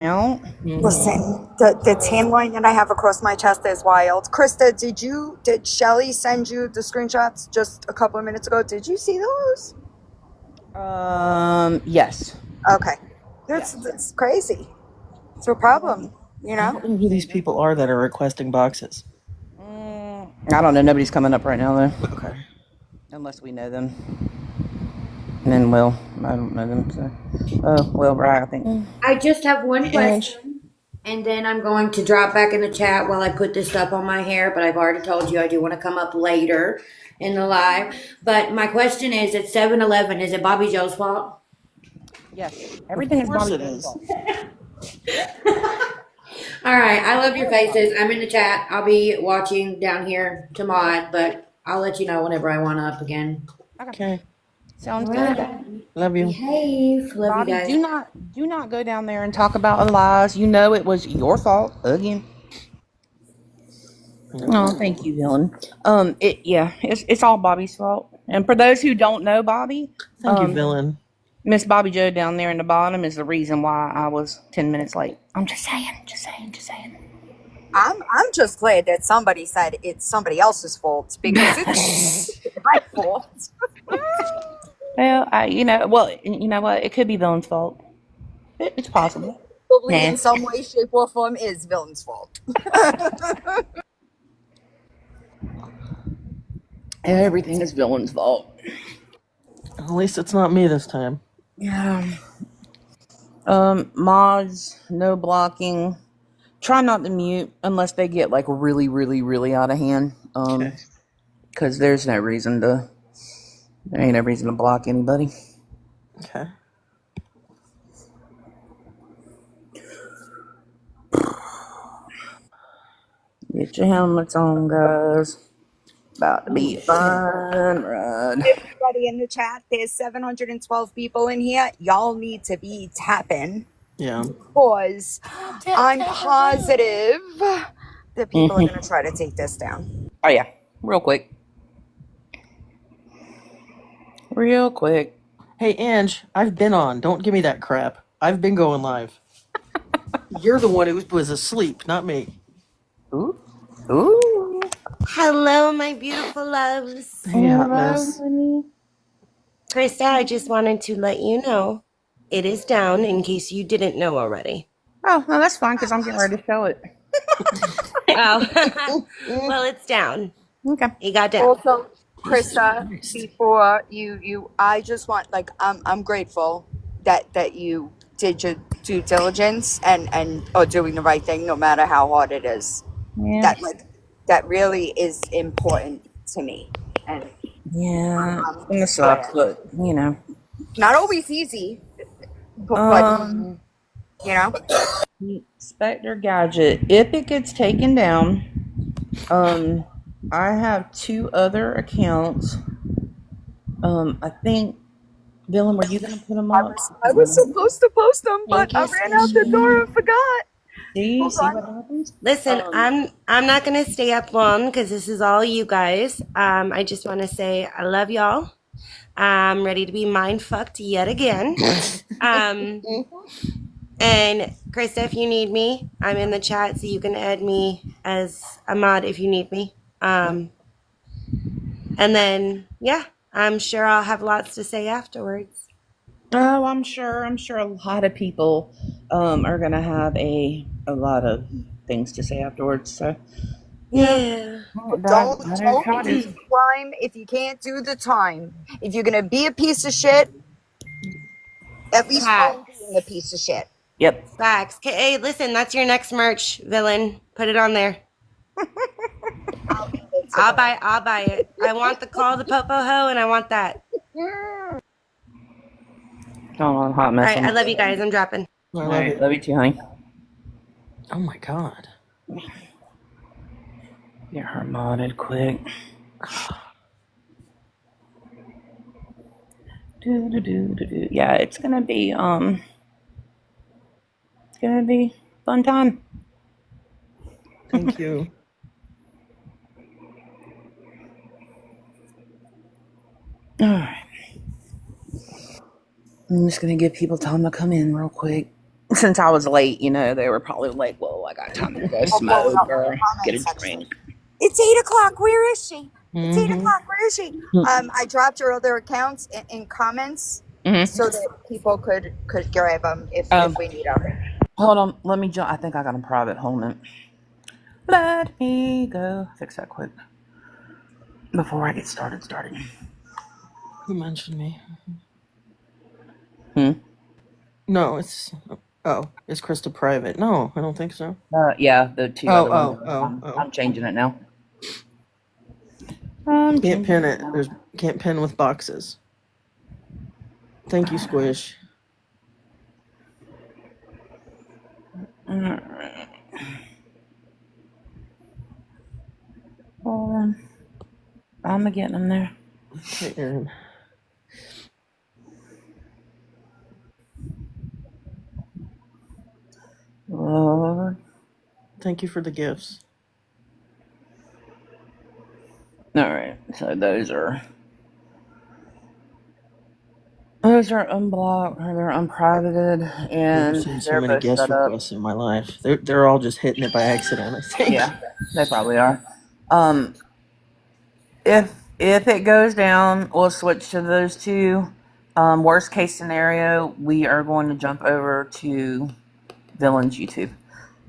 out. Listen, the tan line that I have across my chest is wild. Krista, did Shelly send you the screenshots just a couple of minutes ago? Did you see those? Yes. Okay. That's crazy. It's a problem, you I know? don't know who these people are that are requesting boxes. I don't know. Nobody's coming up right now, though. Okay. Unless we know them. And then, well, I don't know them, so. Oh, well, right, I think. I just have one Hey, question, and then I'm going to drop back in the chat while I put this stuff on my hair. But I've already told you I do want to come up later in the live. But my question is, at 7-Eleven, is it Bobby Joe's fault? Yes. Everything is course Bobby it Joe's is. fault. All right, I love your faces. I'm in the chat. I'll be watching down here to mod, but I'll let you know whenever I want to up again. Okay. Sounds All good. right. Love you. Behave. Love Bobby, you guys. do not go down there and talk about lies. You know it was your fault again. Oh, thank you, villain. It's all Bobby's fault. And for those who don't know Bobby, Thank you, villain. Miss Bobby Joe down there in the bottom is the reason why I was 10 minutes late. I'm just saying. I'm just glad that somebody said it's somebody else's fault because it's my fault. Well, you know what? It could be villain's fault. It's possible. Probably Nah. in some way, shape, or form is villain's fault. Everything is villain's fault. At least it's not me this time. Yeah. Mods, no blocking. Try not to mute unless they get like really, really, really out of hand. Okay. Because there ain't no reason to block anybody. Okay. Get your helmets on, guys. About to be a fun ride. Everybody in the chat, there's 712 people in here. Y'all need to be tapping. Yeah. Because I'm positive that people are going to try to take this down. Oh yeah, real quick. Hey, Ange, I've been on. Don't give me that crap. I've been going live. You're the one who was asleep, not me. Ooh. Hello, my beautiful loves. Hey, Hotness. Christa, I just wanted to let you know it is down in case you didn't know already. Oh, no, that's fine because I'm getting ready to show it. Oh, well, it's down. Okay. It got down. Also, Krista, before I just want, I'm grateful that you did your due diligence and are doing the right thing no matter how hard it is. Yeah. That really is important to me. And Yeah. It's gonna suck, but you know. not always easy, but you know. Spectre Gadget. If it gets taken down, I have 2 other accounts. I think, Dylan, were you gonna put them up? I was supposed to post them, but I ran out the door and forgot. See what happens? Listen, I'm not gonna stay up long because this is all you guys. I just want to say I love y'all. I'm ready to be mind fucked yet again. And Krista, if you need me, I'm in the chat, so you can add me as a mod if you need me. And then, yeah, I'm sure I'll have lots to say afterwards. Oh, I'm sure a lot of people are gonna have a lot of things to say afterwards. So Yeah. Don't do the time if you can't do the time. If you're gonna be a piece of shit, at least own being a piece of shit. Yep. Facts. Hey, listen, that's your next merch, villain. Put it on there. I'll buy it. I want the call the popo ho, and I want that. Oh, hot mess. All right, I love you guys. I'm dropping. I Love you too, honey. Oh my god. Get her modded quick. Yeah, it's gonna be fun time. Thank you. All right. I'm just gonna give people time to come in real quick. since I was late, they were probably like, "Well, I got time to go Blowing smoke up the or get comment a section. drink." It's 8 o'clock. Where is she? It's eight Mm-hmm. o'clock. Where is she? I dropped your other accounts in comments Mm-hmm. so that people could grab them if we need them. Hold on, let me jump. I think I got a private. Hold on a minute. Let me go fix that quick before I get started. Who mentioned me? Hmm. No, it's Christa private. No, I don't think so. Yeah, the two Oh, other ones. oh, oh, oh. I'm changing it now. Can't pin it. Can't pin with boxes. Thank you, Squish. Alright. Hold on. I'm getting them there. Okay, Aaron. Lord. Thank you for the gifts. Alright, so those are unblocked or they're unprivated, I've and never seen so they're many both guest set up. requests in my life. They're all just hitting it by accident, I think. Yeah, they probably are. If it goes down, we'll switch to those two. Worst case scenario, we are going to jump over to Villain's YouTube,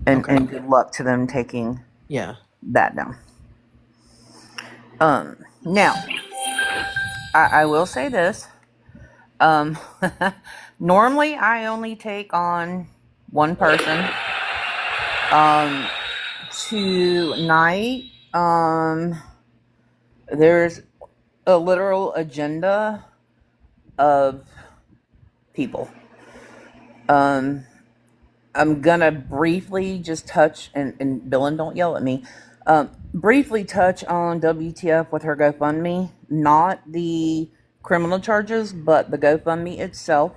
and Okay. good luck to them taking Yeah. that down. Now, I will say this. Normally I only take on one person. Tonight, there's a literal agenda of people. I'm gonna briefly just touch, and Billin, don't yell at me. Briefly touch on WTF with her GoFundMe, not the criminal charges, but the GoFundMe itself.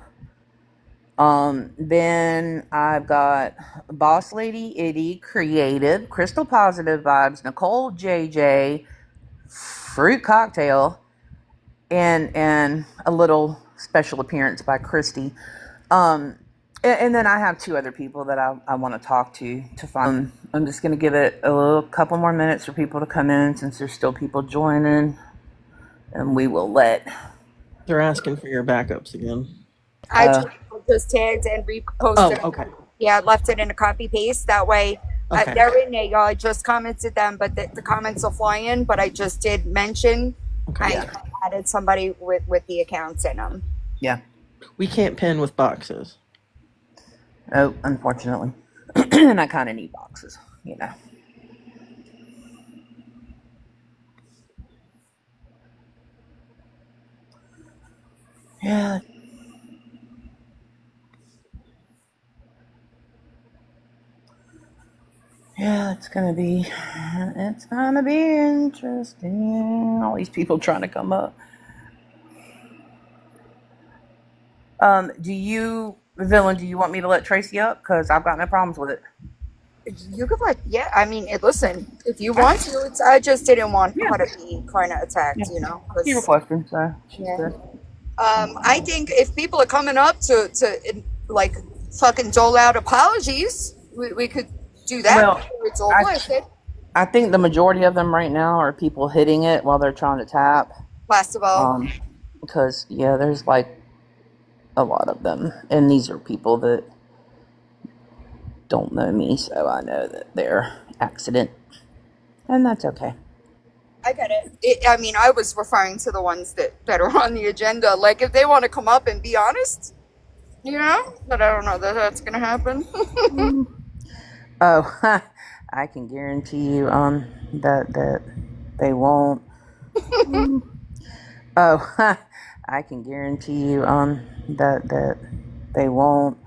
Then I've got Boss Lady Idy Creative, Crystal Positive Vibes, Nicole JJ, Fruit Cocktail, and a little special appearance by Christy. And then I have two other people that I want to talk to find. I'm just going to give it a couple more minutes for people to come in since there's still people joining, and we will let. They're asking for your backups again. I just tagged and reposted. Oh, okay. Yeah, I left it in a copy paste. That way, Okay. they're in there, y'all. I just commented them, but the comments will fly in. But I just did mention Okay. I added somebody with the accounts in them. Yeah. We can't pin with boxes. Oh, unfortunately. And I kind of need boxes, Yeah. Yeah, it's gonna be interesting. All these people trying to come up. Villain, do you want me to let Tracy up? Because I've got no problems with it. You could I mean, listen, if you want to, I just didn't want her to be kind of attacked, Yeah. She requested, so she's good. I think if people are coming up to like fucking dole out apologies, we could do that. Well, before it's all blasted. I think the majority of them right now are people hitting it while they're trying to tap. Last of all, Because there's like a lot of them, and these are people that don't know me, so I know that they're accident, and that's okay. I get it. I mean, I was referring to the ones that are on the agenda. Like, if they want to come up and be honest, but I don't know that that's gonna happen. Oh, I can guarantee you that they won't. Oh, I can guarantee you that they won't.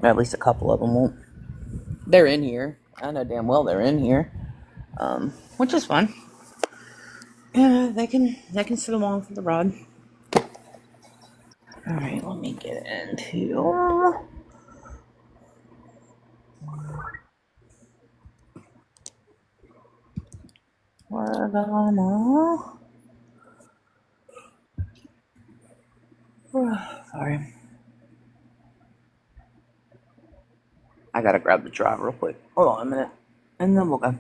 At least a couple of them won't. They're in here. I know damn well they're in here. Which is fun. Yeah, they can sit along for the ride. All right, let me get into. We're gonna. Sorry. I gotta grab the drive real quick. Hold on a minute. And then we'll go.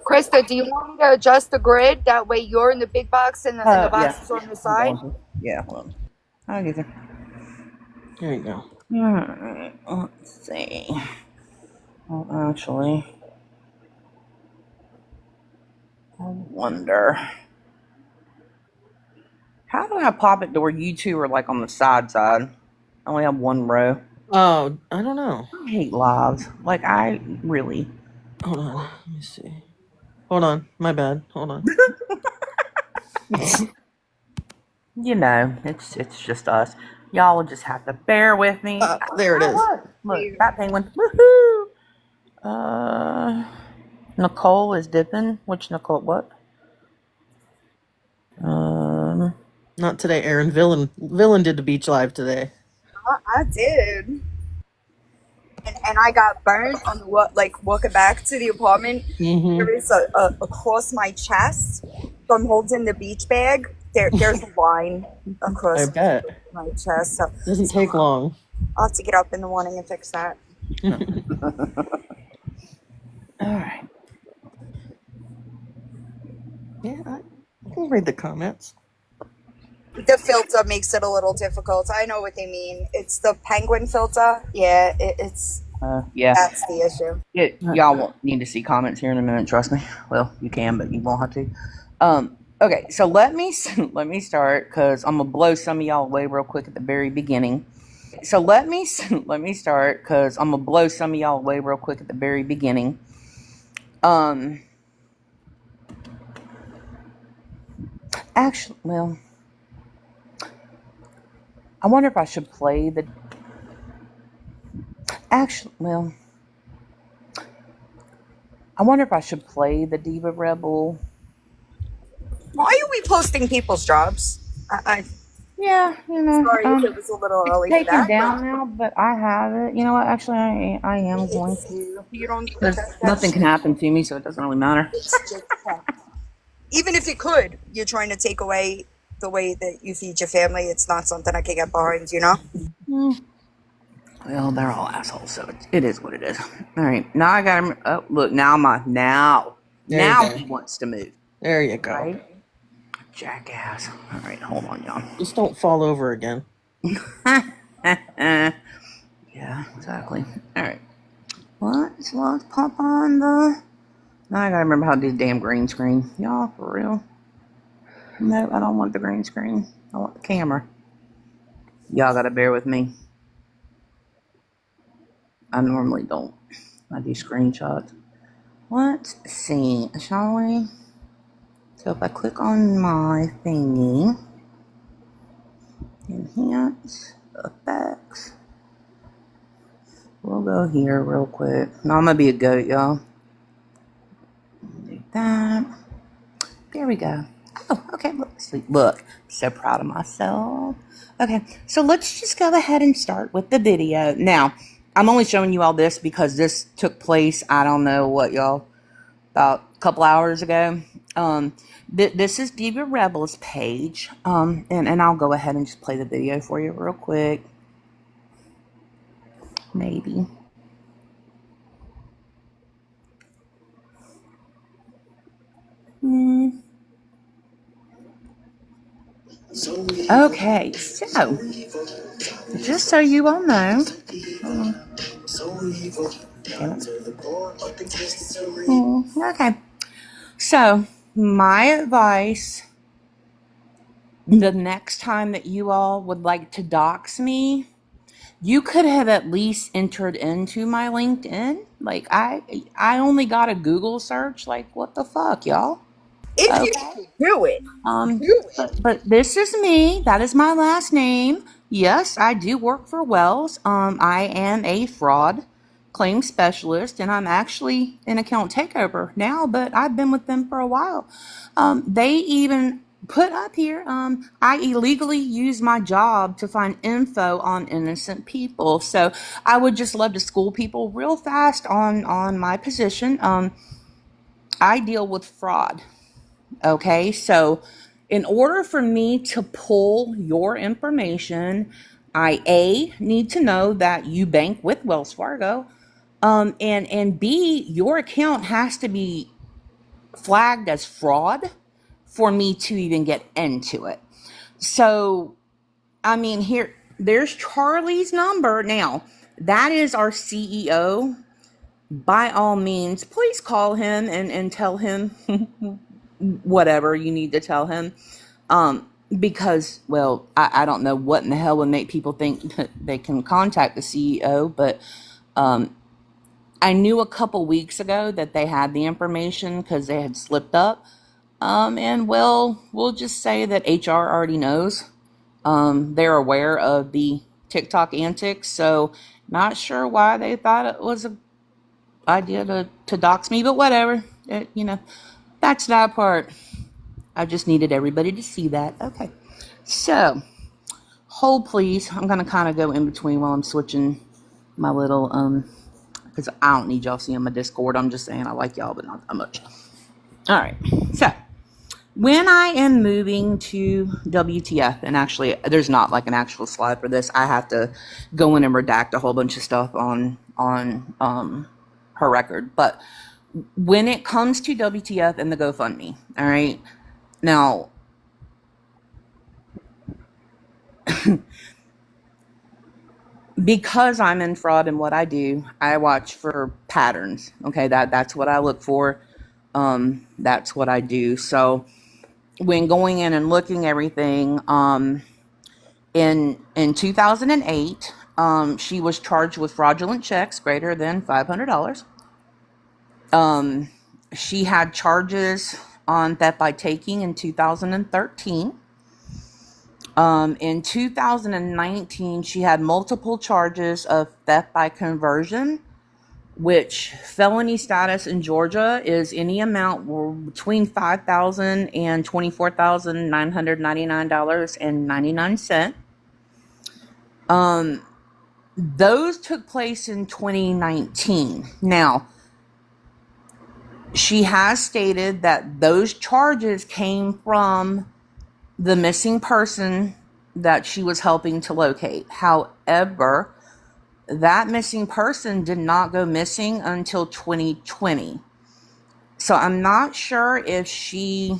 Krista, do you want me to adjust the grid? That way you're in the big box and the Yeah. box is on the I'm side? going to. Yeah, hold on. I'll get there. There you go. Alright, let's see. Well, actually, I wonder. How do I pop it to where you two are like on the side? I only have one row. Oh, I don't know. I hate lives. Like, I really. Hold on. Let me see. Hold on. My bad. Hold on. You know, it's just us. Y'all will just have to bear with me. There it is. Look, that penguin. Woohoo! Nicole is dipping. Which Nicole? What? Not today, Aaron. Villain did the beach live today. I did. And I got burned on the walking back to the apartment. Mm-hmm. There is across my chest from holding the beach bag. There's a line across I bet. my chest. So Doesn't take long. I'll have to get up in the morning and fix that. All right. Yeah, I can read the comments. The filter makes it a little difficult. I know what they mean. It's the penguin filter. Yeah, it's Yeah. that's the issue. Y'all won't need to see comments here in a minute. Trust me. Well, you can, but you won't have to. Okay. So let me start because I'm gonna blow some of y'all away real quick at the very beginning. So let me start because I'm gonna blow some of y'all away real quick at the very beginning. Actually, well, I wonder if I should play the. Actually, well, I wonder if I should play the Diva Rebel. Why are we posting people's jobs? Yeah, you know. Sorry if it was a little early for Taken that. down now, but I have it. You know what? Actually, I am going to. You don't. Nothing can happen to me, so it doesn't really matter. Even if it could, you're trying to take away the way that you feed your family. It's not something I can get behind, you know? Well, they're all assholes, so it is what it is. All right, now I got him. Oh, look, now he wants to move. There you go. Right? Jackass. All right, hold on, y'all. Just don't fall over again. Yeah, exactly. All right. Let's pop on the. Now I gotta remember how to do the damn green screen. Y'all, for real? No, I don't want the green screen. I want the camera. Y'all gotta bear with me. I normally don't. I do screenshots. Let's see, shall we? So if I click on my thingy, enhance, effects, we'll go here real quick. Now I'm gonna be a goat, y'all. Do that. There we go. Oh, okay, look, so proud of myself. Okay, so let's just go ahead and start with the video. Now, I'm only showing you all this because this took place, I don't know what, y'all, about a couple hours ago. This is Diva Rebel's page, and I'll go ahead and just play the video for you real quick. Maybe. Okay, so just so you all know, okay, so my advice, the next time that you all would like to dox me, you could have at least entered into my LinkedIn. Like, I only got a Google search. Like, what the fuck, y'all? If you can do it. But this is me. That is my last name. Yes, I do work for Wells. I am a fraud claim specialist, and I'm actually in account takeover now, but I've been with them for a while. They even put up here, I illegally use my job to find info on innocent people. So I would just love to school people real fast on my position. I deal with fraud. Okay, so in order for me to pull your information, I need to know that you bank with Wells Fargo. And B, your account has to be flagged as fraud for me to even get into it. So, I mean, there's Charlie's number. Now, that is our CEO. By all means, please call him and tell him whatever you need to tell him. Because, well, I don't know what in the hell would make people think that they can contact the CEO, but I knew a couple weeks ago that they had the information because they had slipped up. And well, we'll just say that HR already knows. They're aware of the TikTok antics, so not sure why they thought it was a idea to dox me, but whatever. That's that part. I just needed everybody to see that. Okay. So, hold please. I'm going to kind of go in between while I'm switching my little, because I don't need y'all seeing my Discord. I'm just saying I like y'all, but not that much. All right. So, when I am moving to WTF, and actually there's not like an actual slide for this, I have to go in and redact a whole bunch of stuff on her record. But when it comes to WTF and the GoFundMe, all right, now because I'm in fraud and what I do, I watch for patterns. Okay, that's what I look for. That's what I do. So when going in and looking everything, in 2008, she was charged with fraudulent checks greater than $500. She had charges on theft by taking in 2013. In 2019, she had multiple charges of theft by conversion, which felony status in Georgia is any amount between $5,000 and $24,999.99. Those took place in 2019. Now, she has stated that those charges came from the missing person that she was helping to locate. However, that missing person did not go missing until 2020. So I'm not sure if she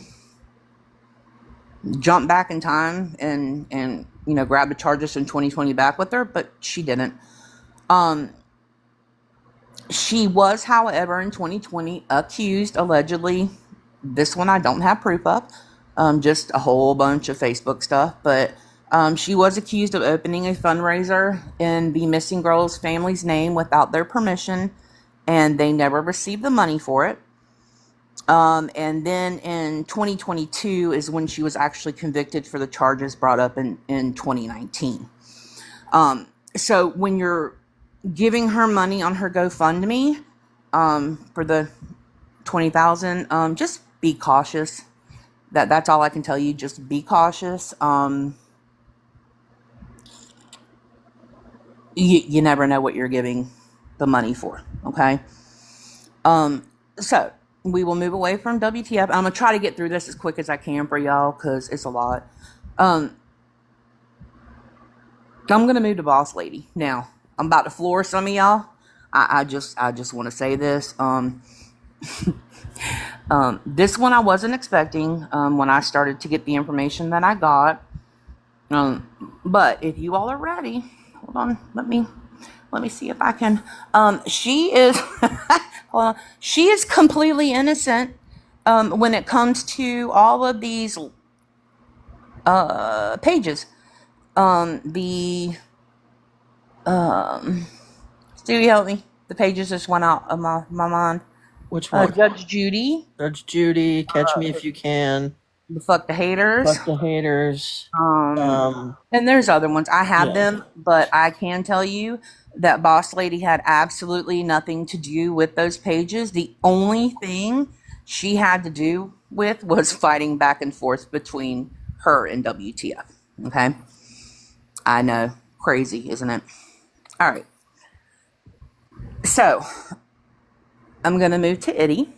jumped back in time and grabbed the charges from 2020 back with her, but she didn't. She was, however, in 2020 accused, allegedly, this one I don't have proof of, just a whole bunch of Facebook stuff, but she was accused of opening a fundraiser in the missing girl's family's name without their permission, and they never received the money for it. And then in 2022 is when she was actually convicted for the charges brought up in 2019. So when you're giving her money on her GoFundMe, for the $20,000, just be cautious. That's all I can tell you. Just be cautious. You never know what you're giving the money for. Okay. So we will move away from WTF. I'm gonna try to get through this as quick as I can for y'all because it's a lot. I'm gonna move to Boss Lady now. I'm about to floor some of y'all. I just want to say this. This one I wasn't expecting when I started to get the information that I got. But if you all are ready, hold on. Let me see if I can. She is hold on. She is completely innocent when it comes to all of these pages. Stevie, help me. The pages just went out of my mind. Which one? Judge Judy. Judge Judy, Catch Me If You Can. The Fuck the Haters. Fuck the Haters. And there's other ones. I have them, but I can tell you that Boss Lady had absolutely nothing to do with those pages. The only thing she had to do with was fighting back and forth between her and WTF. Okay? I know. Crazy, isn't it? All right. So, I'm going to move to Idy.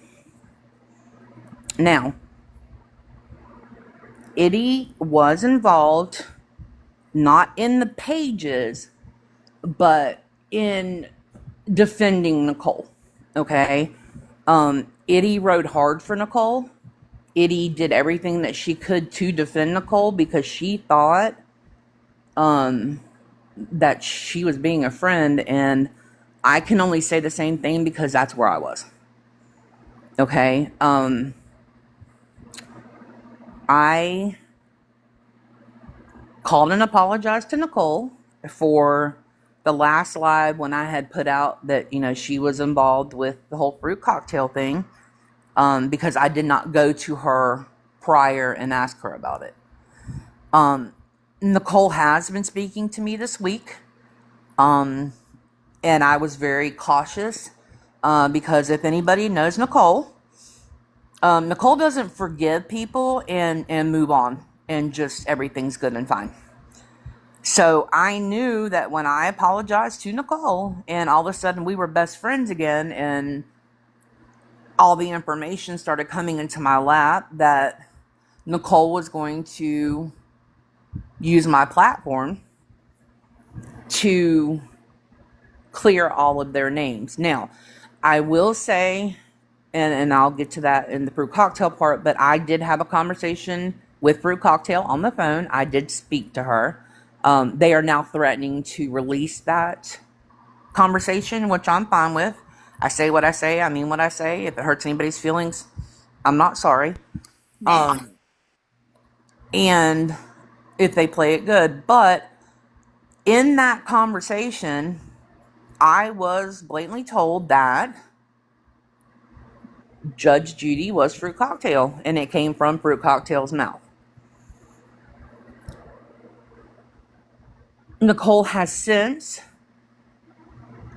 Now, Idy was involved not in the pages, but in defending Nicole. Okay? Idy rode hard for Nicole. Idy did everything that she could to defend Nicole because she thought that she was being a friend, and I can only say the same thing because that's where I was. Okay? I called and apologized to Nicole for the last live when I had put out that, she was involved with the whole fruit cocktail thing, because I did not go to her prior and ask her about it. Nicole has been speaking to me this week, and I was very cautious, because if anybody knows Nicole, Nicole doesn't forgive people and move on and just everything's good and fine. So I knew that when I apologized to Nicole and all of a sudden we were best friends again and all the information started coming into my lap, that Nicole was going to use my platform to clear all of their names. Now, I will say, and I'll get to that in the fruit cocktail part, but I did have a conversation with Fruit Cocktail on the phone. I did speak to her. They are now threatening to release that conversation, which I'm fine with. I say what I say. I mean what I say. If it hurts anybody's feelings, I'm not sorry. And if they play it good. But in that conversation, I was blatantly told that Judge Judy was Fruit Cocktail, and it came from Fruit Cocktail's mouth. Nicole has since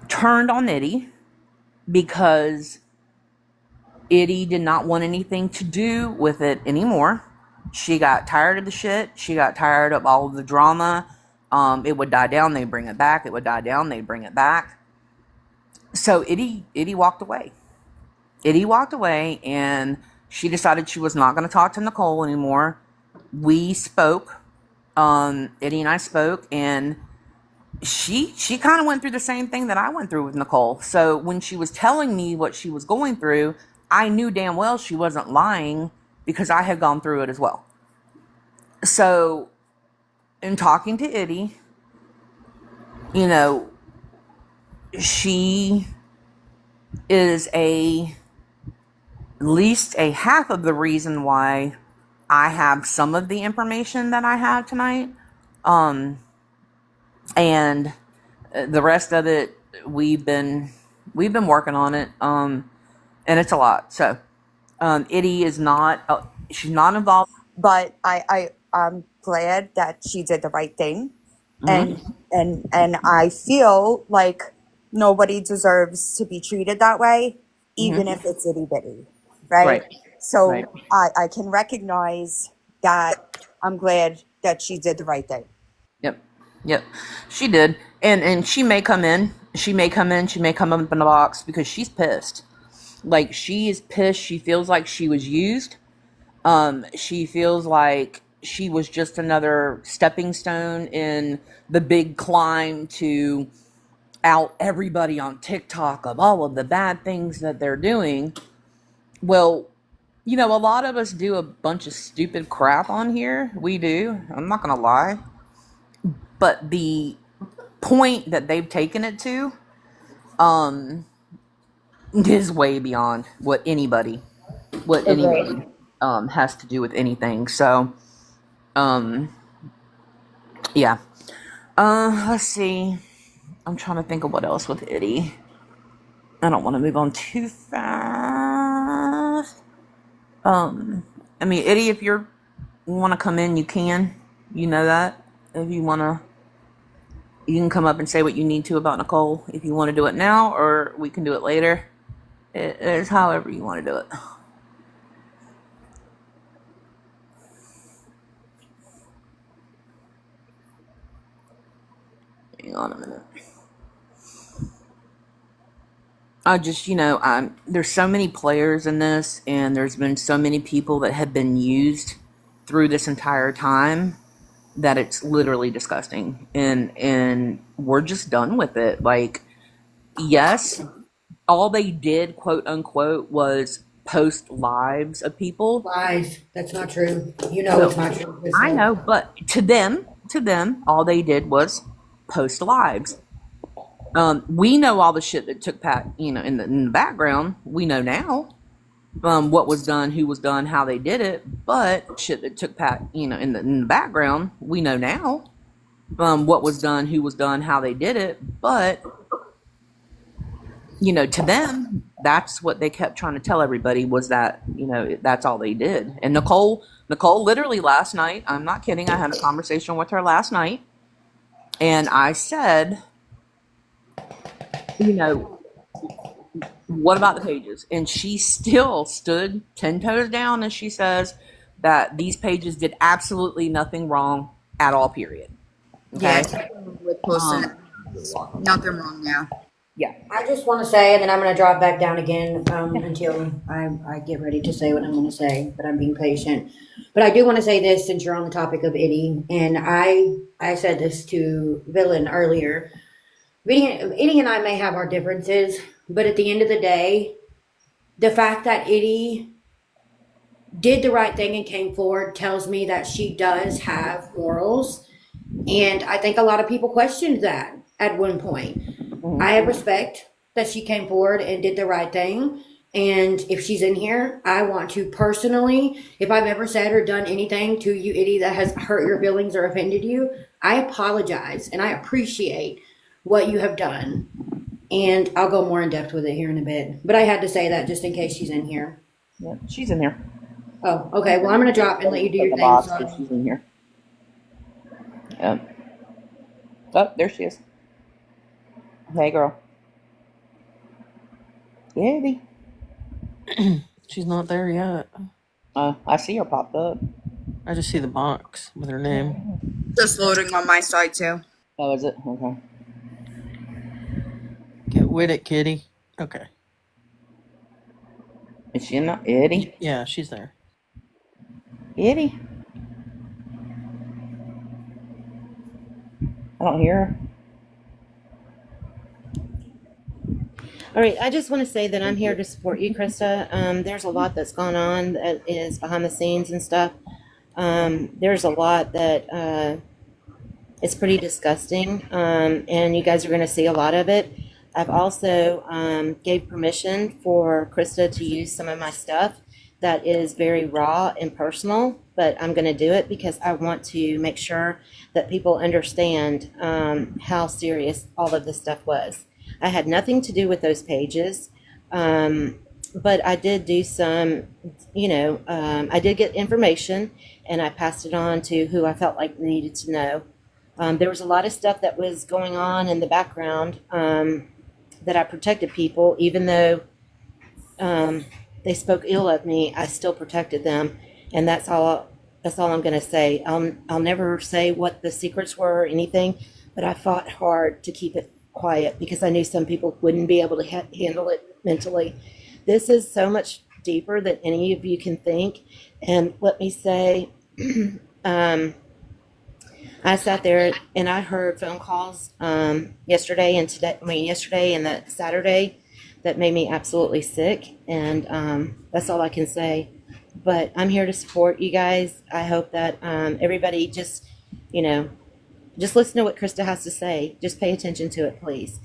turned on Idy because Idy did not want anything to do with it anymore. She got tired of the shit. She got tired of all of the drama. It would die down, they'd bring it back. It would die down, they'd bring it back. So Idy walked away. Idy walked away, and she decided she was not going to talk to Nicole anymore. We spoke. Idy and I spoke, and she kind of went through the same thing that I went through with Nicole. So when she was telling me what she was going through, I knew damn well she wasn't lying because I had gone through it as well. So in talking to Idy, she is at least a half of the reason why I have some of the information that I have tonight. And the rest of it, we've been working on it. And it's a lot. So, Idy is not, she's not involved. But I'm glad that she did the right thing. Mm-hmm. And I feel like nobody deserves to be treated that way, even if it's itty bitty. Right? Right. So Right. I can recognize that. I'm glad that she did the right thing. Yep. She did. And she may come in. She may come up in the box because she's pissed. Like, she is pissed. She feels like she was used. She feels like she was just another stepping stone in the big climb to out everybody on TikTok of all of the bad things that they're doing. Well, a lot of us do a bunch of stupid crap on here. We do. I'm not going to lie. But the point that they've taken it to is way beyond what anybody has to do with anything. So yeah. Let's see. I'm trying to think of what else with Idy. I don't want to move on too fast. Idy, if you want to come in, you can. You know that. If you want to, you can come up and say what you need to about Nicole. If you want to do it now, or we can do it later. It's however you want to do it. Hang on a minute. I just, there's so many players in this, and there's been so many people that have been used through this entire time that it's literally disgusting. And we're just done with it. Like, yes, all they did, quote unquote, was post lives of people. Lies. That's not true. You know it's not true. I know, but to them, all they did was post lives. We know all the shit that took in the background. We know now, what was done, who was done, how they did it. But shit that took in the background. We know now, what was done, who was done, how they did it. But to them, that's what they kept trying to tell everybody, was that that's all they did. And Nicole literally last night, I'm not kidding, I had a conversation with her last night, and I said, what about the pages? And she still stood 10 toes down, and she says that these pages did absolutely nothing wrong at all, period. Okay? Yeah, with posting nothing wrong now. Yeah. I just want to say, and then I'm going to drop back down again until I get ready to say what I'm going to say, but I'm being patient. But I do want to say this, since you're on the topic of Idy, and I said this to Villain earlier. Idy and I may have our differences, but at the end of the day, the fact that Idy did the right thing and came forward tells me that she does have morals. And I think a lot of people questioned that at one point. I have respect that she came forward and did the right thing. And if she's in here, I want to personally, if I've ever said or done anything to you, Idy, that has hurt your feelings or offended you, I apologize and I appreciate what you have done. And I'll go more in depth with it here in a bit. But I had to say that just in case she's in here. Yeah, she's in here. Oh, okay. Well, I'm going to drop and let you do your thing. Boss, So. she's in here. Yeah. Oh, there she is. Hey, girl. Yeah, She's not there yet. I see her popped up. I just see the box with her name. Just loading on my side too. Oh, is it? Okay. Get with it, kitty. Okay. Is she in there? Idy? Yeah, she's there. Idy? I don't hear her. All right, I just want to say that I'm here to support you, Christa. There's a lot that's gone on that is behind the scenes and stuff. There's a lot that is pretty disgusting, and you guys are going to see a lot of it. I've also gave permission for Christa to use some of my stuff that is very raw and personal, but I'm going to do it because I want to make sure that people understand how serious all of this stuff was. I had nothing to do with those pages, but I did do some, I did get information and I passed it on to who I felt like needed to know. There was a lot of stuff that was going on in the background that I protected people, even though they spoke ill of me, I still protected them. And that's all I'm going to say. I'll never say what the secrets were or anything, but I fought hard to keep it quiet because I knew some people wouldn't be able to handle it mentally. This is so much deeper than any of you can think. And let me say, I sat there and I heard phone calls yesterday and the Saturday that made me absolutely sick. And that's all I can say. But I'm here to support you guys. I hope that everybody just listen to what Christa has to say. Just pay attention to it, please.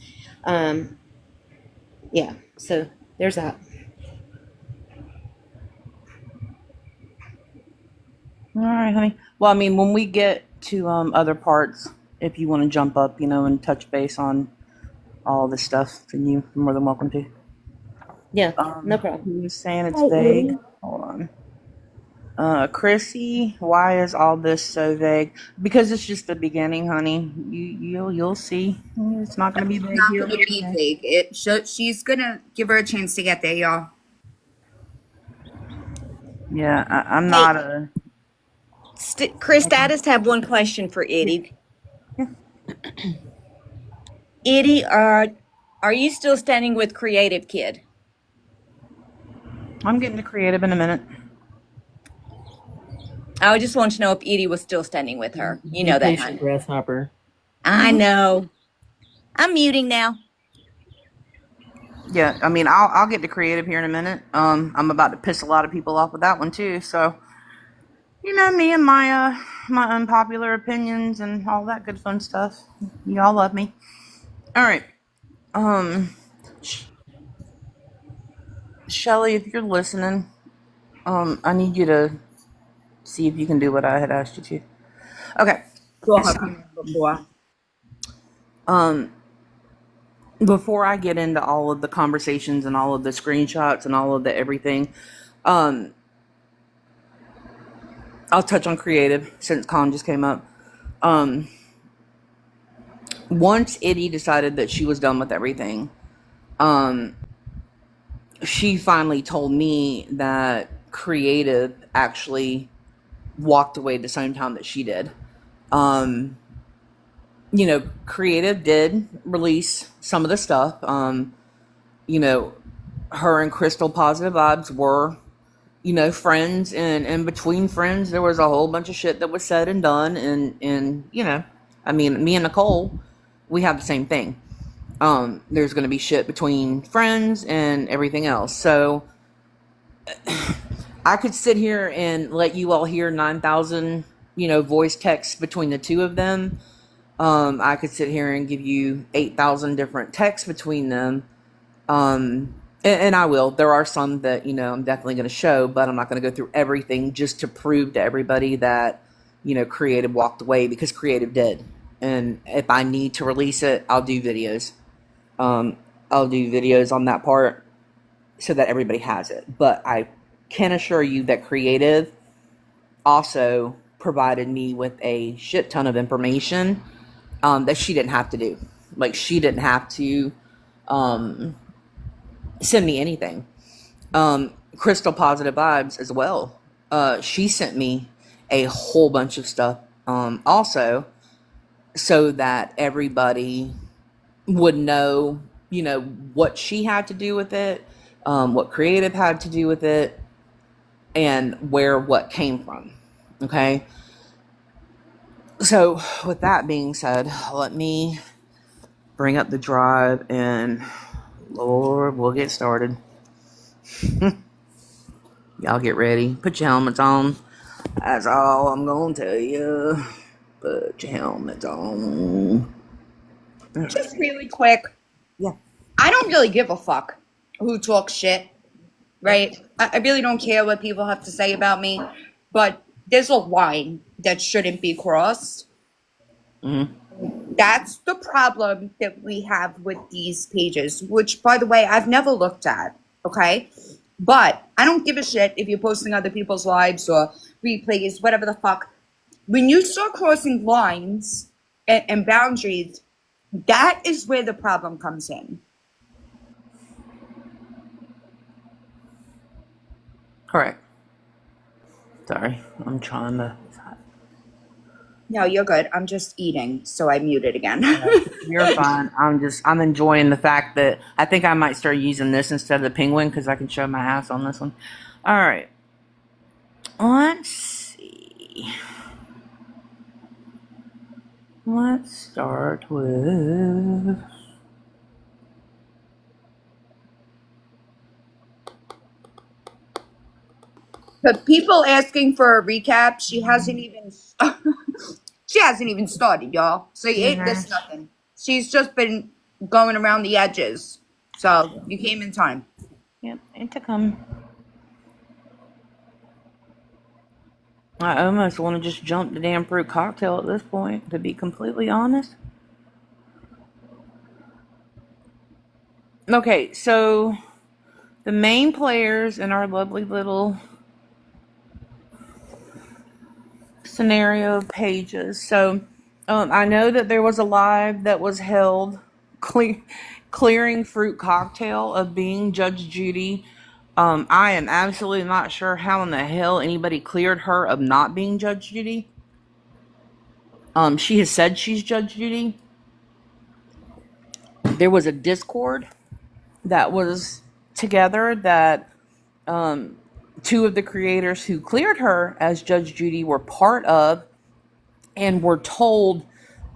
Yeah, so there's that. All right, honey. Well, I mean, when we get to other parts, if you want to jump up, and touch base on all this stuff, then you're more than welcome to. Yeah, no problem. You're saying it's vague. Hold on. Chrissy, why is all this so vague? Because it's just the beginning, honey. You'll see. It's not going to be vague Not here. gonna be vague. She's gonna give her a chance to get there, y'all. Yeah, I'm not a. Christa, I just have one question for Idy. Idy, are you still standing with Creative Kid? I'm getting to creative in a minute. I just want to know if Idy was still standing with her. You know that, patient, honey. grasshopper. I know. I'm muting now. Yeah, I mean, I'll get to creative here in a minute. I'm about to piss a lot of people off with that one too. So, you know me and my my unpopular opinions and all that good fun stuff. Y'all love me. All right. Shelly, if you're listening, I need you to see if you can do what I had asked you to. Okay. Saw her come in before. Before I get into all of the conversations and all of the screenshots and all of the everything, I'll touch on creative since Con just came up. Once Idy decided that she was done with everything, she finally told me that creative actually walked away the same time that she did. You know, creative did release some of the stuff. You know, her and Crystal Positive Vibes were, you know, friends, and between friends there was a whole bunch of shit that was said and done, and you know, I mean, me and Nicole, we have the same thing. There's going to be shit between friends and everything else. So I could sit here and let you all hear 9,000, you know, voice texts between the two of them. I could sit here and give you 8,000 different texts between them. And I will. There are some that, you know, I'm definitely going to show, but I'm not going to go through everything just to prove to everybody that, you know, creative walked away, because creative did. And if I need to release it, I'll do videos. I'll do videos on that part so that everybody has it. But I can assure you that creative also provided me with a shit ton of information that she didn't have to do. Like, she didn't have to send me anything. Crystal Positive Vibes as well. She sent me a whole bunch of stuff also, so that everybody would know, you know, what she had to do with it, what creative had to do with it, and where what came from. Okay. So with that being said, let me bring up the drive and Lord, we'll get started. Y'all get ready. Put your helmets on. That's all I'm gonna tell you. Put your helmets on. Just really quick. Yeah. I don't really give a fuck who talks shit, right? I really don't care what people have to say about me, but there's a line that shouldn't be crossed. That's the problem that we have with these pages, which, by the way, I've never looked at, okay? But I don't give a shit if you're posting other people's lives or replays, whatever the fuck. When you start crossing lines and boundaries, that is where the problem comes in. Correct. Sorry, I'm trying to. No, you're good. I'm just eating, so I muted again. You're fine. I'm enjoying the fact that I think I might start using this instead of the penguin, because I can show my ass on this one. All right. Let's see. Let's start with. But people asking for a recap, she hasn't even started, y'all. So you ain't missed nothing. She's just been going around the edges. So you came in time. Yep, it to come. I almost want to just jump the damn fruit cocktail at this point, to be completely honest. Okay, so the main players in our lovely little scenario pages. So I know that there was a live that was held clearing fruit cocktail of being Judge Judy. I am absolutely not sure how in the hell anybody cleared her of not being Judge Judy. She has said she's Judge Judy. there was a Discord that was together that two of the creators who cleared her as Judge Judy were part of, and were told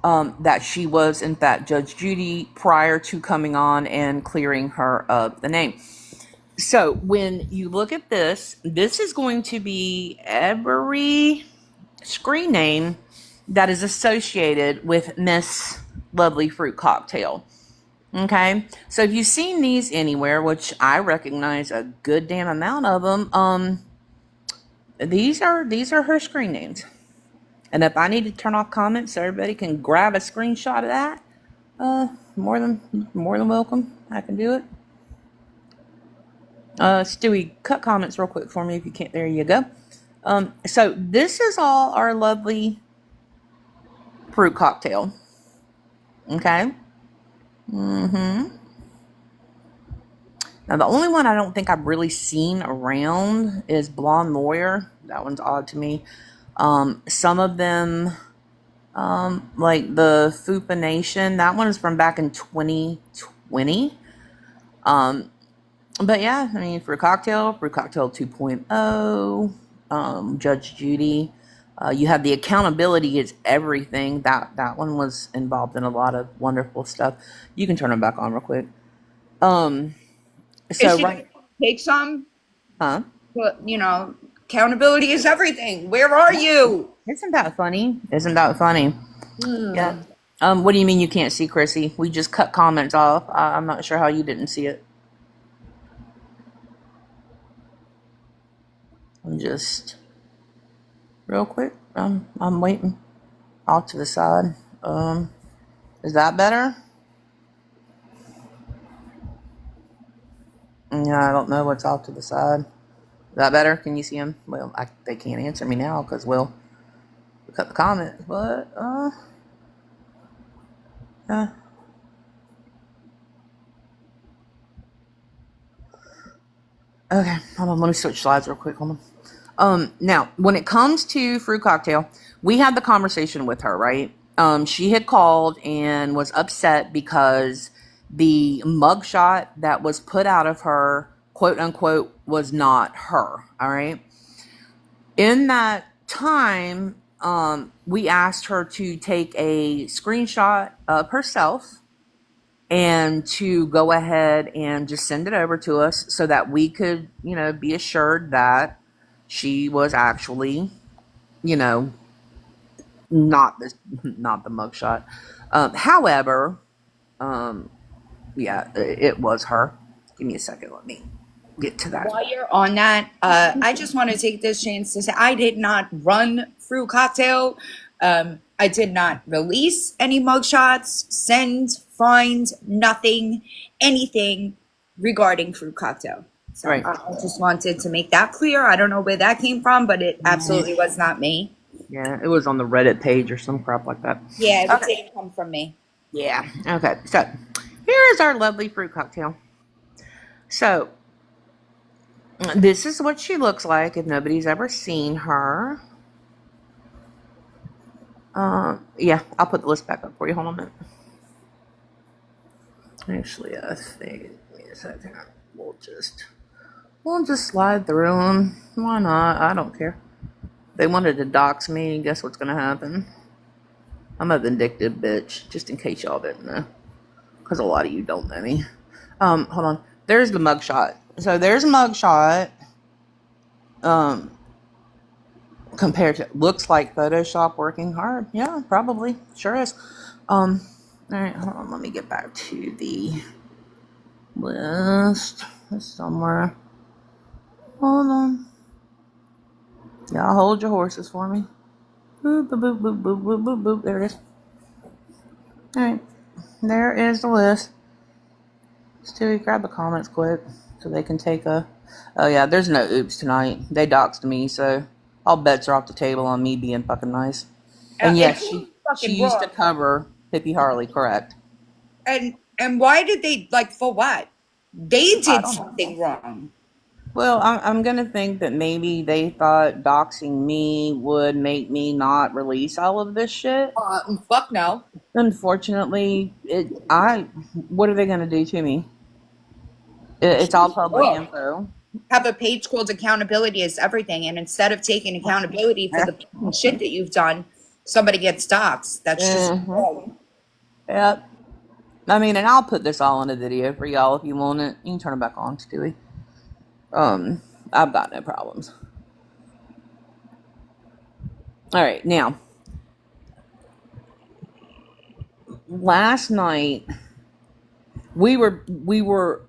that she was in fact Judge Judy prior to coming on and clearing her of the name. So when you look at this is going to be every screen name that is associated with Miss Lovely Fruit Cocktail. Okay, so if you've seen these anywhere, which I recognize a good damn amount of them, these are her screen names. And if I need to turn off comments so everybody can grab a screenshot of that, more than welcome. I can do it. Stewie, cut comments real quick for me if you can't. There you go. So this is all our lovely fruit cocktail. Okay. Now the only one I don't think I've really seen around is Blonde Lawyer. That one's odd to me. Some of them, like the Fupa Nation, that one is from back in 2020. But yeah, I mean, Fruit Cocktail 2.0, Judge Judy. You have the Accountability is Everything. That one was involved in a lot of wonderful stuff. You can turn them back on real quick. So right, take some. huh? But accountability is everything. Where are you? Isn't that funny? Yeah. What do you mean you can't see, Chrissy? We just cut comments off. I'm not sure how you didn't see it. I'm just real quick. I'm waiting. Off to the side. Is that better? Yeah, I don't know what's off to the side. Is that better? Can you see them? Well, they can't answer me now because we cut the comments. But yeah. Okay, hold on. Let me switch slides real quick. Hold on. Now, when it comes to Fruit Cocktail, we had the conversation with her, right? She had called and was upset because the mugshot that was put out of her, quote unquote, was not her. All right. In that time, we asked her to take a screenshot of herself and to go ahead and just send it over to us so that we could, be assured that she was actually, not the mugshot. However, yeah, it was her. Give me a second. Let me get to that. While you're on that, I just want to take this chance to say I did not run Fruit Cocktail. I did not release any mugshots, send, find, nothing, anything regarding Fruit Cocktail. So Right. I just wanted to make that clear. I don't know where that came from, but it absolutely was not me. Yeah, it was on the Reddit page or some crap like that. Yeah, it didn't come from me. Yeah. Okay. So here is our lovely Fruit Cocktail. So this is what she looks like if nobody's ever seen her. Yeah, I'll put the list back up for you. Hold on a minute. Actually, I think, give me a second. We'll just slide through them. Why not? I don't care. They wanted to dox me. Guess what's gonna happen? I'm a vindictive bitch. Just in case y'all didn't know, because a lot of you don't know me. Hold on. There's the mugshot. So there's a mugshot. Compared to, looks like Photoshop working hard. Yeah, probably. Sure is. All right, hold on. Let me get back to the list. It's somewhere. Hold on. Y'all hold your horses for me. Boop, boop, boop, boop, boop, boop, boop, boop. There it is. All right. There is the list. Stewie, grab the comments quick so they can take a... Oh, yeah, there's no oops tonight. They doxed me, so all bets are off the table on me being fucking nice. And yes, she used to cover Pippi Harley, correct. And why did they, for what? They did something wrong. Well, I'm gonna think that maybe they thought doxing me would make me not release all of this shit. Fuck no. Unfortunately, what are they gonna do to me? It's all public Oh. info. Have a page called accountability is everything. And instead of taking accountability for the fucking shit that you've done, somebody gets doxxed. That's just Mm-hmm. Yep. I mean, and I'll put this all in a video for y'all if you want it. You can turn it back on, Stewie. I've got no problems. All right, now, last night we were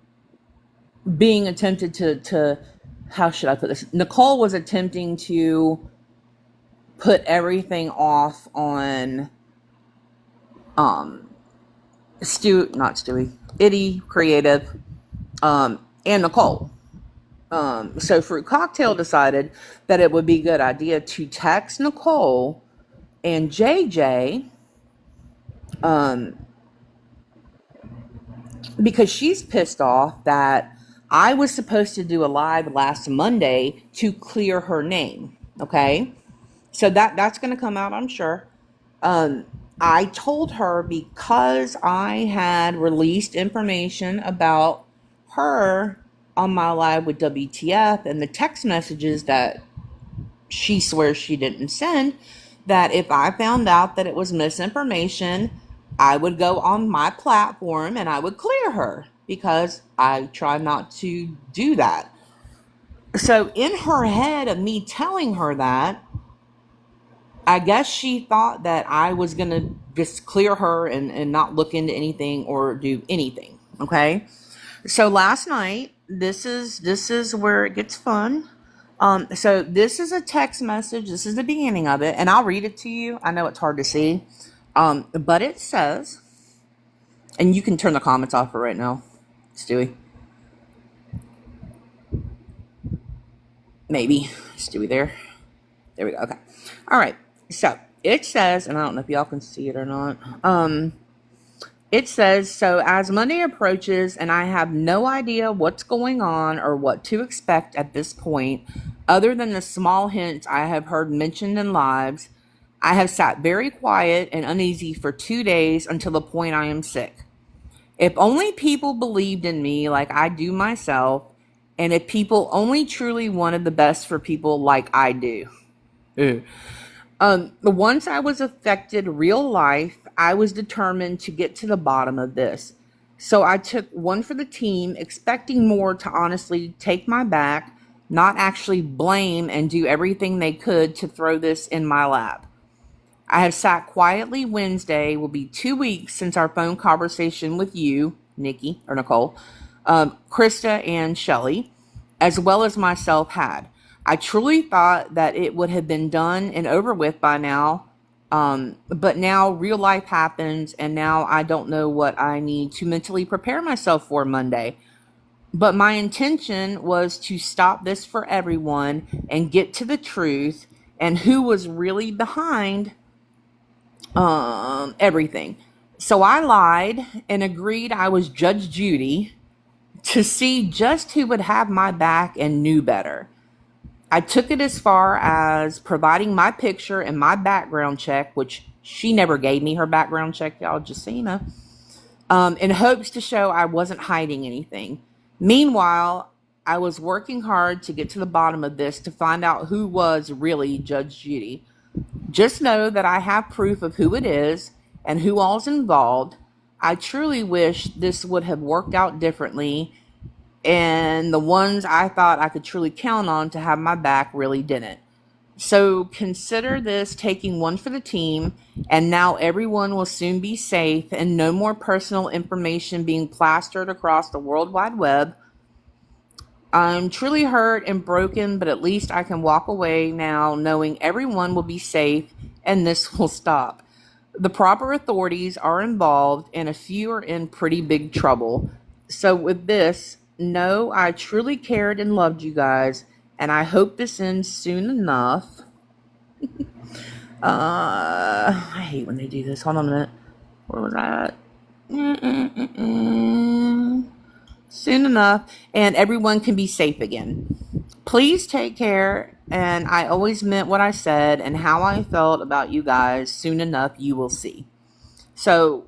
being attempted to how should I put this? Nicole was attempting to put everything off on not Stewie, Idy Creative, and Nicole. So Fruit Cocktail decided that it would be a good idea to text Nicole and JJ, because she's pissed off that I was supposed to do a live last Monday to clear her name. Okay, so that's going to come out, I'm sure. I told her because I had released information about her on my live with WTF and the text messages that she swears she didn't send, that if I found out that it was misinformation, I would go on my platform and I would clear her because I try not to do that. So in her head of me telling her that, I guess she thought that I was going to just clear her and not look into anything or do anything. Okay. So last night, this is where it gets fun. So this is a text message. This is the beginning of it, and I'll read it to you. I know it's hard to see. But it says, and you can turn the comments off for right now, Stewie. Maybe. Stewie there. There we go. Okay. All right. So it says, and I don't know if y'all can see it or not. It says, so as Monday approaches and I have no idea what's going on or what to expect at this point, other than the small hints I have heard mentioned in lives, I have sat very quiet and uneasy for 2 days until the point I am sick. If only people believed in me like I do myself, and if people only truly wanted the best for people like I do. Once I was affected real life, I was determined to get to the bottom of this. So I took one for the team, expecting more to honestly take my back, not actually blame and do everything they could to throw this in my lap. I have sat quietly. Wednesday will be 2 weeks since our phone conversation with you, Nikki, or Nicole, Christa, and Shelly, as well as myself had. I truly thought that it would have been done and over with by now, but now real life happens, and now I don't know what I need to mentally prepare myself for Monday. But my intention was to stop this for everyone and get to the truth and who was really behind everything. So I lied and agreed I was Judge Judy to see just who would have my back and knew better. I took it as far as providing my picture and my background check, which she never gave me her background check, y'all, just so you know, in hopes to show I wasn't hiding anything. Meanwhile, I was working hard to get to the bottom of this to find out who was really Judge Judy. Just know that I have proof of who it is and who all's involved. I truly wish this would have worked out differently, and the ones I thought I could truly count on to have my back really didn't. So consider this taking one for the team, and now everyone will soon be safe and no more personal information being plastered across the World Wide Web. I'm truly hurt and broken, but at least I can walk away now knowing everyone will be safe and this will stop. The proper authorities are involved and a few are in pretty big trouble. So with this, know I truly cared and loved you guys, and I hope this ends soon enough. I hate when they do this. Hold on a minute. Where was I at? soon enough, and everyone can be safe again. Please take care, and I always meant what I said and how I felt about you guys. Soon enough, you will see. So,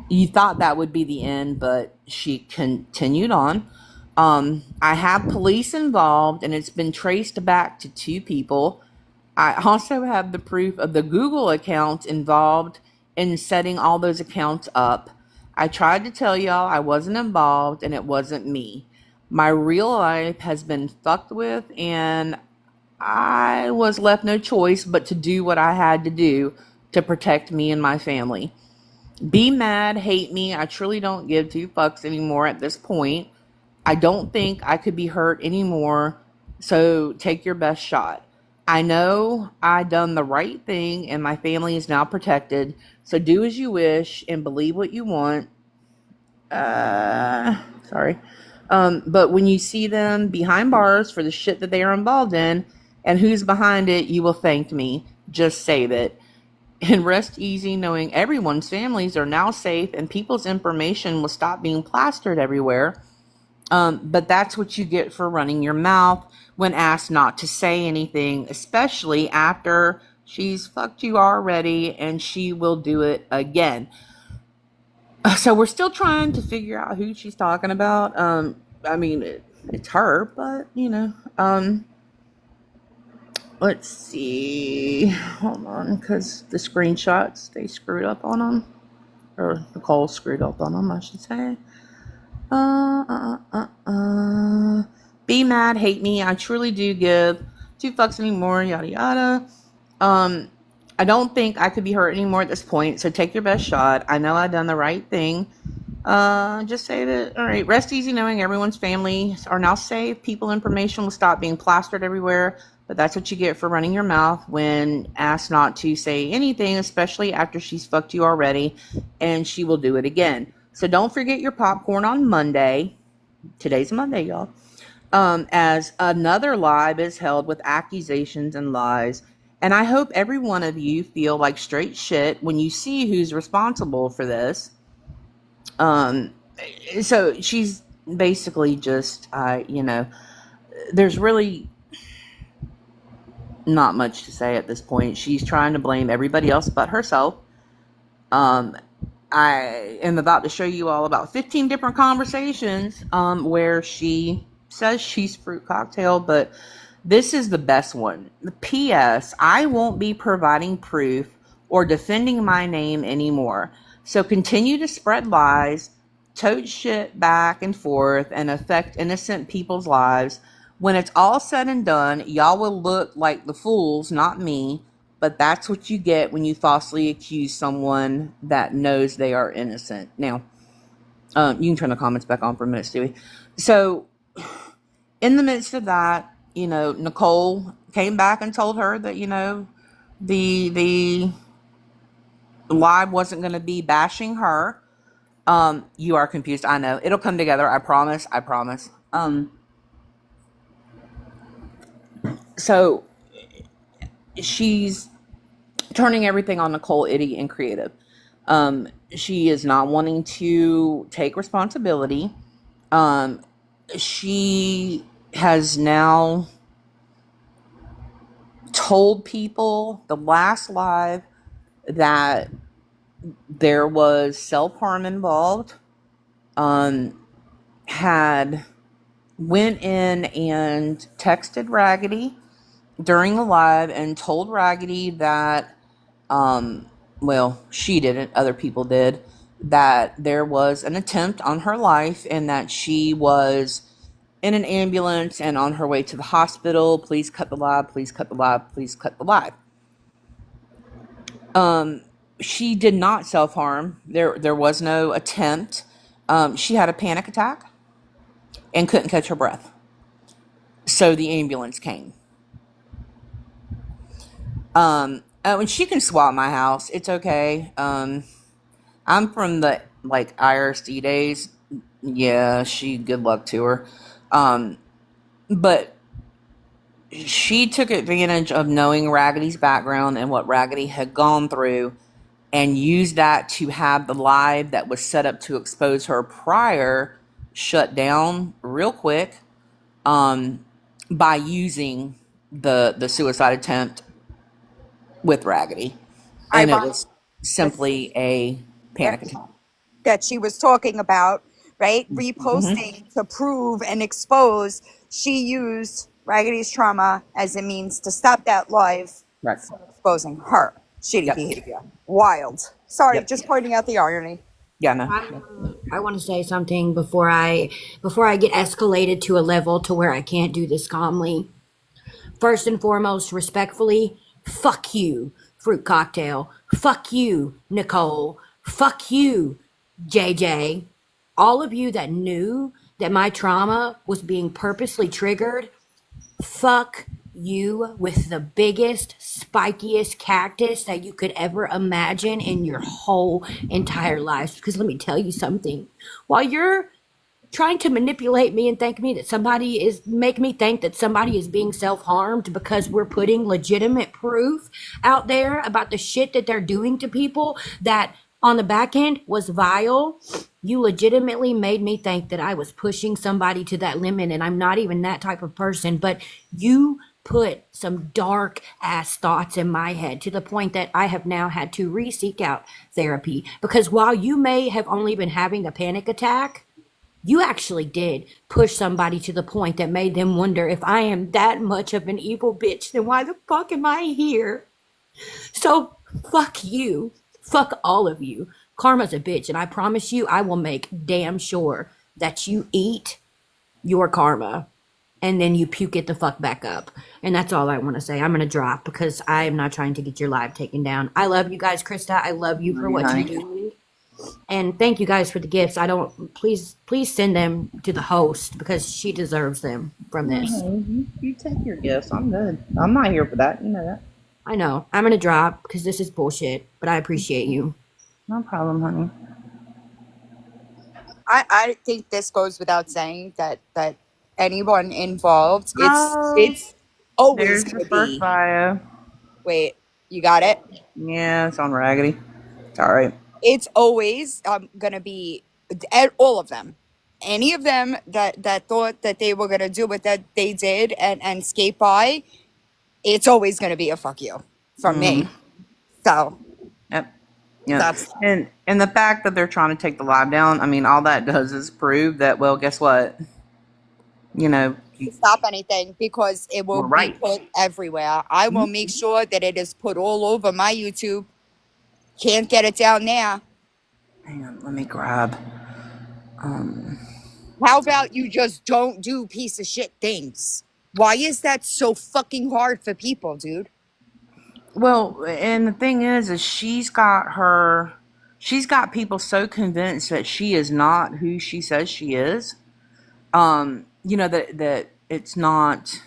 you thought that would be the end, but she continued on. I have police involved, and it's been traced back to 2 people. I also have the proof of the Google account involved in setting all those accounts up. I tried to tell y'all I wasn't involved and it wasn't me. My real life has been fucked with, and I was left no choice but to do what I had to do to protect me and my family. Be mad, hate me. I truly don't give 2 fucks anymore at this point. I don't think I could be hurt anymore, so take your best shot. I know I done the right thing and my family is now protected, so do as you wish and believe what you want. Sorry. But when you see them behind bars for the shit that they are involved in and who's behind it, you will thank me. Just save it. And rest easy knowing everyone's families are now safe and people's information will stop being plastered everywhere. But that's what you get for running your mouth when asked not to say anything, especially after she's fucked you already and she will do it again. So we're still trying to figure out who she's talking about. I mean, it's her, but, you know. Let's see. Hold on, because the screenshots, they screwed up on them. Or Nicole screwed up on them, I should say. Be mad, hate me. I truly do give 2 fucks anymore, yada yada. I don't think I could be hurt anymore at this point, so take your best shot. I know I've done the right thing. Just say that, alright, rest easy knowing everyone's families are now safe. People information will stop being plastered everywhere, but that's what you get for running your mouth when asked not to say anything, especially after she's fucked you already, and she will do it again. So don't forget your popcorn on Monday. Today's Monday, y'all. As another live is held with accusations and lies. And I hope every one of you feel like straight shit when you see who's responsible for this. So she's basically just, there's really not much to say at this point. She's trying to blame everybody else but herself. I am about to show you all about 15 different conversations where she says she's fruit cocktail, but this is the best one. The P.S. I won't be providing proof or defending my name anymore. So continue to spread lies, tote shit back and forth, and affect innocent people's lives. When it's all said and done, y'all will look like the fools, not me. But that's what you get when you falsely accuse someone that knows they are innocent. Now, you can turn the comments back on for a minute, Stewie. So, in the midst of that, Nicole came back and told her that, the live wasn't going to be bashing her. You are confused. I know. It'll come together. I promise. So, she's turning everything on Nicole, Idy and Creative. She is not wanting to take responsibility. She has now told people the last live that there was self-harm involved. Had went in and texted Raggedy during the live and told Raggedy that, she didn't, other people did, that there was an attempt on her life and that she was in an ambulance and on her way to the hospital. Please cut the live, please cut the live, please cut the live. She did not self-harm. There was no attempt. She had a panic attack and couldn't catch her breath. So the ambulance came. And she can swap my house. It's okay. I'm from the, IRC days. Yeah, good luck to her. But she took advantage of knowing Raggedy's background and what Raggedy had gone through and used that to have the live that was set up to expose her prior shut down real quick, by using the suicide attempt with Raggedy. And it Ironic was simply a panic that, attack. that she was talking about, right? Mm-hmm. Reposting to prove and expose she used Raggedy's trauma as a means to stop that live Right. from exposing her shitty Yep. behavior. Wild. Sorry, Yep. just pointing out the irony. Yeah, no. I want to say something before I get escalated to a level to where I can't do this calmly. First and foremost, respectfully, fuck you, Fruit Cocktail. Fuck you, Nicole. Fuck you, JJ. All of you that knew that my trauma was being purposely triggered, fuck you with the biggest, spikiest cactus that you could ever imagine in your whole entire life. Because let me tell you something. While you're trying to manipulate me and make me think that somebody is being self-harmed because we're putting legitimate proof out there about the shit that they're doing to people that on the back end was vile. You legitimately made me think that I was pushing somebody to that limit, and I'm not even that type of person. But you put some dark ass thoughts in my head to the point that I have now had to re-seek out therapy, because while you may have only been having a panic attack, you actually did push somebody to the point that made them wonder, if I am that much of an evil bitch, then why the fuck am I here? So fuck you. Fuck all of you. Karma's a bitch, and I promise you I will make damn sure that you eat your karma and then you puke it the fuck back up. And that's all I want to say. I'm going to drop because I am not trying to get your live taken down. I love you guys, Krista. I love you for what you're doing. And thank you guys for the gifts. Please send them to the host because she deserves them from this. You take your gifts. I'm good. I'm not here for that. You know that. I know. I'm going to drop because this is bullshit, but I appreciate you. No problem, honey. I think this goes without saying that anyone involved, it's always There's going the to first be. bio. Wait, you got it? Yeah, it's on Raggedy. It's all right. It's always going to be all of them. Any of them that thought that they were going to do what that they did and skate by, it's always going to be a fuck you from me. So Yep. Yeah. that's And the fact that they're trying to take the live down, I mean, all that does is prove that, well, guess what? You know, to stop anything, because it will we're be right. put everywhere. I will make sure that it is put all over my YouTube. Can't get it down there. Hang on, let me grab. How about you just don't do piece of shit things? Why is that so fucking hard for people, dude? Well, and the thing is she's got people so convinced that she is not who she says she is. You know, that it's not.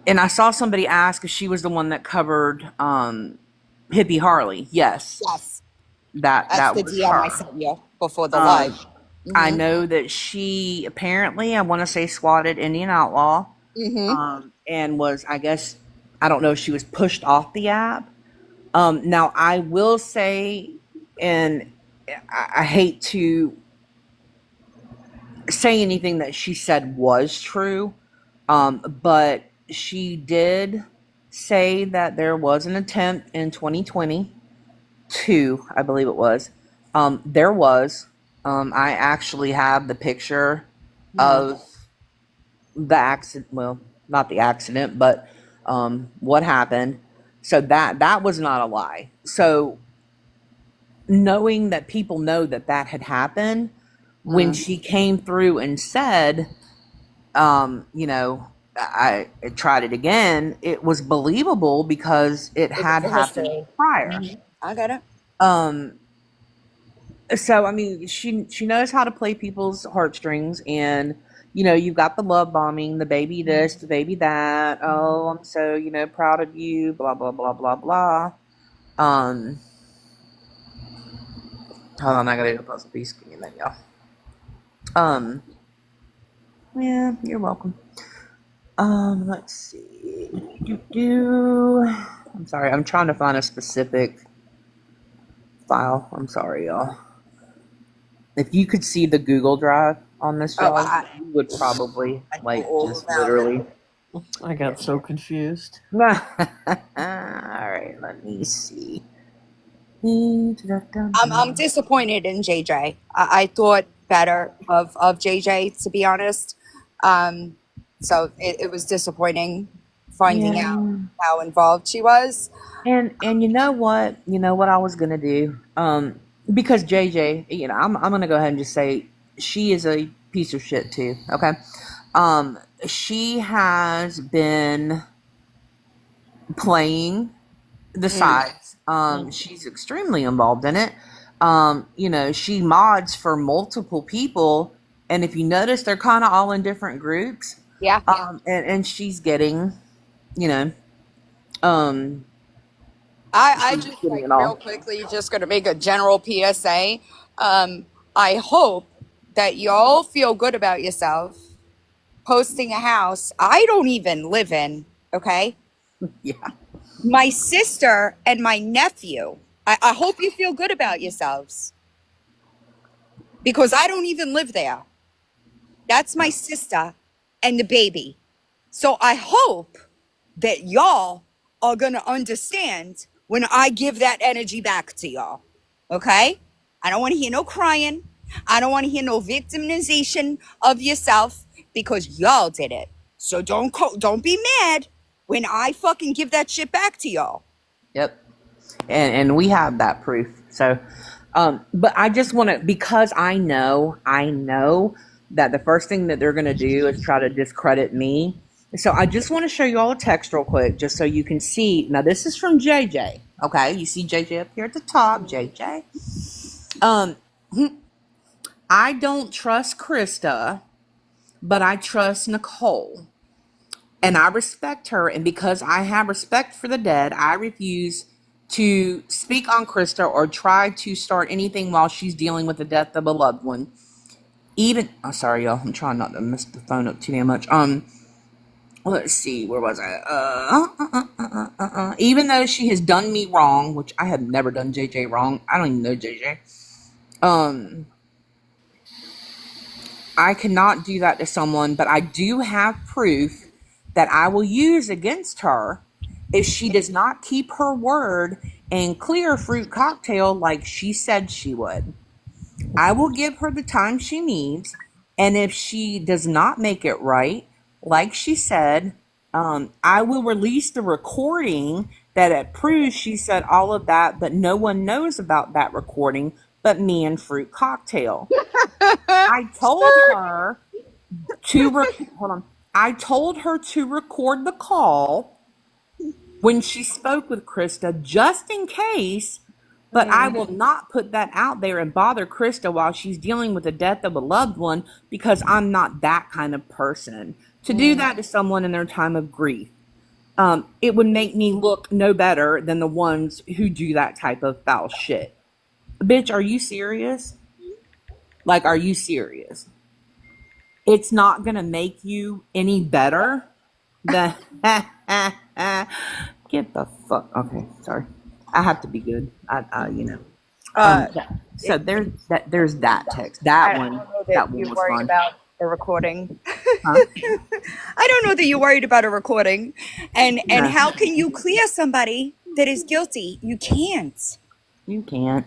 And I saw somebody ask if she was the one that covered Hippie Harley. Yes, Yes. that That's the was DM I her. sent you before the live. I know that she apparently, I want to say, swatted Indian Outlaw, and was, I guess, I don't know if she was pushed off the app. Now, I will say, and I hate to say anything that she said was true, but she did say that there was an attempt in 2022, I believe it was. There was. I actually have the picture of the accident. Well, not the accident, but what happened. So that was not a lie. So knowing that people know that had happened, when she came through and said, you know, I tried it again, it was believable because it had happened prior. I got it. So I mean, she knows how to play people's heartstrings, and you know, you've got the love bombing, the baby this, the baby that. Oh, I'm so, you know, proud of you. Blah blah blah blah blah. Hold on, I gotta do a puzzle piece. Give me a minute, y'all. Yeah, you're welcome. Let's see. I'm sorry, I'm trying to find a specific file. I'm sorry, y'all. If you could see the Google Drive on this, Oh, y'all, you would probably I know like all just about it. literally. I got so confused. All right, let me see. I'm disappointed in JJ. I thought better of JJ, to be honest. So it was disappointing finding out Yeah. how involved she was. And you know what? You know what I was gonna do? Because JJ, I'm gonna go ahead and just say she is a piece of shit too. Okay. She has been playing the sides. She's extremely involved in it. She mods for multiple people, and if you notice, they're kind of all in different groups. Yeah. And she's getting, you know, um, I she's just getting like it real all. quickly just gonna make a general PSA. I hope that y'all feel good about yourself posting a house I don't even live in, okay? Yeah. My sister and my nephew. I hope you feel good about yourselves because I don't even live there. That's my sister and the baby. So I hope that y'all are going to understand when I give that energy back to y'all. Okay? I don't want to hear no crying. I don't want to hear no victimization of yourself because y'all did it. So don't be mad when I fucking give that shit back to y'all. Yep. And we have that proof. So, but I just want to, because I know that the first thing that they're going to do is try to discredit me. So I just want to show you all a text real quick, just so you can see. Now this is from JJ. Okay, you see JJ up here at the top, JJ. I don't trust Christa, but I trust Nicole. And I respect her, and because I have respect for the dead, I refuse to speak on Christa or try to start anything while she's dealing with the death of a loved one. Even, oh, sorry, y'all, I'm trying not to mess the phone up too damn much. Let's see, where was I? Even though she has done me wrong, which I have never done JJ wrong. I don't even know JJ. I cannot do that to someone, but I do have proof that I will use against her if she does not keep her word and clear a fruit cocktail like she said she would. I will give her the time she needs, and if she does not make it right, like she said, I will release the recording that it proves she said all of that, but no one knows about that recording but me and Fruit Cocktail. I told her hold on. I told her to record the call when she spoke with Christa just in case, but I will not put that out there and bother Christa while she's dealing with the death of a loved one because I'm not that kind of person. To do that to someone in their time of grief, it would make me look no better than the ones who do that type of foul shit. Bitch, are you serious? Like, are you serious? It's not going to make you any better than get the fuck. Okay, sorry. I have to be good. So there's that text. I don't know that That one you're was worried fun. about a recording. Huh? I don't know that you're worried about a recording. And No, how can you clear somebody that is guilty? You can't. you can't.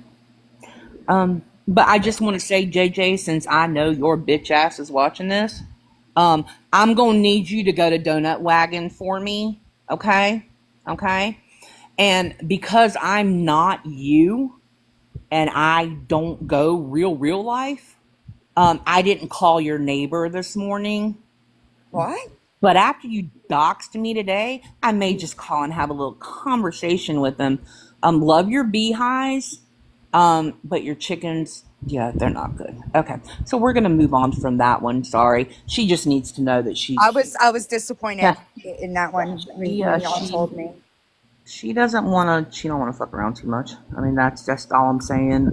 But I just want to say, JJ, since I know your bitch ass is watching this, I'm gonna need you to go to Donut Wagon for me. Okay? Okay? And because I'm not you and I don't go real life, I didn't call your neighbor this morning. What? But after you doxed me today, I may just call and have a little conversation with them. Love your beehives, but your chickens, yeah, they're not good. Okay, so we're gonna move on from that one. Sorry, she just needs to know that she's. I was disappointed in that one when y'all told me. She doesn't want to. She don't want to fuck around too much. I mean, that's just all I'm saying.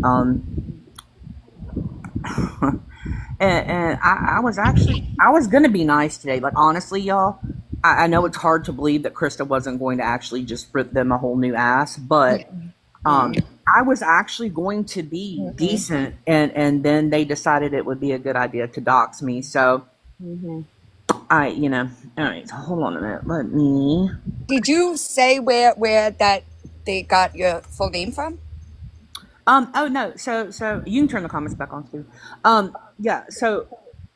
And I was gonna be nice today. Like honestly, y'all, I know it's hard to believe that Christa wasn't going to actually just rip them a whole new ass, but I was actually going to be decent, and then they decided it would be a good idea to dox me. So I, all right, hold on a minute. Let me. Did you say where that they got your full name from? Oh no, so you can turn the comments back on too. Yeah, so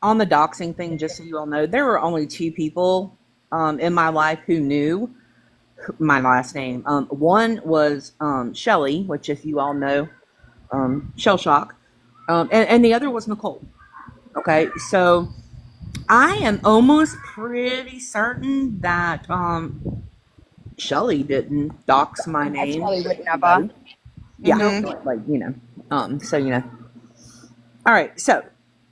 on the doxing thing, just so you all know, there were only two people in my life who knew my last name. One was Shelly, which if you all know, Shell Shock, and the other was Nicole. Okay, so I am almost pretty certain that Shelly didn't dox my I name probably to would never. anybody. Yeah, Mm-hmm. like so All right, so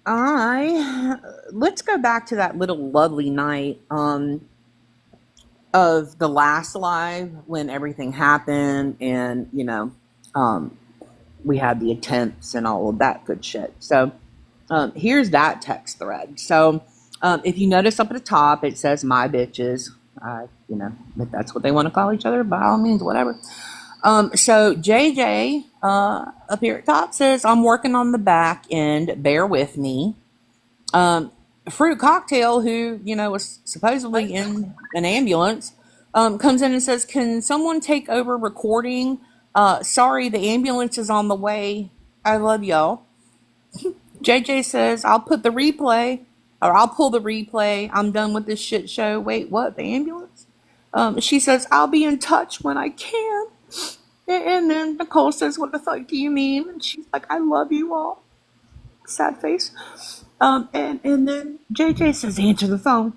I let's go back to that little lovely night of the last live when everything happened, and we had the attempts and all of that good shit. So here's that text thread. So if you notice up at the top, it says "my bitches." If that's what they want to call each other, by all means, whatever. So JJ up here at top says, "I'm working on the back end. Bear with me." Fruit Cocktail, who was supposedly in an ambulance, comes in and says, "Can someone take over recording? Sorry, the ambulance is on the way. I love y'all." JJ says, "I'll pull the replay. I'm done with this shit show." Wait, what? The ambulance? She says, "I'll be in touch when I can." And then Nicole says, "What the fuck do you mean?" And she's like, "I love you all." Sad face. And then JJ says, "Answer the phone."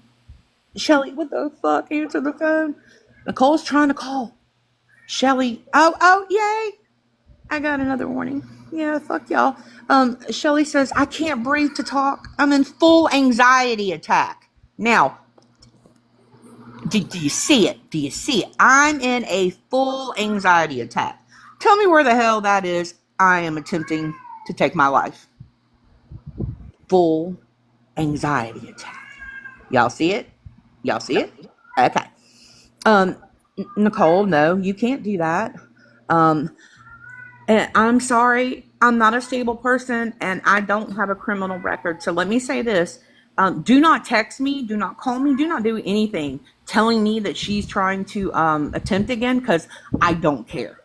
Shelly, what the fuck? Answer the phone. Nicole's trying to call. Shelly, oh, yay. I got another warning. Yeah, fuck y'all. Shelly says, "I can't breathe to talk. I'm in full anxiety attack." Now, do you see it? Do you see it? I'm in a full anxiety attack. Tell me where the hell that is. I am attempting to take my life. Full anxiety attack. Y'all see it? Y'all see it? Okay. Nicole, no, you can't do that. And I'm sorry, I'm not a stable person and I don't have a criminal record. So let me say this. Do not text me, do not call me, do not do anything telling me that she's trying to attempt again, because I don't care.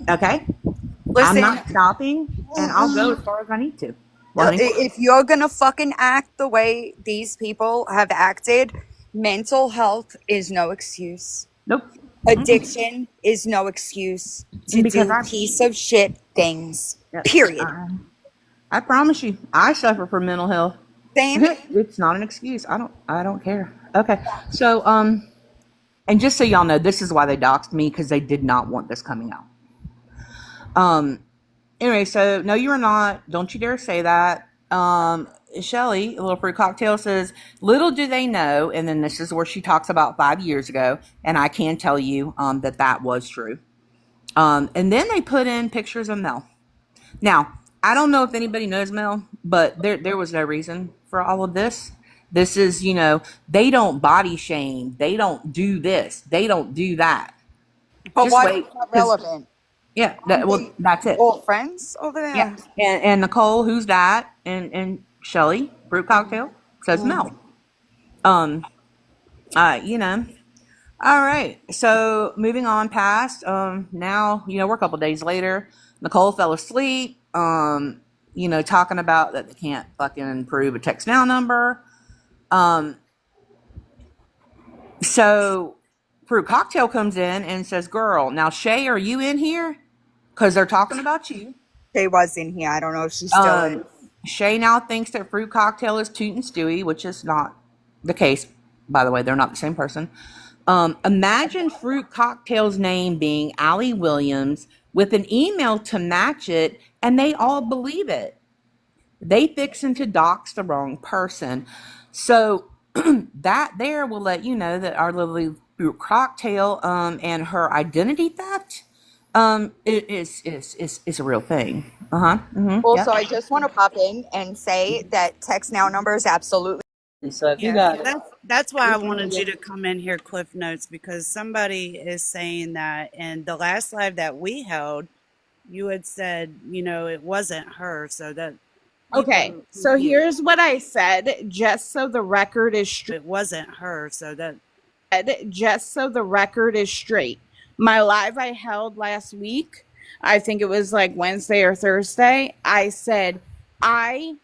Okay? I'm Listen, not stopping, and I'll go as far as I need to. Well, honey? if you're gonna fucking act the way these people have acted, mental health is no excuse. Nope. Addiction is no excuse to Because do piece of shit things. Yep, Period. I promise you, I suffer from mental health. Same. It's not an excuse. I don't care. Okay. So, and just so y'all know, this is why they doxed me, because they did not want this coming out. Anyway, so no, you are not. Don't you dare say that. Shelly, a little fruit cocktail, says, "Little do they know," and then this is where she talks about 5 years ago, and I can tell you that was true. And then they put in pictures of Mel. Now, I don't know if anybody knows Mel, but there was no reason for all of this. This is, they don't body shame. They don't do this. They don't do that. But Just why wait. is that relevant? Yeah, that's it. All friends over Yeah. there? And Nicole, who's that? And Shelly, fruit cocktail, says Mel. You know. All right. So moving on past, now, we're a couple days later. Nicole fell asleep, talking about that they can't fucking prove a text now number. So Fruit Cocktail comes in and says, "Girl, now Shay, are you in here? Because they're talking about you." She was in here. I don't know if she's still in. Shay now thinks that Fruit Cocktail is Toot and Stewie, which is not the case. By the way, they're not the same person. Imagine Fruit Cocktail's name being Allie Williams with an email to match it, and they all believe it. They fixing to dox the wrong person. So that there will let you know that our lovely Fruit Cocktail and her identity theft is a real thing. Also, I just want to pop in and say that text now number is absolutely. So if you Yeah, got that's why I wanted you to come in here, Cliff Notes, because somebody is saying that in the last live that we held, you had said, it wasn't her, so that Okay, so here's what I said, just so the record is straight. it wasn't her, so that Just so the record is straight. My live I held last week, I think it was like Wednesday or Thursday. I said my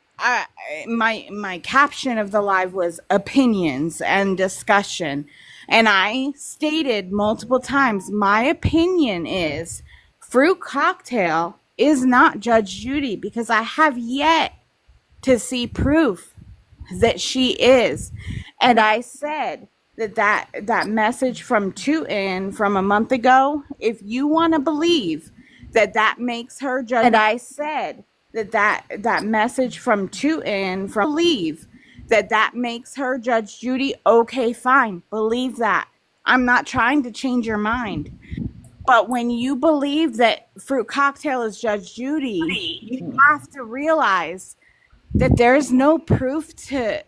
caption of the live was opinions and discussion. And I stated multiple times, my opinion is Fruit Cocktail is not Judge Judy, because I have yet to see proof that she is. And I said that message from Tootin from a month ago, if you want to believe that makes her Judge, and I said that message from Tootin from believe that makes her Judge Judy, okay, fine, believe that. I'm not trying to change your mind. But when you believe that Fruit Cocktail is Judge Judy, you have to realize that there's no proof to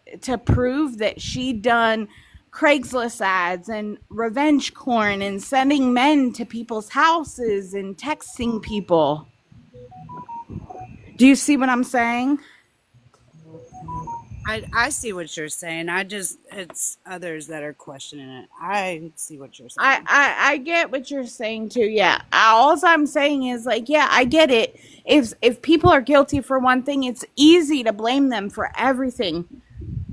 prove that she done Craigslist ads and revenge porn and sending men to people's houses and texting people. Do you see what I'm saying? I see what you're saying. It's others that are questioning it. I see what you're saying. I get what you're saying too. Yeah. All I'm saying is, like, yeah, I get it. If people are guilty for one thing, it's easy to blame them for everything.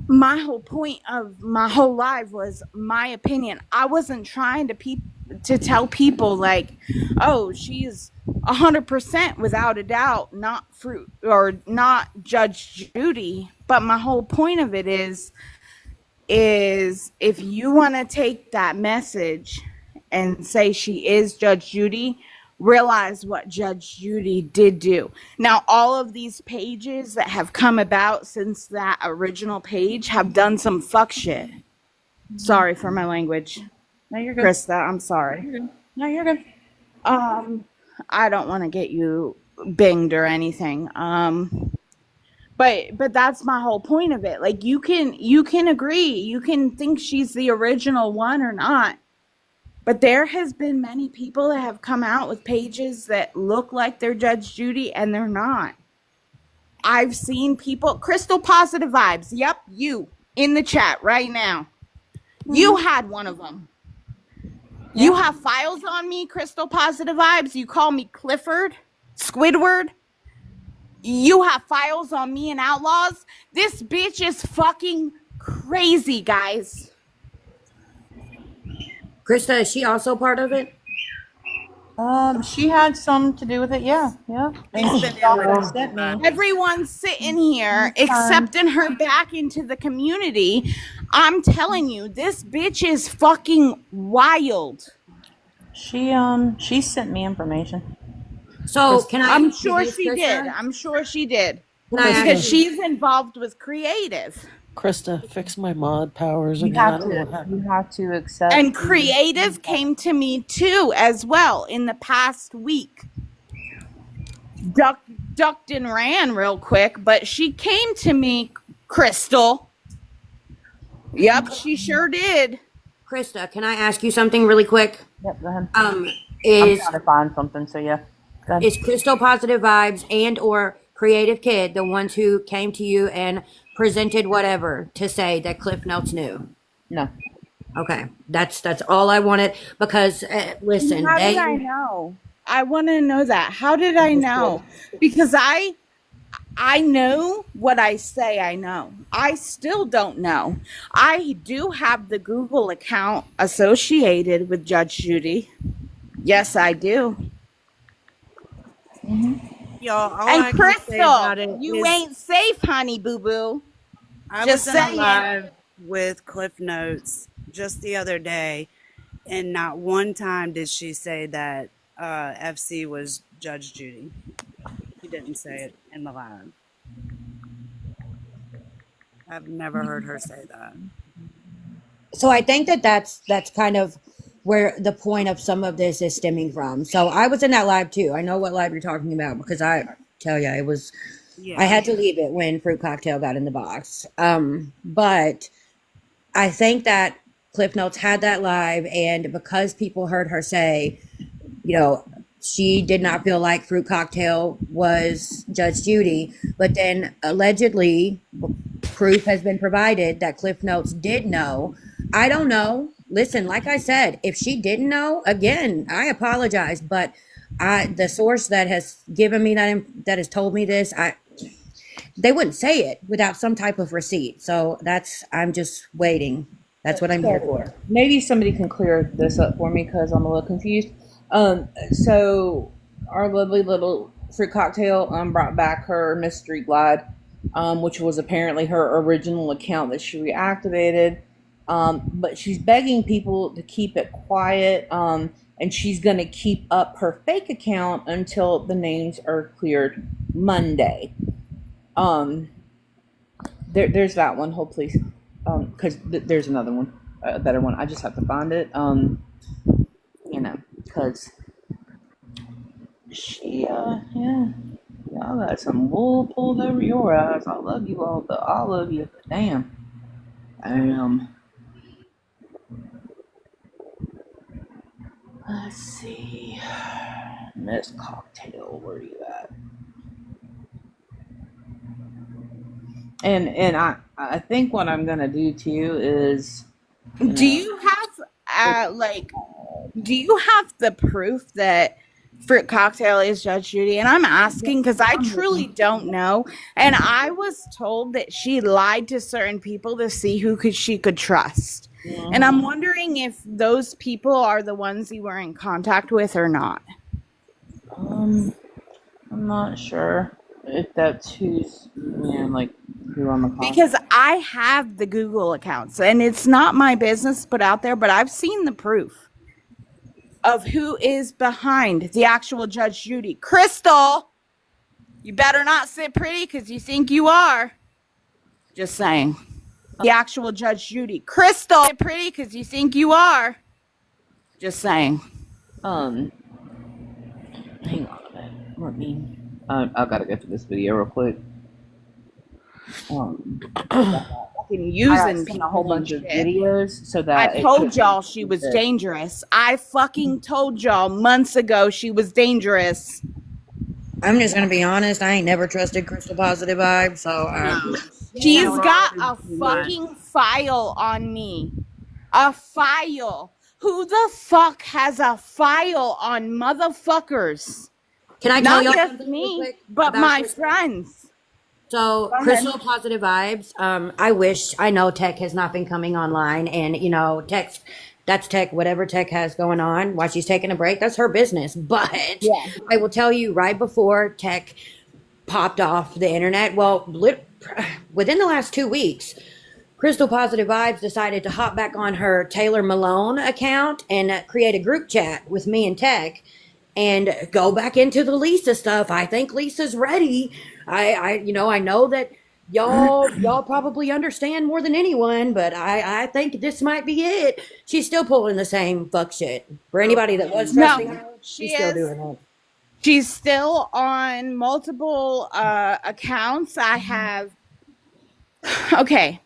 My whole point of my whole life was my opinion. I wasn't trying to tell people like, oh, she's 100% without a doubt not Fruit or not Judge Judy. But my whole point of it is if you want to take that message and say she is Judge Judy, realize what Judge Judy did do. Now, all of these pages that have come about since that original page have done some fuck shit. Sorry for my language. No, you're good. Krista, I'm sorry. No, you're good. I don't want to get you binged or anything. But that's my whole point of it. Like, you can agree, you can think she's the original one or not. But there has been many people that have come out with pages that look like they're Judge Judy and they're not. I've seen people, Crystal Positive Vibes. Yep, you in the chat right now. You had one of them. You have files on me, Crystal Positive Vibes. You call me Clifford, Squidward. You have files on me and Outlaws. This bitch is fucking crazy, guys. Krista, is she also part of it? She had some to do with it. Yeah. And she also sent me. Everyone's sitting here accepting her back into the community. I'm telling you, this bitch is fucking wild. She sent me information. So can I? I'm sure she did. I'm sure she did. Because she's involved with Creative. Krista, fix my mod powers You again. I don't know what have happened. to accept. And Creative came to me too, as well, in the past week. Ducked and ran real quick, but she came to me, Crystal. Yep, she sure did. Krista, can I ask you something really quick? Yep, go ahead. Um, I'm is trying to find something, so yeah. Go ahead. is Crystal Positive Vibes and or Creative Kid the ones who came to you and presented whatever to say that Cliff Notes knew? No. Okay, that's all I wanted, because listen, How did I know? I want to know that. How did I know? Because I know what I say I know. I still don't know. I do have the Google account associated with Judge Judy. Yes, I do. Y'all, all And I can say about Crystal, it you is ain't safe, honey boo boo. I just was in a saying. live with Cliff Notes just the other day, and not one time did she say that FC was Judge Judy. She didn't say it in the live. I've never heard her say that. So I think that's kind of where the point of some of this is stemming from. So I was in that live too. I know what live you're talking about, because I tell you, it was. Yeah. I had to leave it when Fruit Cocktail got in the box. But I think that Cliff Notes had that live, and because people heard her say, she did not feel like Fruit Cocktail was Judge Judy. But then allegedly, proof has been provided that Cliff Notes did know. I don't know. Listen, like I said, if she didn't know, again, I apologize. But the source that has given me that has told me this, they wouldn't say it without some type of receipt. So I'm just waiting. That's what I'm here for. Maybe somebody can clear this up for me because I'm a little confused. So our lovely little Fruit Cocktail brought back her mystery glide, which was apparently her original account that she reactivated. But she's begging people to keep it quiet, and she's going to keep up her fake account until the names are cleared Monday. There's that one. Hold please, because there's another one, a better one. I just have to find it. Because she, yeah, y'all got some wool pulled over your eyes. I love you all, all of you. Damn. Let's see. Miss Cocktail, where are you at? And I think what I'm gonna do too is. Do you have do you have the proof that Fruit Cocktail is Judge Judy? And I'm asking because I truly don't know. And I was told that she lied to certain people to see who she could trust. Mm-hmm. And I'm wondering if those people are the ones you were in contact with or not. I'm not sure if that's who's who on the contact. Because I have the Google accounts, and it's not my business to put out there, but I've seen the proof of who is behind the actual Judge Judy. Crystal, you better not sit pretty because you think you are. Just saying. The actual Judge Judy. Crystal, sit pretty because you think you are. Just saying. Hang on a minute. Let me. I've got to go through this video real quick. Using a whole bunch of videos so that I told y'all she was dangerous. I fucking told y'all months ago she was dangerous. I'm just gonna be honest. I ain't never trusted Crystal Positive Vibes, so she's got a fucking file on me. A file. Who the fuck has a file on motherfuckers? Can I tell y'all not just me, but my friends? So, Crystal Positive Vibes, I know Tech has not been coming online, and, that's Tech, whatever Tech has going on, while she's taking a break, that's her business, but yeah. I will tell you, right before Tech popped off the internet, well, within the last 2 weeks, Crystal Positive Vibes decided to hop back on her Taylor Malone account and create a group chat with me and Tech, and go back into the Lisa stuff. I think Lisa's ready. I know that y'all probably understand more than anyone, but I think this might be it. She's still pulling the same fuck shit. For anybody that was trusting her, she's still doing it. She's still on multiple accounts. I have. Okay,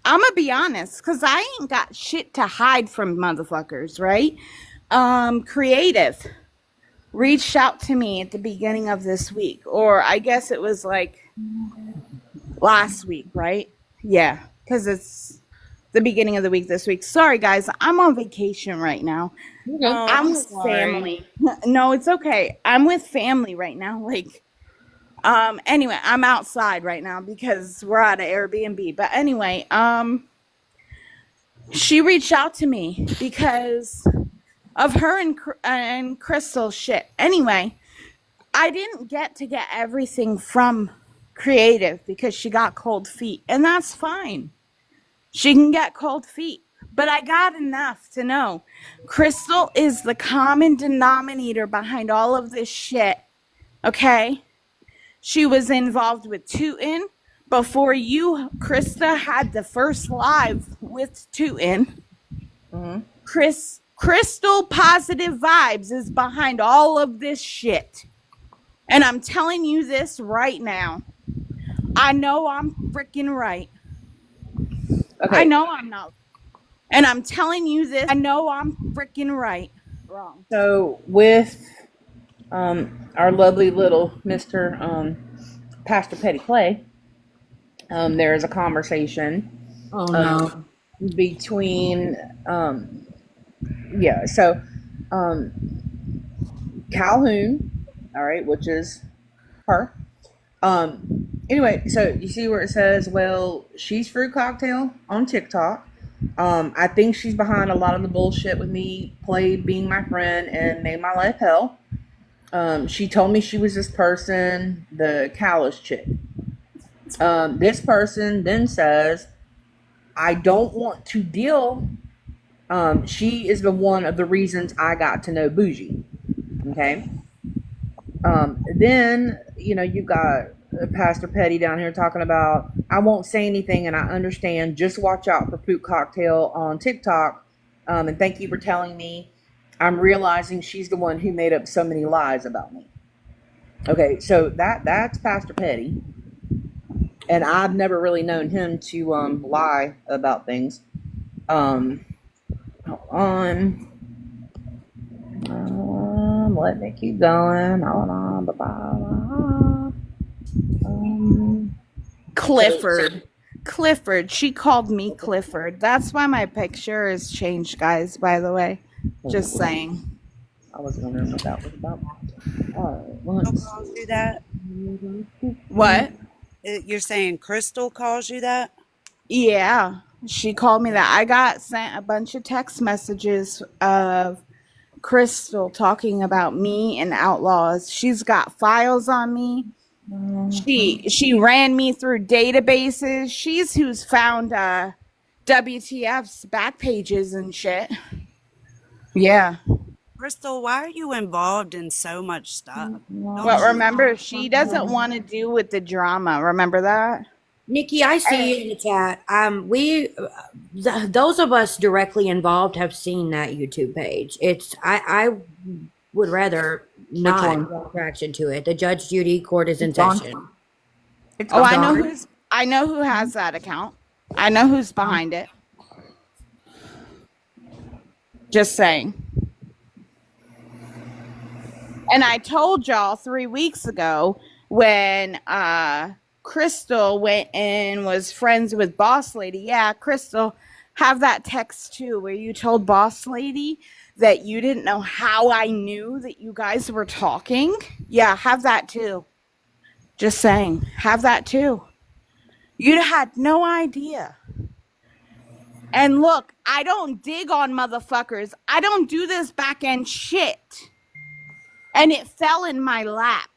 I'm gonna be honest, because I ain't got shit to hide from motherfuckers, right? Creative reached out to me at the beginning of this week, or I guess it was last week, right? Yeah, because it's the beginning of the week this week. Sorry, guys, I'm on vacation right now. I'm with family. No, it's okay. I'm with family right now. Anyway, I'm outside right now because we're at an Airbnb. But anyway, she reached out to me because of her and Crystal shit. Anyway, I didn't get everything from Creative because she got cold feet, and that's fine. She can get cold feet, but I got enough to know Crystal is the common denominator behind all of this shit. Okay? She was involved with Tootin before you, Christa, had the first live with Tootin. Mm-hmm. Crystal Positive Vibes is behind all of this shit. And I'm telling you this right now. I know I'm freaking right. Okay. I know I'm not. And I'm telling you this. I know I'm freaking right. Wrong. So with our lovely little Mr. Pastor Petty Clay, there is a conversation Oh no. between, yeah, so Calhoun, all right, which is her. Anyway, so you see where it says, well, she's Fruit Cocktail on TikTok. I think she's behind a lot of the bullshit with me, Clay being my friend and made my life hell. She told me she was this person, the callous chick. This person then says, I don't want to deal. She is the one of the reasons I got to know Bougie. Okay. Then, you've got Pastor Petty down here talking about, I won't say anything and I understand. Just watch out for Fruit Cocktail on TikTok. And thank you for telling me. I'm realizing she's the one who made up so many lies about me. Okay, so that's Pastor Petty. And I've never really known him to lie about things. Hold on. Let me keep going. Hold on. Clifford. She called me Clifford. That's why my picture is changed, guys, by the way. Just saying. I was wondering what that was about. Crystal calls you that? What? You're saying Crystal calls you that? Yeah, she called me that. I got sent a bunch of text messages of Crystal talking about me and outlaws. She's got files on me. She ran me through databases. She's who's found WTF's back pages and shit. Yeah. Crystal, why are you involved in so much stuff? But remember, she doesn't want to deal with the drama. Remember that? Nikki, I see you in the chat. Those of us directly involved have seen that YouTube page. I would rather not draw attraction to it. The Judge Judy court is in session. I know who has that account. I know who's behind it. Just saying. And I told y'all 3 weeks ago when Crystal went and was friends with Boss Lady. Yeah, Crystal, have that text too where you told Boss Lady that you didn't know how I knew that you guys were talking. Yeah, have that too. Just saying, have that too. You had no idea. And look, I don't dig on motherfuckers. I don't do this back end shit. And it fell in my lap.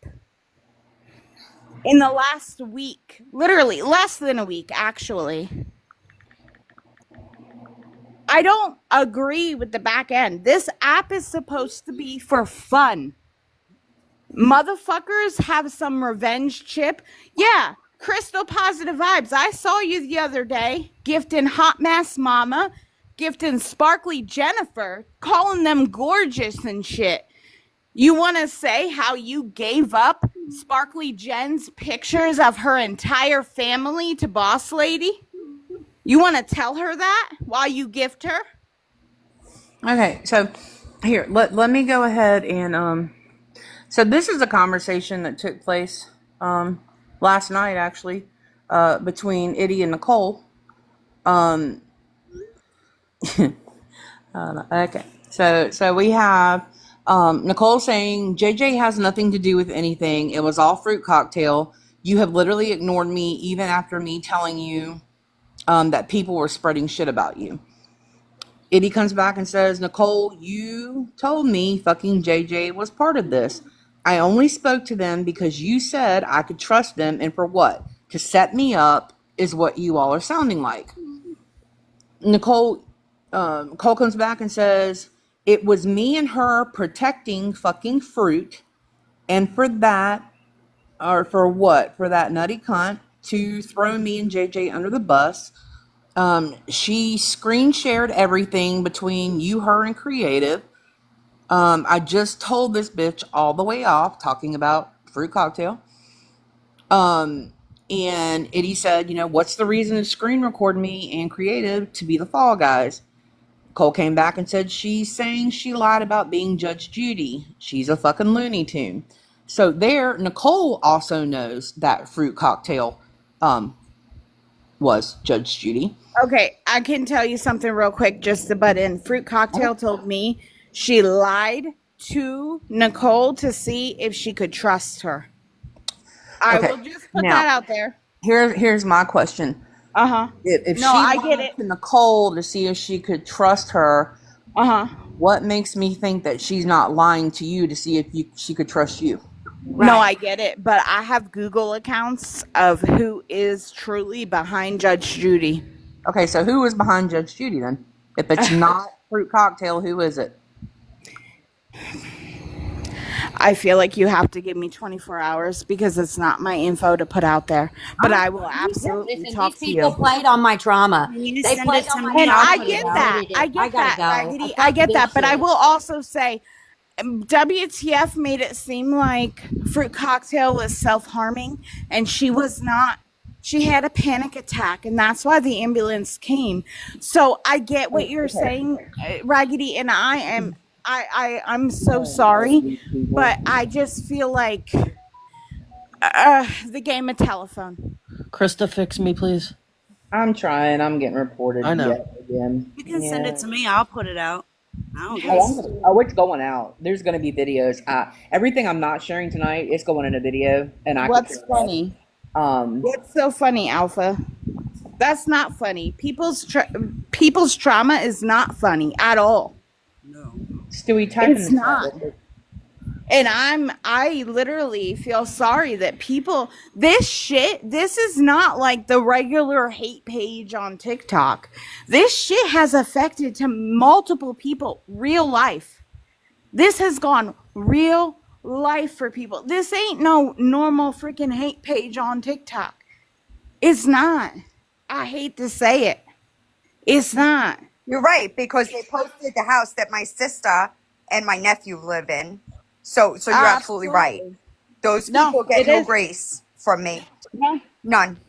In the last week, literally less than a week, actually. I don't agree with the back end. This app is supposed to be for fun. Motherfuckers have some revenge chip. Yeah, Crystal Positive Vibes. I saw you the other day gifting Hot Mess Mama, gifting Sparkly Jennifer, calling them gorgeous and shit. You want to say how you gave up Sparkly Jen's pictures of her entire family to Boss Lady? You want to tell her that while you gift her? Okay, so here, let me go ahead and so this is a conversation that took place last night actually between Idy and Nicole. Okay, so we have Nicole saying JJ has nothing to do with anything. It was all Fruit Cocktail. You have literally ignored me even after me telling you that people were spreading shit about you. Idy comes back and says, Nicole, you told me fucking JJ was part of this. I only spoke to them because you said I could trust them, and for what? To set me up is what you all are sounding like. Nicole comes back and says, it was me and her protecting fucking Fruit, and for that, or for what? For that nutty cunt to throw me and JJ under the bus. She screen shared everything between you, her, and Creative. I just told this bitch all the way off talking about Fruit Cocktail. And Idy said, what's the reason to screen record me and Creative to be the fall guys? Cole came back and said she's saying she lied about being Judge Judy. She's a fucking Looney Tune. So there, Nicole also knows that Fruit Cocktail was Judge Judy. Okay, I can tell you something real quick just to butt in. Fruit Cocktail told me she lied to Nicole to see if she could trust her. I will just put that out there. Here's my question. If she lied to Nicole to see if she could trust her, what makes me think that she's not lying to you to see if she could trust you? Right. No, I get it, but I have Google accounts of who is truly behind Judge Judy. Okay, so who is behind Judge Judy then? If it's not Fruit Cocktail, who is it? I feel like you have to give me 24 hours because it's not my info to put out there. But I will absolutely talk to you. People played on my trauma. They played on my and trauma. I get that. I get that, Raggedy. I get that. But I will also say, WTF made it seem like Fruit Cocktail was self-harming, and she was not. She had a panic attack, and that's why the ambulance came. So I get what you're saying, Raggedy, and I'm so sorry, but I just feel like the game of telephone. Christa, fix me, please. I'm trying. I'm getting reported. I know. Yet again. You can send it to me. I'll put it out. It's going out. There's going to be videos. Everything I'm not sharing tonight is going in a video. And What's funny? What's so funny, Alpha? That's not funny. People's trauma is not funny at all. No. Stewie, type it's not. And I literally feel sorry that this is not like the regular hate page on TikTok. This shit has affected to multiple people, real life. This has gone real life for people. This ain't no normal freaking hate page on TikTok. It's not. I hate to say it. It's not. You're right, because they posted the house that my sister and my nephew live in. So you're absolutely right. Those people get no grace from me. No. None.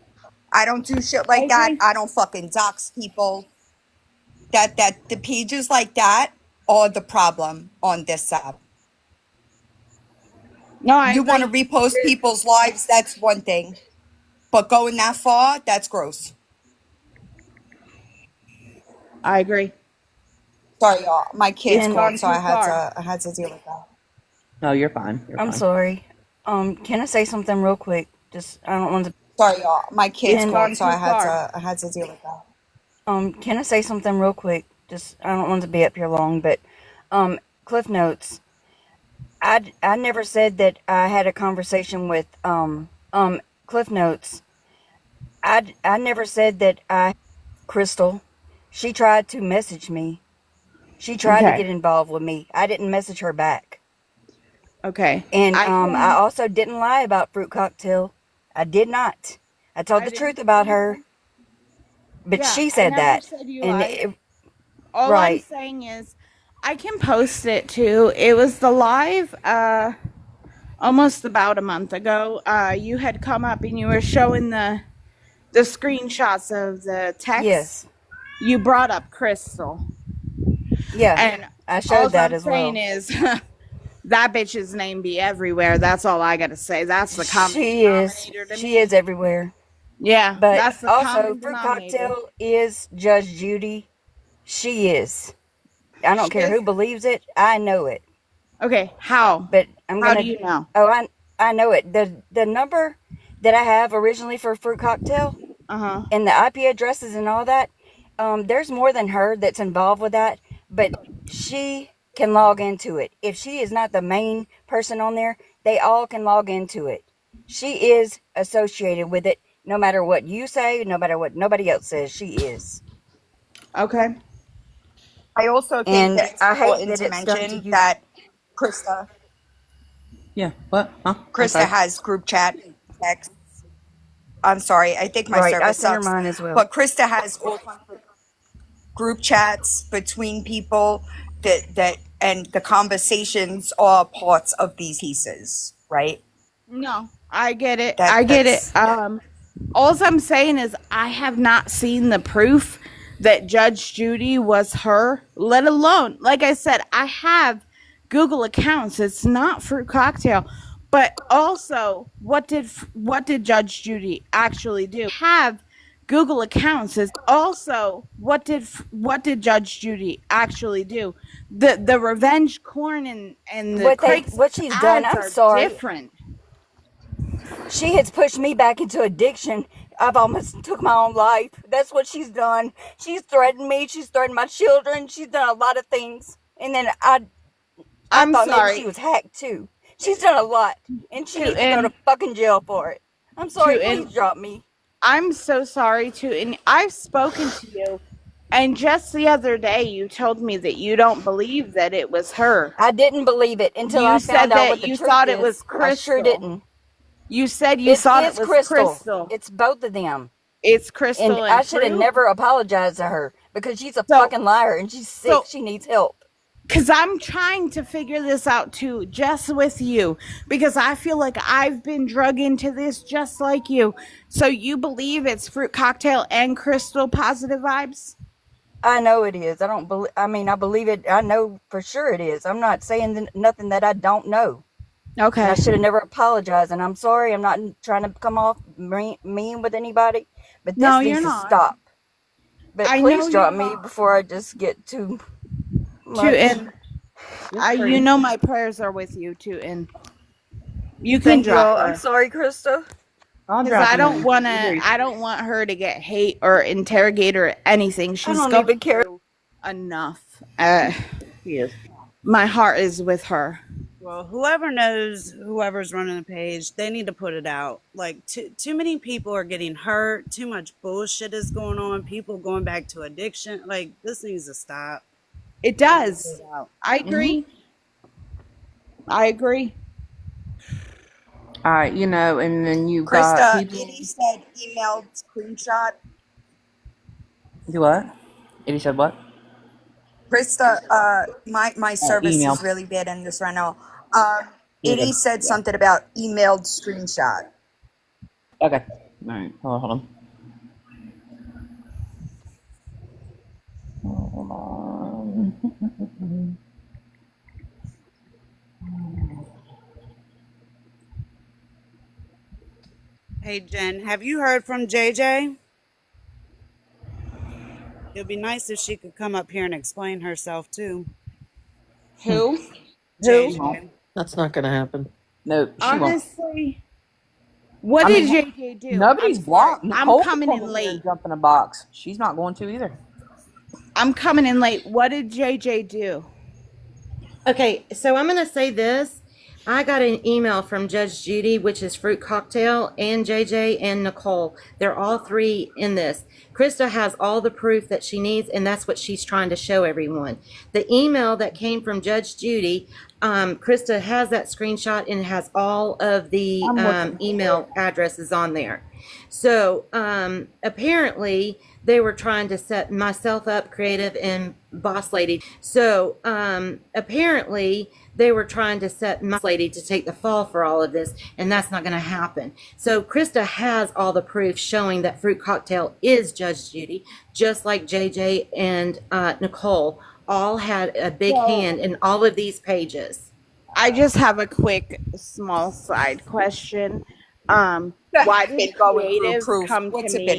I don't do shit like that. I don't fucking dox people. That the pages like that are the problem on this app. No, you want to repost people's lives, that's one thing. But going that far, that's gross. I agree. Sorry, y'all. My kids called, so I had to deal with that. No, you're fine. I'm sorry. Can I say something real quick? Just I don't want to. Sorry, y'all. My kids called, so I had to deal with that. Can I say something real quick? Just I don't want to be up here long, but Cliff Notes. I never said that I had a conversation with Cliff Notes. I never said that Crystal. She tried to message me. She tried to get involved with me. I didn't message her back. Okay. And I also didn't lie about Fruit Cocktail. I did not. I told the truth about her. But she said that. All I'm saying is I can post it too. It was the live almost about a month ago. You had come up and you were showing the screenshots of the text. Yes. You brought up Crystal. Yeah. And I showed that as well. All I'm saying is that bitch's name be everywhere. That's all I gotta say. That's the common denominator to me. She is everywhere. Yeah. But that's the also Fruit Cocktail is Judge Judy. She is. I don't care who believes it. I know it. Okay, how? But how do you know? Oh, I know it. The number that I have originally for Fruit Cocktail, and the IP addresses and all that, there's more than her that's involved with that, but she can log into it. If she is not the main person on there, they all can log into it. She is associated with it, no matter what you say, no matter what nobody else says, she is. Okay. I also think that it's important to mention that Christa. Yeah, what? Huh? Christa has group chat texts. I'm sorry, I think my service sucks. Mine as well. But Christa has all kinds of group chats between people that and the conversations are parts of these pieces, right? No, I get it. I get it. All I'm saying is I have not seen the proof that Judge Judy was her, let alone, like I said, I have Google accounts. It's not Fruit Cocktail. But also, what did Judge Judy actually do? Have Google accounts. Is also what did Judge Judy actually do? The revenge corn and the what she's done, I'm sorry, different. She has pushed me back into addiction. I've almost took my own life. That's what she's done. She's threatened me. She's threatened my children. She's done a lot of things. And then I thought maybe she was hacked too. She's done a lot, and she needs to go to fucking jail for it. I'm sorry. Please drop me. I'm so sorry too. And I've spoken to you, and just the other day you told me that you don't believe that it was her. I didn't believe it until I found out what the truth is. You thought it was Crystal. I sure didn't. You said you thought it was Crystal. It's both of them. It's Crystal and I should have never apologized to her because she's a fucking liar and she's sick. She needs help. Because I'm trying to figure this out too, just with you, because I feel like I've been drug into this just like you. So you believe it's Fruit Cocktail and Crystal positive vibes? I know it is. I don't believe. I mean, I believe it. I know for sure it is. I'm not saying nothing that I don't know. Okay. And I should have never apologized, and I'm sorry. I'm not trying to come off mean with anybody, but this needs to stop. But please drop me before I just get too much. You know my prayers are with you too, and you can drop her. I'm sorry, Christa. I don't want her to get hate or interrogate or anything. She's I don't even care enough. My heart is with her. Well, whoever knows, whoever's running the page, they need to put it out. Like, too many people are getting hurt. Too much bullshit is going on. People going back to addiction. Like, this needs to stop. It does. I agree. I agree. You know, and then you Christa, got people. Idy said emailed screenshot. Do what? Idy said what? Christa, my service email. is really bad in this right now. Idy said something about emailed screenshot. Okay. All right. Hold on. Hold on. Hey, Jen, have you heard from JJ? It'd be nice if she could come up here and explain herself, too. Who? JJ. That's not going to happen. No, honestly, what did JJ do? Nobody's blocked. I'm coming in late. Jump in a box. She's not going to either. I'm coming in late. What did JJ do? Okay, so I'm going to say this. I got an email from Judge Judy, which is Fruit Cocktail, and JJ and Nicole. They're all three in this. Christa has all the proof that she needs, and that's what she's trying to show everyone. The email that came from Judge Judy, Christa has that screenshot and has all of the email addresses on there. So apparently they were trying to set myself up, Creative, and Boss Lady. So apparently they were trying to set my lady to take the fall for all of this, and that's not going to happen. So Christa has all the proof showing that Fruit Cocktail is Judge Judy, just like JJ and Nicole all had a big hand in all of these pages. I just have a quick, small side question. Why did Creative come to me?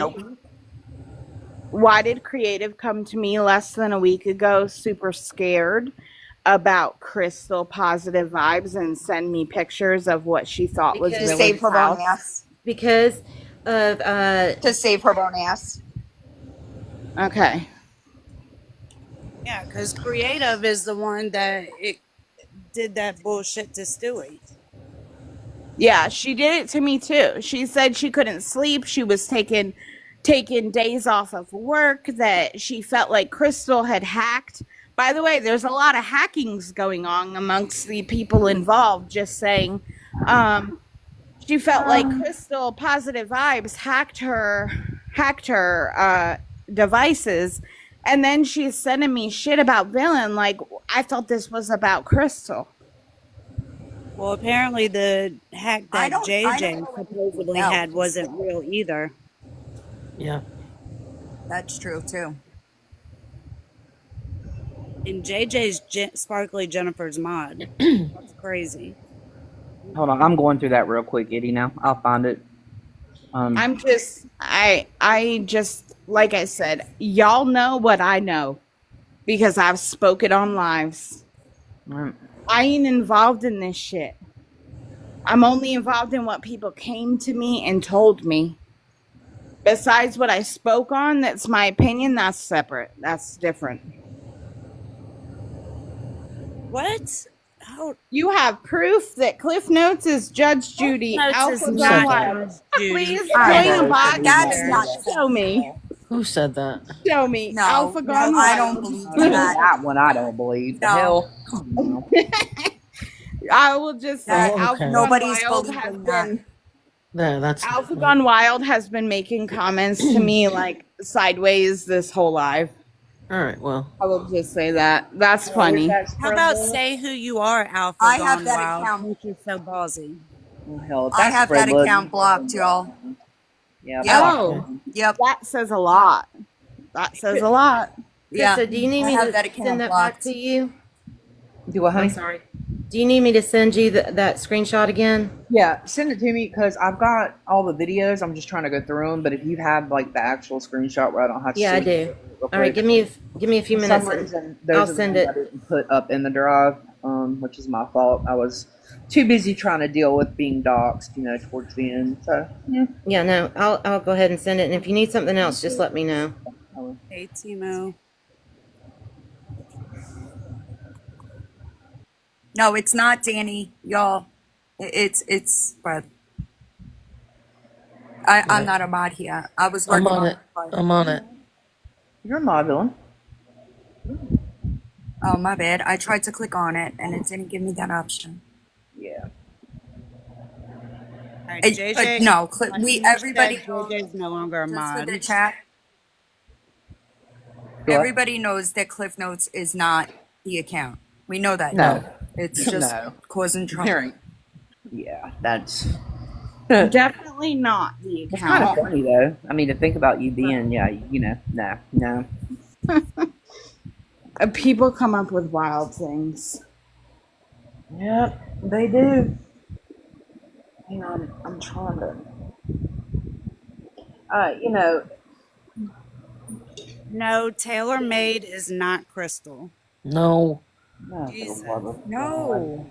Why did Creative come to me less than a week ago, super scared about Crystal positive vibes, and send me pictures of what she thought was to save her own ass? Because of to save her own ass. Okay. Yeah, because Creative is the one that did that bullshit to Stewie. Yeah, she did it to me too. She said she couldn't sleep. She was taking days off of work, that she felt like Crystal had hacked. By the way, there's a lot of hackings going on amongst the people involved, just saying. She felt like Crystal positive vibes hacked her devices, and then she's sending me shit about Villain, like I thought this was about Crystal. Well, apparently the hack that JJ supposedly had wasn't real either. Yeah. That's true too. And JJ's Sparkly Jennifer's mod. That's crazy. Hold on, I'm going through that real quick, Idy. Now I'll find it. I just, like I said, y'all know what I know because I've spoken on lives. I ain't involved in this shit. I'm only involved in what people came to me and told me. Besides what I spoke on, that's my opinion, that's separate. That's different. What? How? You have proof that Cliff Notes is Judge Judy. Notes Alpha is Gone not Wild. Judge Judy. Please I join a know. box. That's not Show me. Who said that? Show me. No, Alpha no, Gone I Wild. don't believe That. that. one I don't believe. The No. hell? Come on. I will just say Oh, Alpha okay. Gone Nobody's Wild has believing that. been There, that's Alpha Gone Wild has been making comments to me like sideways this whole live. all right. Well, I will just say that. That's funny. How about say who you are, Alpha I Gone have that Wild? account. Which is so ballsy. Oh, hell, if I that's have that Fred Wood- account blocked, y'all. Yeah. Yep. Oh, Yep. that says a lot. That says a lot. Yeah. Krista, do you need I me have to that account send that back blocked. to you? Do what, honey? I'm sorry. Do you need me to send you that screenshot again? Yeah, send it to me because I've got all the videos. I'm just trying to go through them. But if you have like the actual screenshot where I don't have to, Yeah, I see do. it real All right, quick. give me a few For minutes. some And reason, those I'll are the send ones it. I didn't put up in the drive, which is my fault. I was too busy trying to deal with being doxxed, towards the end. So yeah. Yeah, no, I'll go ahead and send it. And if you need something else, just let me know. Hey, Timo. No, it's not Danny, y'all. It's Fred. I'm not a mod here. I was I'm working on on it. I'm on it. You're my villain. Oh, my bad. I tried to click on it and it didn't give me that option. Yeah. All right, But JJ. no, You everybody said knows, JJ's no longer a just for mod. the chat, What? everybody knows that Cliff Notes is not the account. We know that. No. It's just No. causing trouble. Harry. Yeah, that's Definitely not the it's kind of account. funny though. I mean, to think about you being, no. People come up with wild things. Yep, they do. Hang on, I'm trying to. No, Taylor Made is not Crystal. No. No. Jesus. No.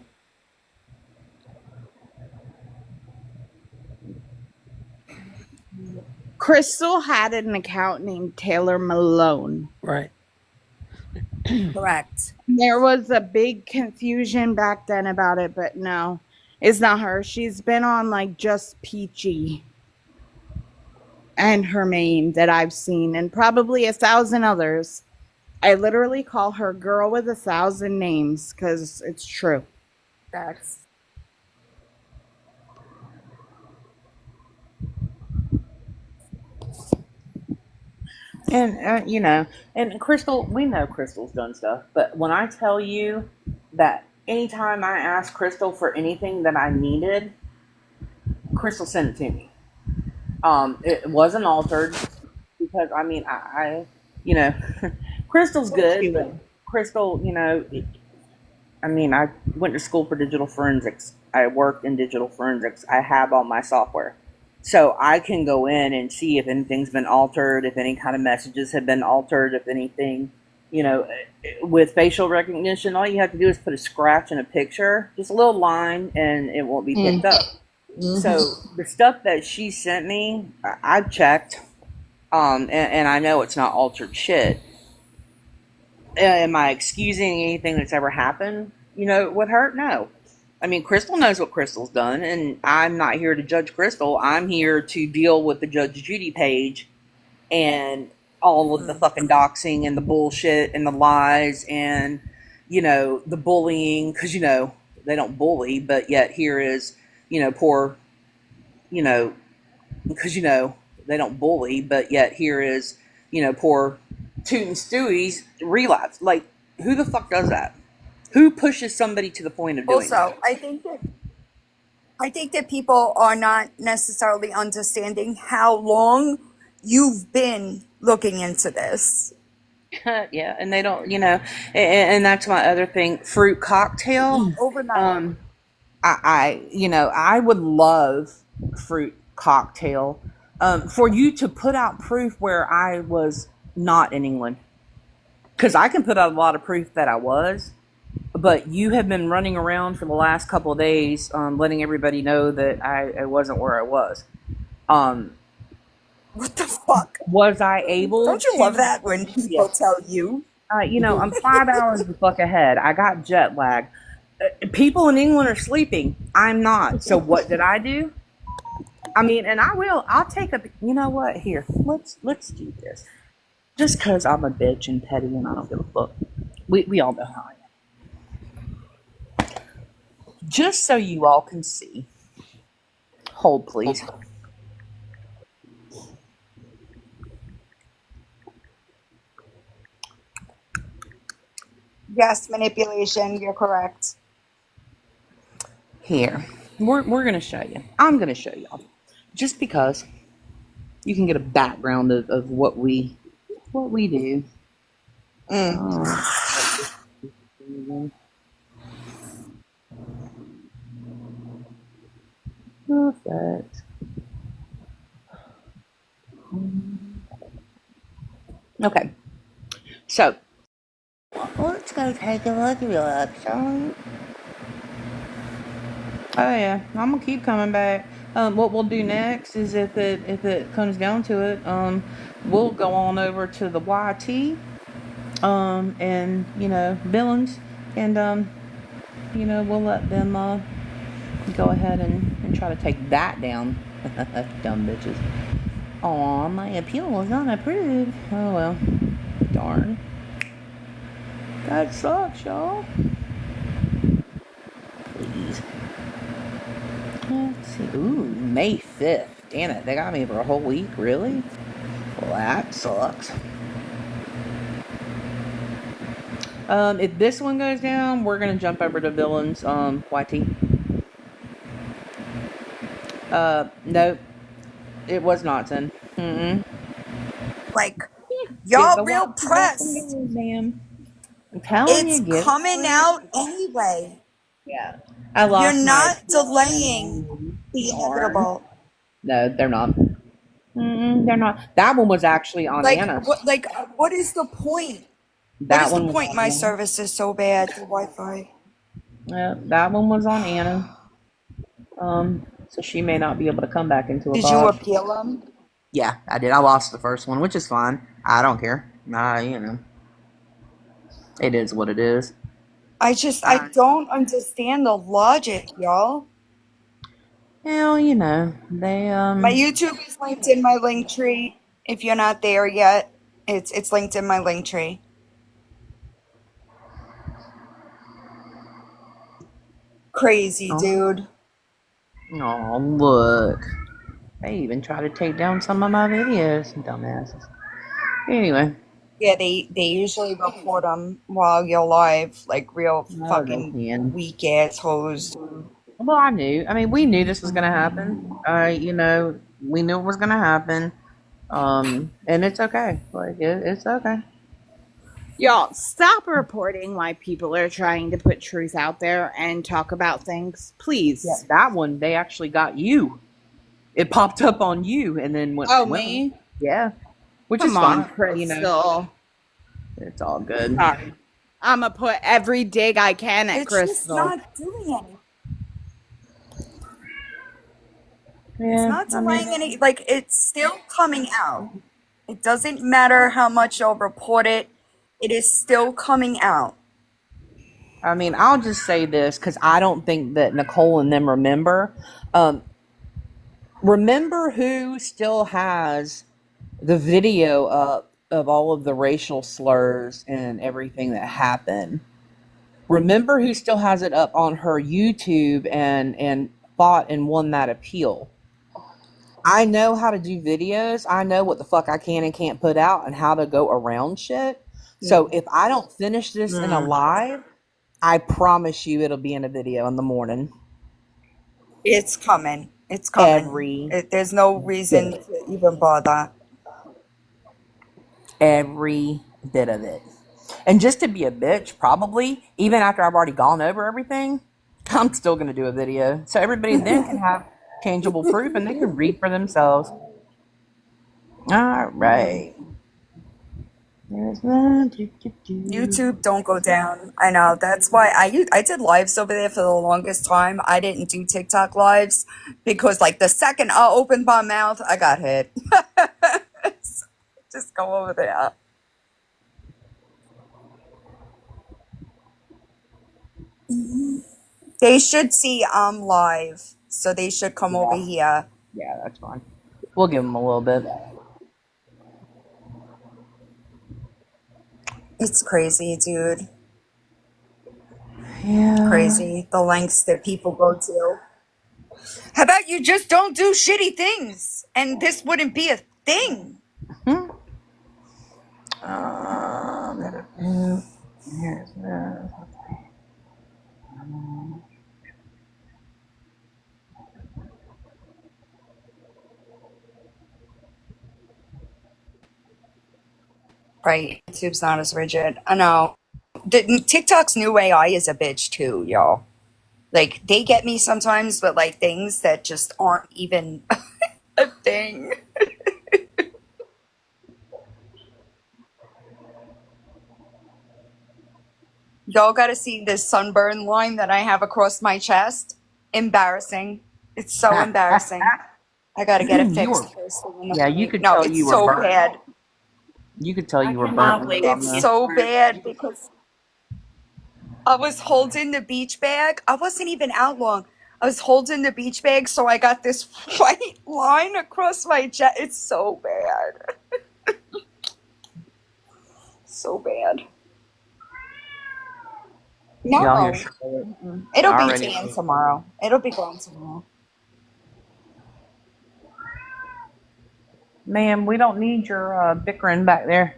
Crystal had an account named Taylor Malone. Right. Correct. There was a big confusion back then about it, but no, it's not her. She's been on like Just Peachy and Hermaine that I've seen, and probably 1,000 others. I literally call her Girl with 1,000 Names because it's true. That's And and Crystal, we know Crystal's done stuff, but when I tell you that anytime I asked Crystal for anything that I needed, Crystal sent it to me. It wasn't altered because I Crystal's good, but Crystal, I went to school for digital forensics. I worked in digital forensics. I have all my software. So I can go in and see if anything's been altered, if any kind of messages have been altered, if anything, with facial recognition, all you have to do is put a scratch in a picture, just a little line, and it won't be picked up. Mm-hmm. So the stuff that she sent me, I've checked, and I know it's not altered shit. Am I excusing anything that's ever happened, with her? No. I mean, Crystal knows what Crystal's done, and I'm not here to judge Crystal. I'm here to deal with the Judge Judy page and all of the fucking doxing and the bullshit and the lies and, the bullying, because, they don't bully, but yet here is, poor, because, they don't bully, but yet here is, poor Toot and Stewie's relapse. Like, who the fuck does that? Who pushes somebody to the point of doing that? also, I think that people are not necessarily understanding how long you've been looking into this. Yeah, and they don't, and that's my other thing. Fruit cocktail. Overnight. I would love fruit cocktail. For you to put out proof where I was not in England, because I can put out a lot of proof that I was, but you have been running around for the last couple of days, letting everybody know that I wasn't where I was. What the fuck? Was I able? Don't you love that when people tell you? I'm 5 hours the fuck ahead. I got jet lag. People in England are sleeping. I'm not. So what did I do? I mean, and I'll take a, you know what? Here, let's do this. Just because I'm a bitch and petty and I don't give a fuck. We all know how I am. Just so you all can see. Hold, please. Yes, manipulation. You're correct. Here. We're going to show you. I'm going to show y'all. Just because you can get a background of what we do. Perfect. Okay. So, let's go take a look at your website. Oh yeah, I'm gonna keep coming back. What we'll do next is if it comes down to it, we'll go on over to the YT, and Billings, and we'll let them go ahead and try to take that down. Dumb bitches. Aw, my appeal was not approved. Oh well, darn. That sucks, y'all. Please. Let's see. Ooh, May 5th. Damn it, they got me for a whole week, really? Well, that sucks. If this one goes down, we're gonna jump over to Villains, YT. Nope. It was not then. Like, y'all real pressed. Ma'am. I'm telling you, It's coming out anyway. Yeah. I lost You're not delaying the inevitable. No, they're not. They're not. That one was actually on Anna. What is the point? That what is one the point? My service is so bad. The Wi-Fi. Yeah, that one was on Anna. So she may not be able to come back into a Did box. you appeal them? Yeah, I did. I lost the first one, which is fine. I don't care. It is what it is. I don't understand the logic, y'all. Well, they My YouTube is linked in my link tree. If you're not there yet, it's linked in my link tree. Crazy, dude. Oh, look. They even try to take down some of my videos, dumbasses. Anyway. Yeah, they usually report them while you're live, like real fucking weak assholes. Well, I knew. I mean, we knew this was gonna happen. We knew it was gonna happen. And it's okay. Like it's okay. Y'all, stop reporting why people are trying to put truth out there and talk about things, please. Yeah, that one, they actually got you. It popped up on you and then went. Oh, me? Yeah. Which is fine. Crystal. It's all good. Sorry. I'm going to put every dig I can at Crystal. It's just not doing anything. Yeah, it's not delaying any. Like, it's still coming out. It doesn't matter how much you'll report it. It is still coming out. I mean, I'll just say this because I don't think that Nicole and them remember. Remember who still has the video up of all of the racial slurs and everything that happened? Remember who still has it up on her YouTube and fought and won that appeal? I know how to do videos. I know what the fuck I can and can't put out and how to go around shit. So if I don't finish this in a live, I promise you it'll be in a video in the morning. It's coming. It's coming. There's no reason to even bother. Every bit of it. And just to be a bitch, probably, even after I've already gone over everything, I'm still going to do a video. So everybody then can have tangible proof and they can read for themselves. All right. YouTube, don't go down. I know. That's why I did lives over there for the longest time. I didn't do TikTok lives because, like, the second I opened my mouth, I got hit. So just go over there. They should see I'm live, so they should come over here. Yeah, that's fine. We'll give them a little bit. It's crazy, dude. Yeah. Crazy. The lengths that people go to. How about you just don't do shitty things and this wouldn't be a thing? Here's this. Right. YouTube's not as rigid. I know. TikTok's new AI is a bitch too, y'all. Like, they get me sometimes with, like, things that just aren't even a thing. Y'all gotta see this sunburn line that I have across my chest. Embarrassing. It's so embarrassing. I gotta get it fixed. Yeah, you could No, tell it's you were so burnt. bad. You could tell you were cannot burnt. wait. It's so bad because I was holding the beach bag. I wasn't even out long. I was holding the beach bag, so I got this white line across my chest. It's so bad. So bad. Y'all No. hear Charlotte It'll be already? tan tomorrow. It'll be gone tomorrow. Ma'am, we don't need your bickering back there.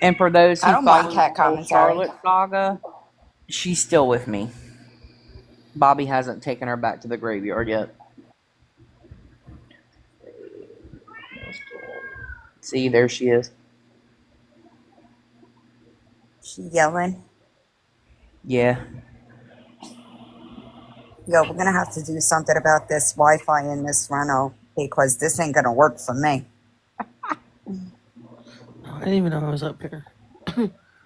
And for those who I don't mind follow cat the whole commentary. Charlotte saga, she's still with me. Bobby hasn't taken her back to the graveyard yet. See, there she is. She yelling. Yeah. Yo, we're gonna have to do something about this Wi-Fi in this rental because this ain't gonna work for me. I didn't even know I was up here.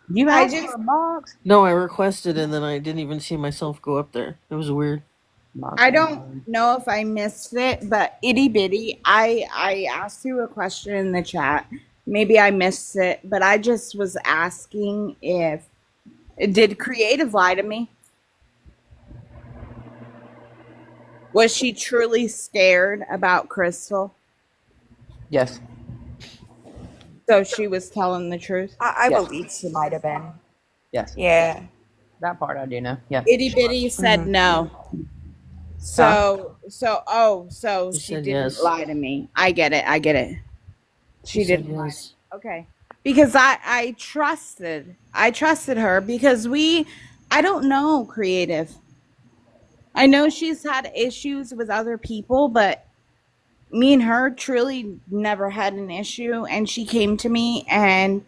You I asked just- for a box? No, I requested and then I didn't even see myself go up there. It was weird. I don't know if I missed it, but itty bitty, I asked you a question in the chat. Maybe I missed it, but I just was asking if did Creative lie to me? Was she truly scared about Crystal? Yes. So she was telling the truth? I Yes. believe she might have been. Yes. Yeah. That part I do know. Yeah. Itty bitty said no. So She she said didn't yes. lie to me. I get it. She said didn't lie. yes. Okay. Because I trusted her because I don't know Creative. I know she's had issues with other people, but me and her truly never had an issue, and she came to me and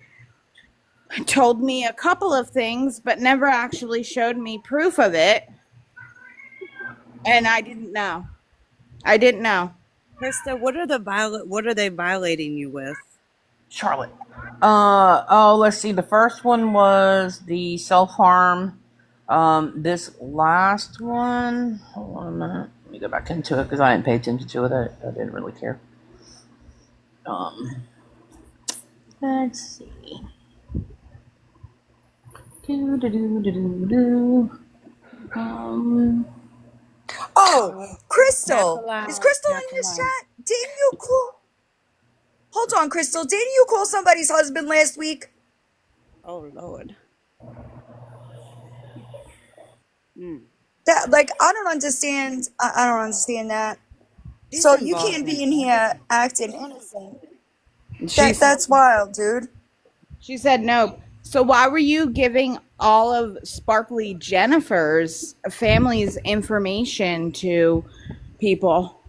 told me a couple of things but never actually showed me proof of it, and I didn't know. Krista, what are they violating you with? Charlotte. Let's see. The first one was the self-harm. This last one, hold on a minute. Let me go back into it because I didn't pay attention to it. I didn't really care. Let's see. Oh, Crystal. Not allowed, Is Crystal not in this allowed. chat? Didn't you call? Hold on, Crystal. Didn't you call somebody's husband last week? Oh Lord. That, like, I don't understand. I don't understand that. She's So you involved can't be in in here acting innocent. She That's wild, dude. She said no. So why were you giving all of Sparkly Jennifer's family's information to people?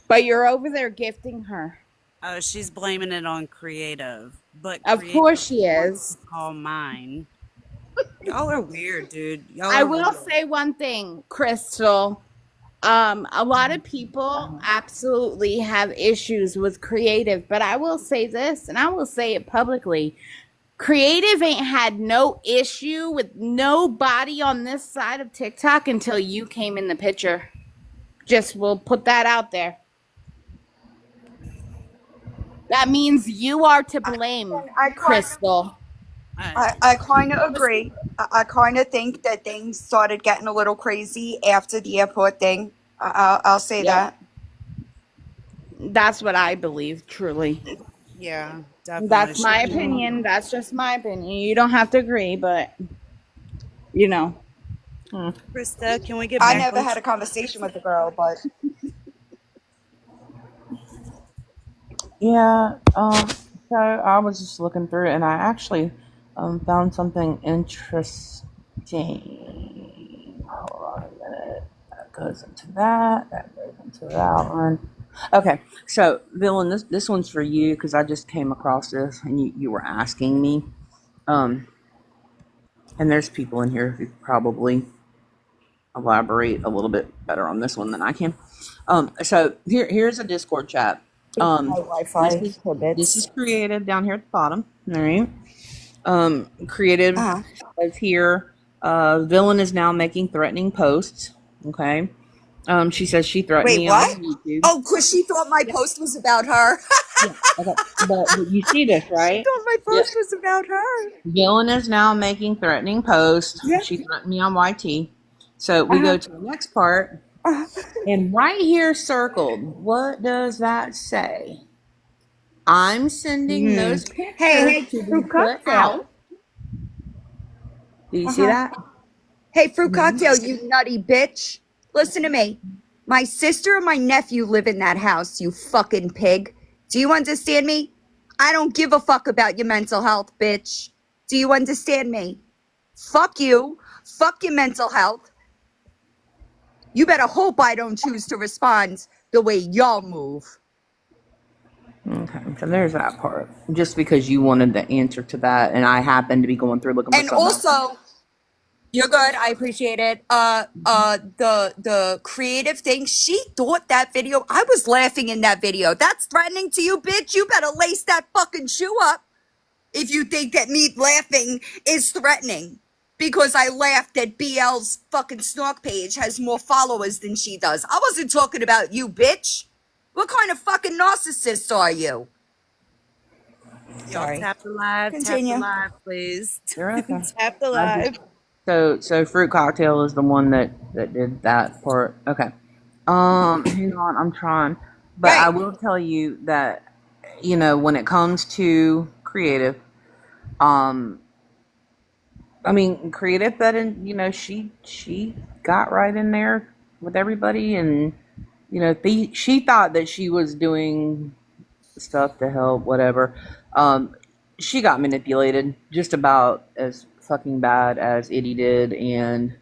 But you're over there gifting her. Oh, she's blaming it on creative, but Of creative course she wants to is. call mine. Y'all are weird, dude. Y'all I are will weird. say one thing, Crystal. A lot of people absolutely have issues with creative, but I will say this, and I will say it publicly. Creative ain't had no issue with nobody on this side of TikTok until you came in the picture. Just will put that out there. That means you are to blame, I kind of Crystal. Uh, I kind of agree. I kind of think that things started getting a little crazy after the airport thing. I'll say Yep. that. That's what I believe, truly. yeah, definitely. That's She my came on. opinion. That's just my opinion. You don't have to agree, but you know. Krista, can we get I back never on had a track? conversation with the girl, but Yeah. So I was just looking through it, and I actually found something interesting. Hold on a minute. That goes into that. That goes into that one. Okay. So, Villain, this one's for you because I just came across this, and you were asking me. Um, and there's people in here who probably elaborate a little bit better on this one than I can. So here's a Discord chat. my This Wi-Fi is this is tidbits. creative down here at the bottom. All right. Creative Uh-huh. says here, villain is now making threatening posts. Okay. She says she threatened Wait, me on what? YouTube. Oh, because she thought my post was about her. Yeah. Okay. But you see this, She right? thought my Yeah. post was about her. Villain is now making threatening posts. Yeah. She threatened me on YT. So we Uh-huh. go to the next part. And right here circled, what does that say? I'm sending Hmm. those pictures Hey, to be fruit put out. cocktail. Do you see Uh-huh. that? Hey, fruit Mm-hmm. cocktail, you nutty bitch. Listen to me. My sister and my nephew live in that house, you fucking pig. Do you understand me? I don't give a fuck about your mental health, bitch. Do you understand me? Fuck you. Fuck your mental health. You better hope I don't choose to respond the way y'all move. Okay, so there's that part. Just because you wanted the answer to that, and I happened to be going through looking for And something else. also, you're good. I appreciate it. The creative thing. She thought that video. I was laughing in that video. That's threatening to you, bitch. You better lace that fucking shoe up if you think that me laughing is threatening. Because I laughed that BL's fucking snork page has more followers than she does. I wasn't talking about you, bitch. What kind of fucking narcissist are you? Y'all Sorry. tap the Continue. live, please. You're okay. Tap the I just, live. so fruit cocktail is the one that did that part. Okay. Hang on, I'm trying, but I Right. will tell you that when it comes to creative, um, I mean, creative that she got right in there with everybody, and she thought that she was doing stuff to help, whatever. She got manipulated just about as fucking bad as Idy did, and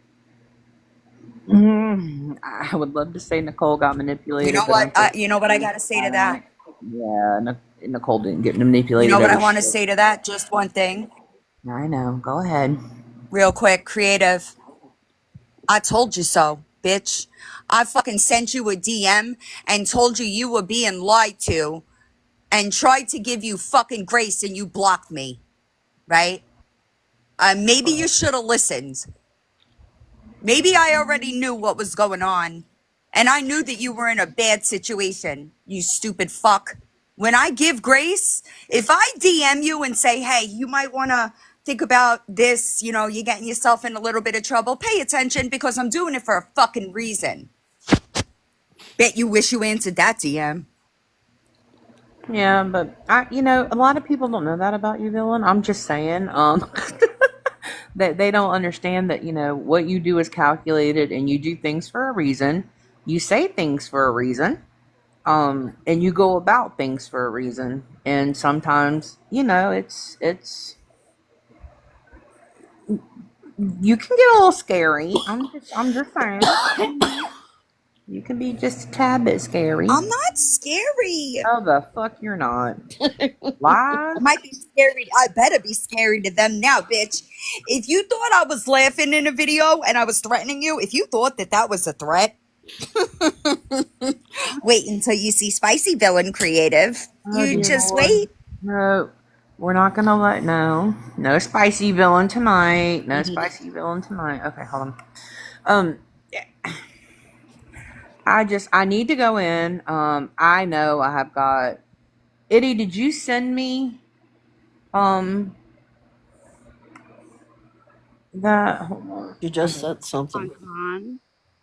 I would love to say Nicole got You know manipulated, but what? unfortunately, You know what I gotta say to that? yeah, Nicole didn't get You know manipulated what I over want to shit. say to that? Just one thing, I know. Go ahead. real quick. Creative. I told you so, bitch. I fucking sent you a DM and told you you were being lied to and tried to give you fucking grace and you blocked me, right? Maybe you should have listened. Maybe I already knew what was going on. And I knew that you were in a bad situation, you stupid fuck. When I give grace, if I DM you and say, hey, you might want to think about this, you're getting yourself in a little bit of trouble, pay attention because I'm doing it for a fucking reason. Bet you wish you answered that DM. Yeah, but a lot of people don't know that about you, villain. I'm just saying, that they don't understand that what you do is calculated, and you do things for a reason. You say things for a reason, and you go about things for a reason. And sometimes, it's you can get a little scary. I'm just saying. You can be just a tad bit scary. I'm not scary. Oh, the fuck you're not. Lie? I might be scary. I better be scary to them now, bitch. If you thought I was laughing in a video and I was threatening you, if you thought that was a threat, wait until you see Spicy Villain Creative. Oh, You dear just Lord. wait. No, we're not gonna let no spicy villain tonight. No spicy villain tonight. Okay, hold on. I need to go in. I know I have got. Idy, did you send me that? Hold on. You just said something.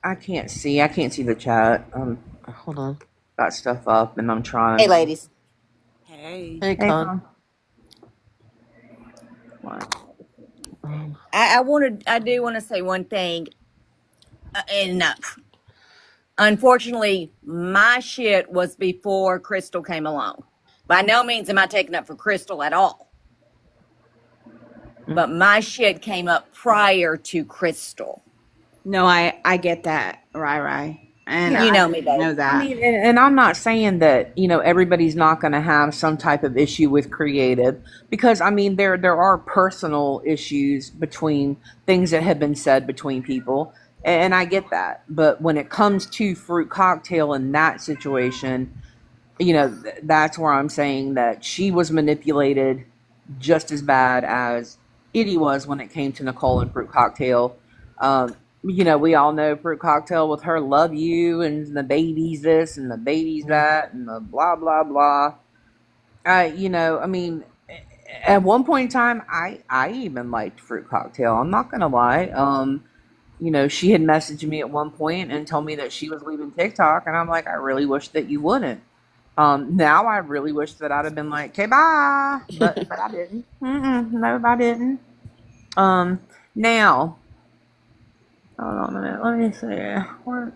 I can't see the chat. Hold on. Got stuff up and I'm trying. Hey, ladies. Hey. Hey, Con. I do want to say one thing. Enough. Unfortunately, my shit was before Crystal came along. By no means am I taking up for Crystal at all. But my shit came up prior to Crystal. No, I get that, Rai. And You know me, babe. know that. I mean, and I'm not saying that, everybody's not going to have some type of issue with creative, because I mean, there are personal issues between things that have been said between people. And I get that. But when it comes to Fruit Cocktail in that situation, that's where I'm saying that she was manipulated just as bad as Idy was when it came to Nicole and Fruit Cocktail. We all know Fruit Cocktail with her love you and the babies this and the babies that and the blah, blah, blah. I mean, at one point in time, I even liked Fruit Cocktail. I'm not going to lie. She had messaged me at one point and told me that she was leaving TikTok. And I'm like, I really wish that you wouldn't. Now I really wish that I'd have been like, okay, bye. But I didn't. No, I didn't. Now, hold on a minute. Let me see.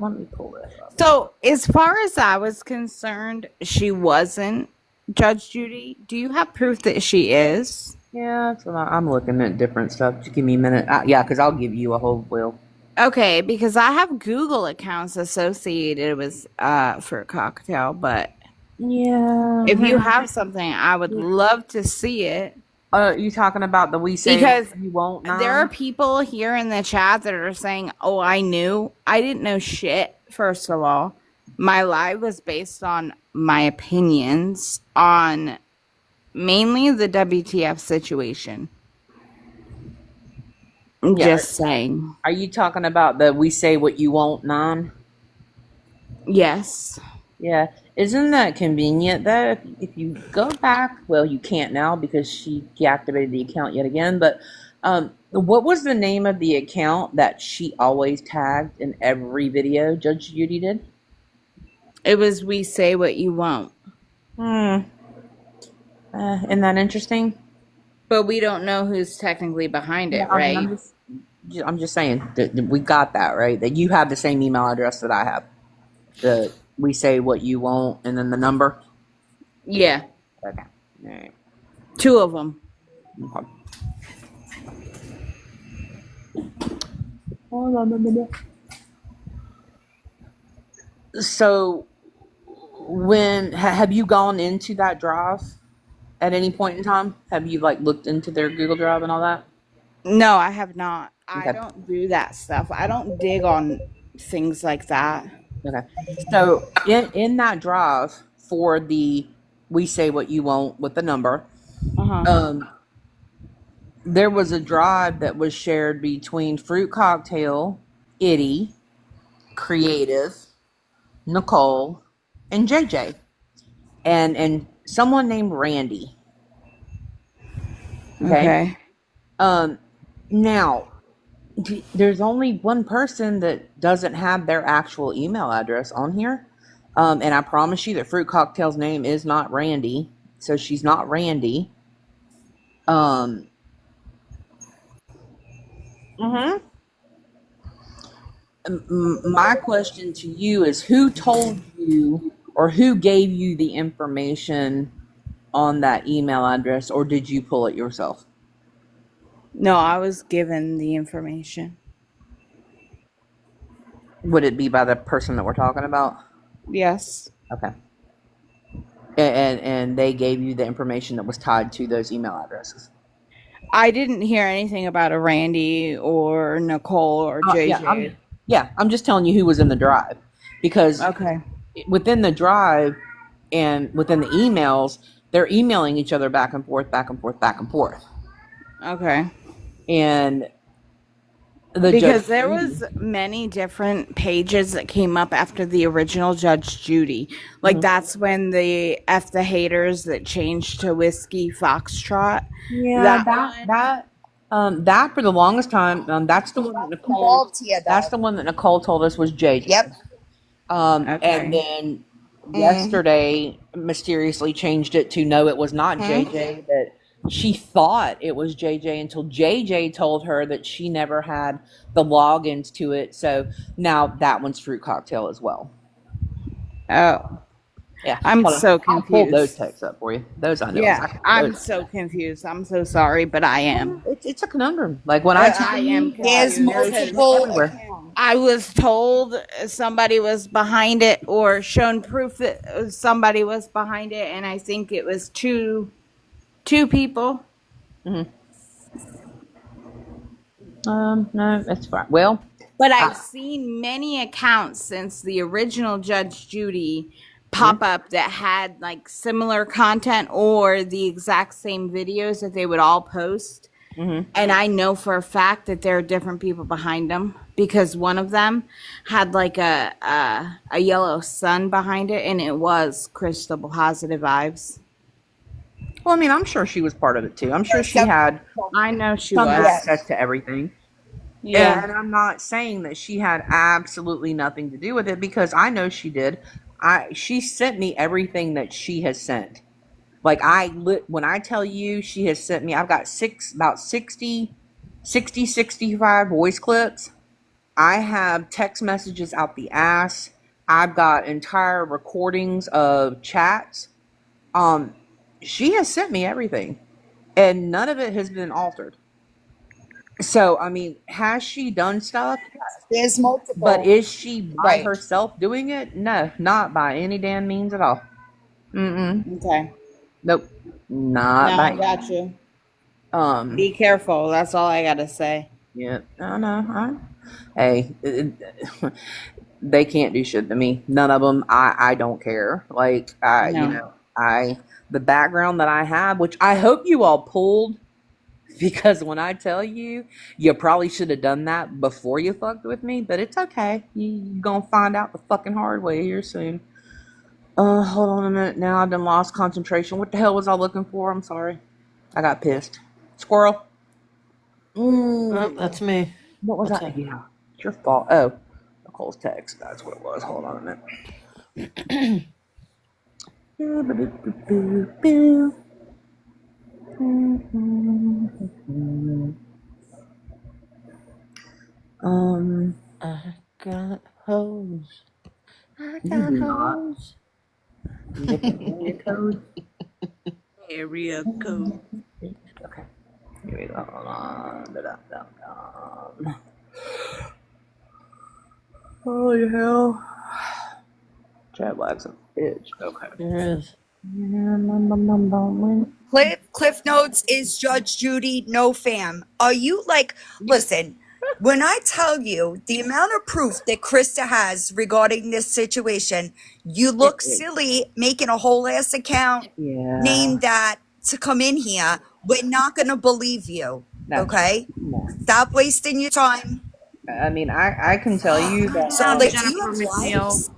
Let me pull this up. So, as far as I was concerned, she wasn't Judge Judy. Do you have proof that she is? Yeah, that's what I'm looking at different stuff. Just give me a minute. Yeah, because I'll give you a whole wheel. Okay, because I have Google accounts associated with Fruit Cocktail, but yeah, if you have something, I would love to see it. You talking about the we say Because you won't? There are people here in the chat that are saying, "Oh, I didn't know shit." First of all, my live was based on my opinions on mainly the WTF situation. Just saying. Are you talking about the we say what you won't, non? Yes. Yeah. Isn't that convenient though? If you go back, well, you can't now because she deactivated the account yet again. But what was the name of the account that she always tagged in every video Judge Judy did? It was we say what you won't. Isn't that interesting? But we don't know who's technically behind it, Yeah, I mean, right? I'm just saying that we got that, right? That you have the same email address that I have. The we say what you won't and then the number. Yeah. Okay. All right. 2 of them. Okay. Hold on a minute. So, when have you gone into that drive at any point in time? Have you looked into their Google Drive and all that? No, I have not. Okay. I don't do that stuff. I don't dig on things like that. Okay. So in that drive for the we say what you won't with the number, there was a drive that was shared between Fruit Cocktail, Idy, Creative, Nicole, and JJ, and someone named Randy. Okay. Now, there's only one person that doesn't have their actual email address on here. And I promise you that Fruit Cocktail's name is not Randy. So she's not Randy. My question to you is, who told you or who gave you the information on that email address, or did you pull it yourself? No, I was given the information. Would it be by the person that we're talking about? Yes. Okay. And they gave you the information that was tied to those email addresses. I didn't hear anything about a Randy or Nicole or JJ. I'm just telling you who was in the drive, because Okay. within the drive and within the emails, they're emailing each other back and forth, back and forth, back and forth. Okay. And because there was many different pages that came up after the original Judge Judy. Like that's when the F the haters that changed to Whiskey Foxtrot. Yeah, that for the longest time, that's the one that Nicole. That's the one that Nicole told us was JJ. Yep. And then yesterday mysteriously changed it to no, it was not JJ. That she thought it was JJ until JJ told her that she never had the logins to it. So now that one's Fruit Cocktail as well. Oh. Yeah, I'm so confused. I'll pull those texts up for you. Those I know. Yeah, I'm so confused. I'm so sorry, but I am. It's a conundrum. Like when I am. There's multiple. I was told somebody was behind it, or shown proof that somebody was behind it, and I think it was two people. No, that's fine. Well, but I've seen many accounts since the original Judge Judy pop up that had like similar content or the exact same videos that they would all post. And I know for a fact that there are different people behind them, because one of them had like a yellow sun behind it, and it was Christa Positive Vibes. Well, I mean, I'm sure she was part of it too. I'm sure she had. I know she some was access to everything. Yeah, and I'm not saying that she had absolutely nothing to do with it, because I know she did. She sent me everything that she has sent. Like when I tell you she has sent me, I've got about 65 voice clips. I have text messages out the ass. I've got entire recordings of chats. She has sent me everything, and none of it has been altered. So, I mean, has she done stuff? There's multiple. But is she by herself doing it? No, not by any damn means at all. Okay. Nope. Not by. I got you. Be careful. That's all I gotta say. Yeah. No. Hey, they can't do shit to me. None of them. I don't care. Like the background that I have, which I hope you all pulled, because when I tell you, you probably should have done that before you fucked with me. But it's okay. You're gonna find out the fucking hard way here soon. Hold on a minute. Now I've done lost concentration. What the hell was I looking for? I'm sorry. I got pissed. Squirrel. Oh, that's me. What was that? Yeah, it's your fault. Oh, Nicole's text. That's what it was. Hold on a minute. I got hoes. I got hoes. Area code. Area code. Okay. Here we go. Hold on. Holy hell. Chat lag's a bitch. Okay. There is. Cliff Notes is Judge Judy, no fam. Are you like, listen, when I tell you the amount of proof that Christa has regarding this situation, you look silly making a whole ass account named that to come in here. We're not going to believe you. Okay? No. Stop wasting your time. I mean, I can tell you that. So, like, do you have lives?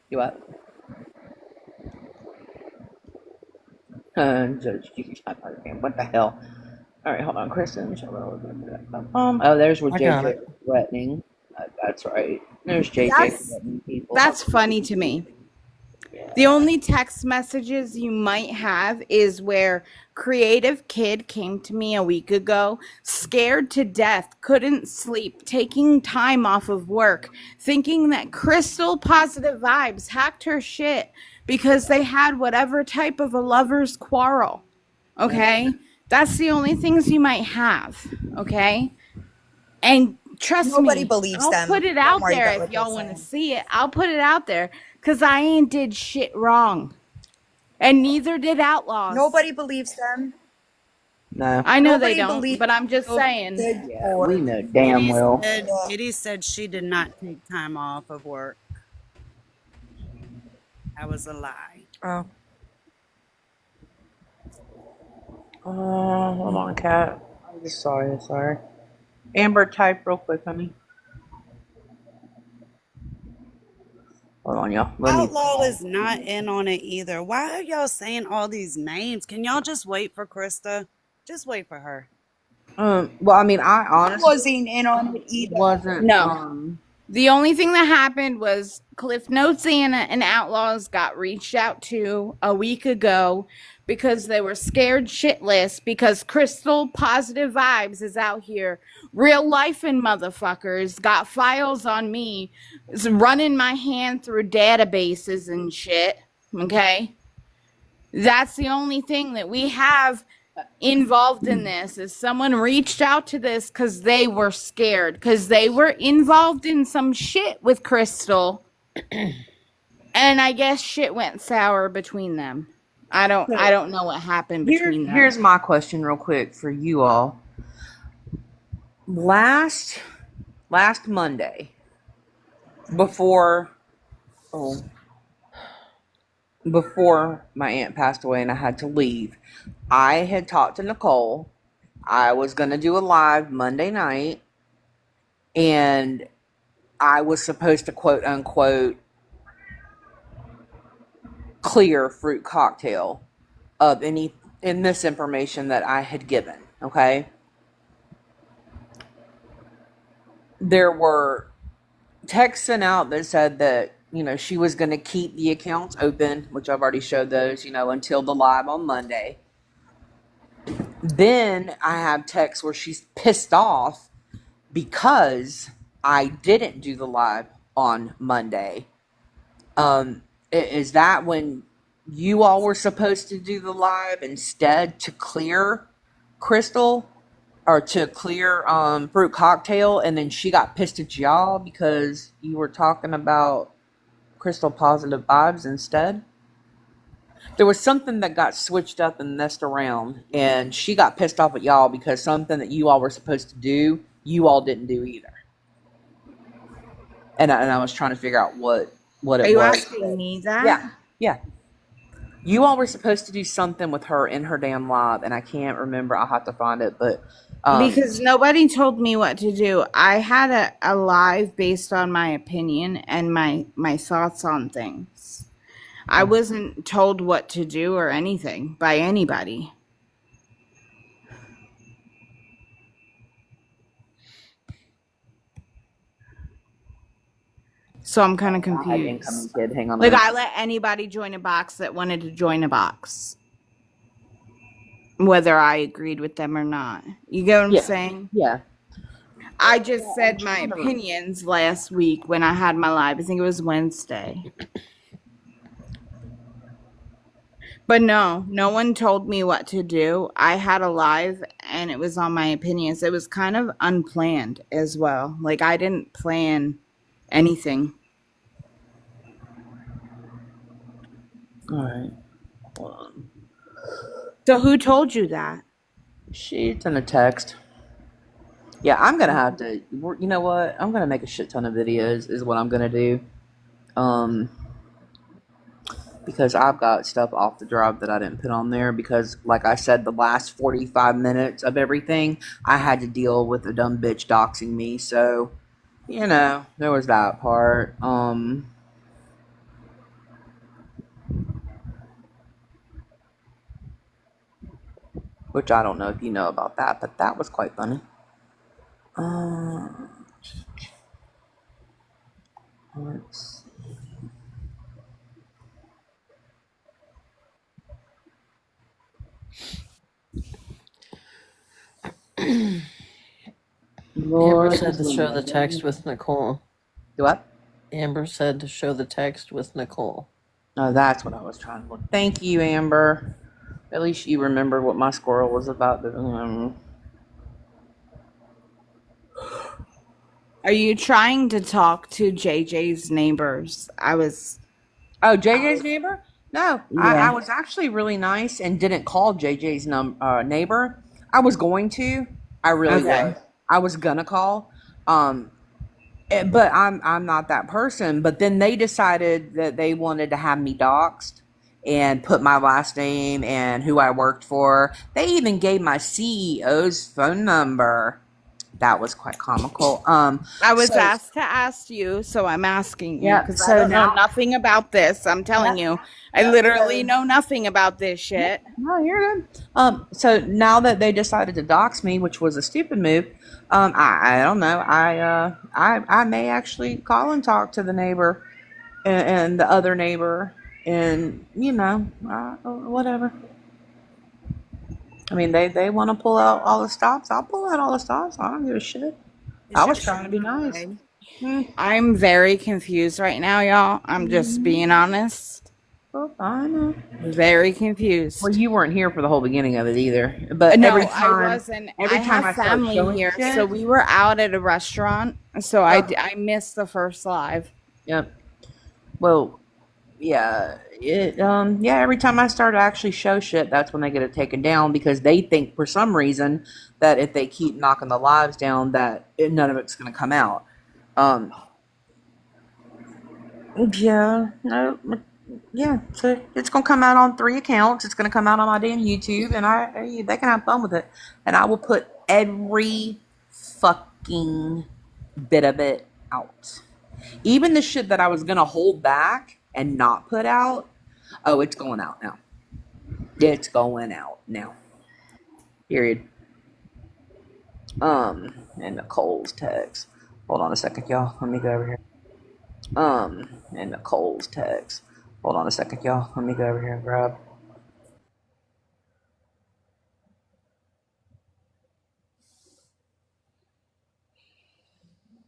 You what? Judge Judy's not part of the game. What the hell? All right, hold on, Kristen. Oh, there's where JJ threatening. That's right. There's JJ threatening people. That's funny to me. Yeah. The only text messages you might have is where Creative Kid came to me a week ago, scared to death, couldn't sleep, taking time off of work, thinking that Crystal Positive Vibes hacked her shit because they had whatever type of a lover's quarrel. Okay? That's the only things you might have. Okay? And trust Nobody me. believes I'll them. put it Don't out worry there about if what they're y'all want to saying. see it. I'll put it out there because I ain't did shit wrong. And neither did Outlaws. Nobody believes them. No. I know they Nobody don't, believes but I'm just Nope. saying. Yeah, we know damn Kitty well. said, Kitty said she did not take time off of work. That was a lie. Oh. Hold on, Cat. I'm just sorry. Amber, type real quick, honey. Hold on, y'all. Outlaw is not in on it either. Why are y'all saying all these names? Can y'all just wait for Christa? Just wait for her. Well, I mean, I honestly Wasn't in on it either. wasn't. No. The only thing that happened was Cliff Notes and Outlaws got reached out to a week ago because they were scared shitless because Crystal Positive Vibes is out here real life and motherfuckers got files on me, is running my hand through databases and shit. Okay? That's the only thing that we have involved in this is someone reached out to this because they were scared because they were involved in some shit with Crystal and I guess shit went sour between them. I don't know what happened between them. Here's my question real quick for you all. Last Monday, before my aunt passed away and I had to leave, I had talked to Nicole. I was going to do a live Monday night, and I was supposed to quote unquote clear Fruit Cocktail of any misinformation that I had given. Okay. There were texts sent out that said that, she was going to keep the accounts open, which I've already showed those, until the live on Monday. Then I have texts where she's pissed off because I didn't do the live on Monday. Is that when you all were supposed to do the live instead to clear Crystal or to clear Fruit Cocktail, and then she got pissed at y'all because you were talking about Crystal Positive Vibes instead? There was something that got switched up and messed around, and she got pissed off at y'all because something that you all were supposed to do, you all didn't do either. And I was trying to figure out what it was. Are you asking me that? Yeah. You all were supposed to do something with her in her damn live, and I can't remember. I'll have to find it, but because nobody told me what to do. I had a live based on my opinion and my thoughts on things. I wasn't told what to do or anything by anybody. So I'm kind of confused. Kid, hang on. Like I let anybody join a box that wanted to join a box, whether I agreed with them or not. You get what I'm saying? Yeah. I just said my opinions last week when I had my live. I think it was Wednesday. But no one told me what to do. I had a live and it was on my opinions. It was kind of unplanned as well. Like I didn't plan anything. All right. Hold on. So who told you that? She's in a text. Yeah, I'm going to have to, you know what? I'm going to make a shit ton of videos is what I'm going to do. Because I've got stuff off the drive that I didn't put on there because, like I said, the last 45 minutes of everything, I had to deal with a dumb bitch doxing me. So, there was that part. Which I don't know if you know about that, but that was quite funny. Let's Amber said to show the text with Nicole. Do what? Amber said to show the text with Nicole. Oh, that's what I was trying to look. Thank you, Amber. At least you remembered what my squirrel was about. Are you trying to talk to JJ's neighbors? Oh, JJ's neighbor? No, I Yeah. was actually really nice and didn't call JJ's neighbor. I was going to. I really Okay. was. I was gonna call. Um, but I'm not that person. But then they decided that they wanted to have me doxxed and put my last name and who I worked for. They even gave my CEO's phone number. That was quite comical. I was So asked to ask you, so I'm asking you yeah. because I So don't know now, nothing about this. I'm telling yeah, you, I yeah. literally So know nothing about this yeah, shit. no, you're good. So now that they decided to dox me, which was a stupid move, I don't know. I may actually call and talk to the neighbor and the other neighbor, and whatever. I mean, they want to pull out all the stops. I'll pull out all the stops. I don't give a shit. Is I your was trying to be phone nice. okay? I'm very confused right now, y'all. I'm just being honest. Oh, I know. Very Well, confused. you weren't here for the whole beginning of it either. But No, I wasn't. I every time have I start family showing here, so shit, we were out at a restaurant, so I missed the first live. yep. Well, yeah. Every time I start to actually show shit, that's when they get it taken down because they think for some reason that if they keep knocking the lives down, that none of it's going to come out. Um, yeah, no, yeah. So it's going to come out on 3 accounts. It's going to come out on my damn YouTube, and they can have fun with it. And I will put every fucking bit of it out. Even the shit that I was gonna hold back and not put out, oh, it's going out now. It's going out now. Period. And Nicole's text. Hold on a second, y'all. Let me go over here. And Nicole's text. Hold on a second, y'all. Let me go over here and grab.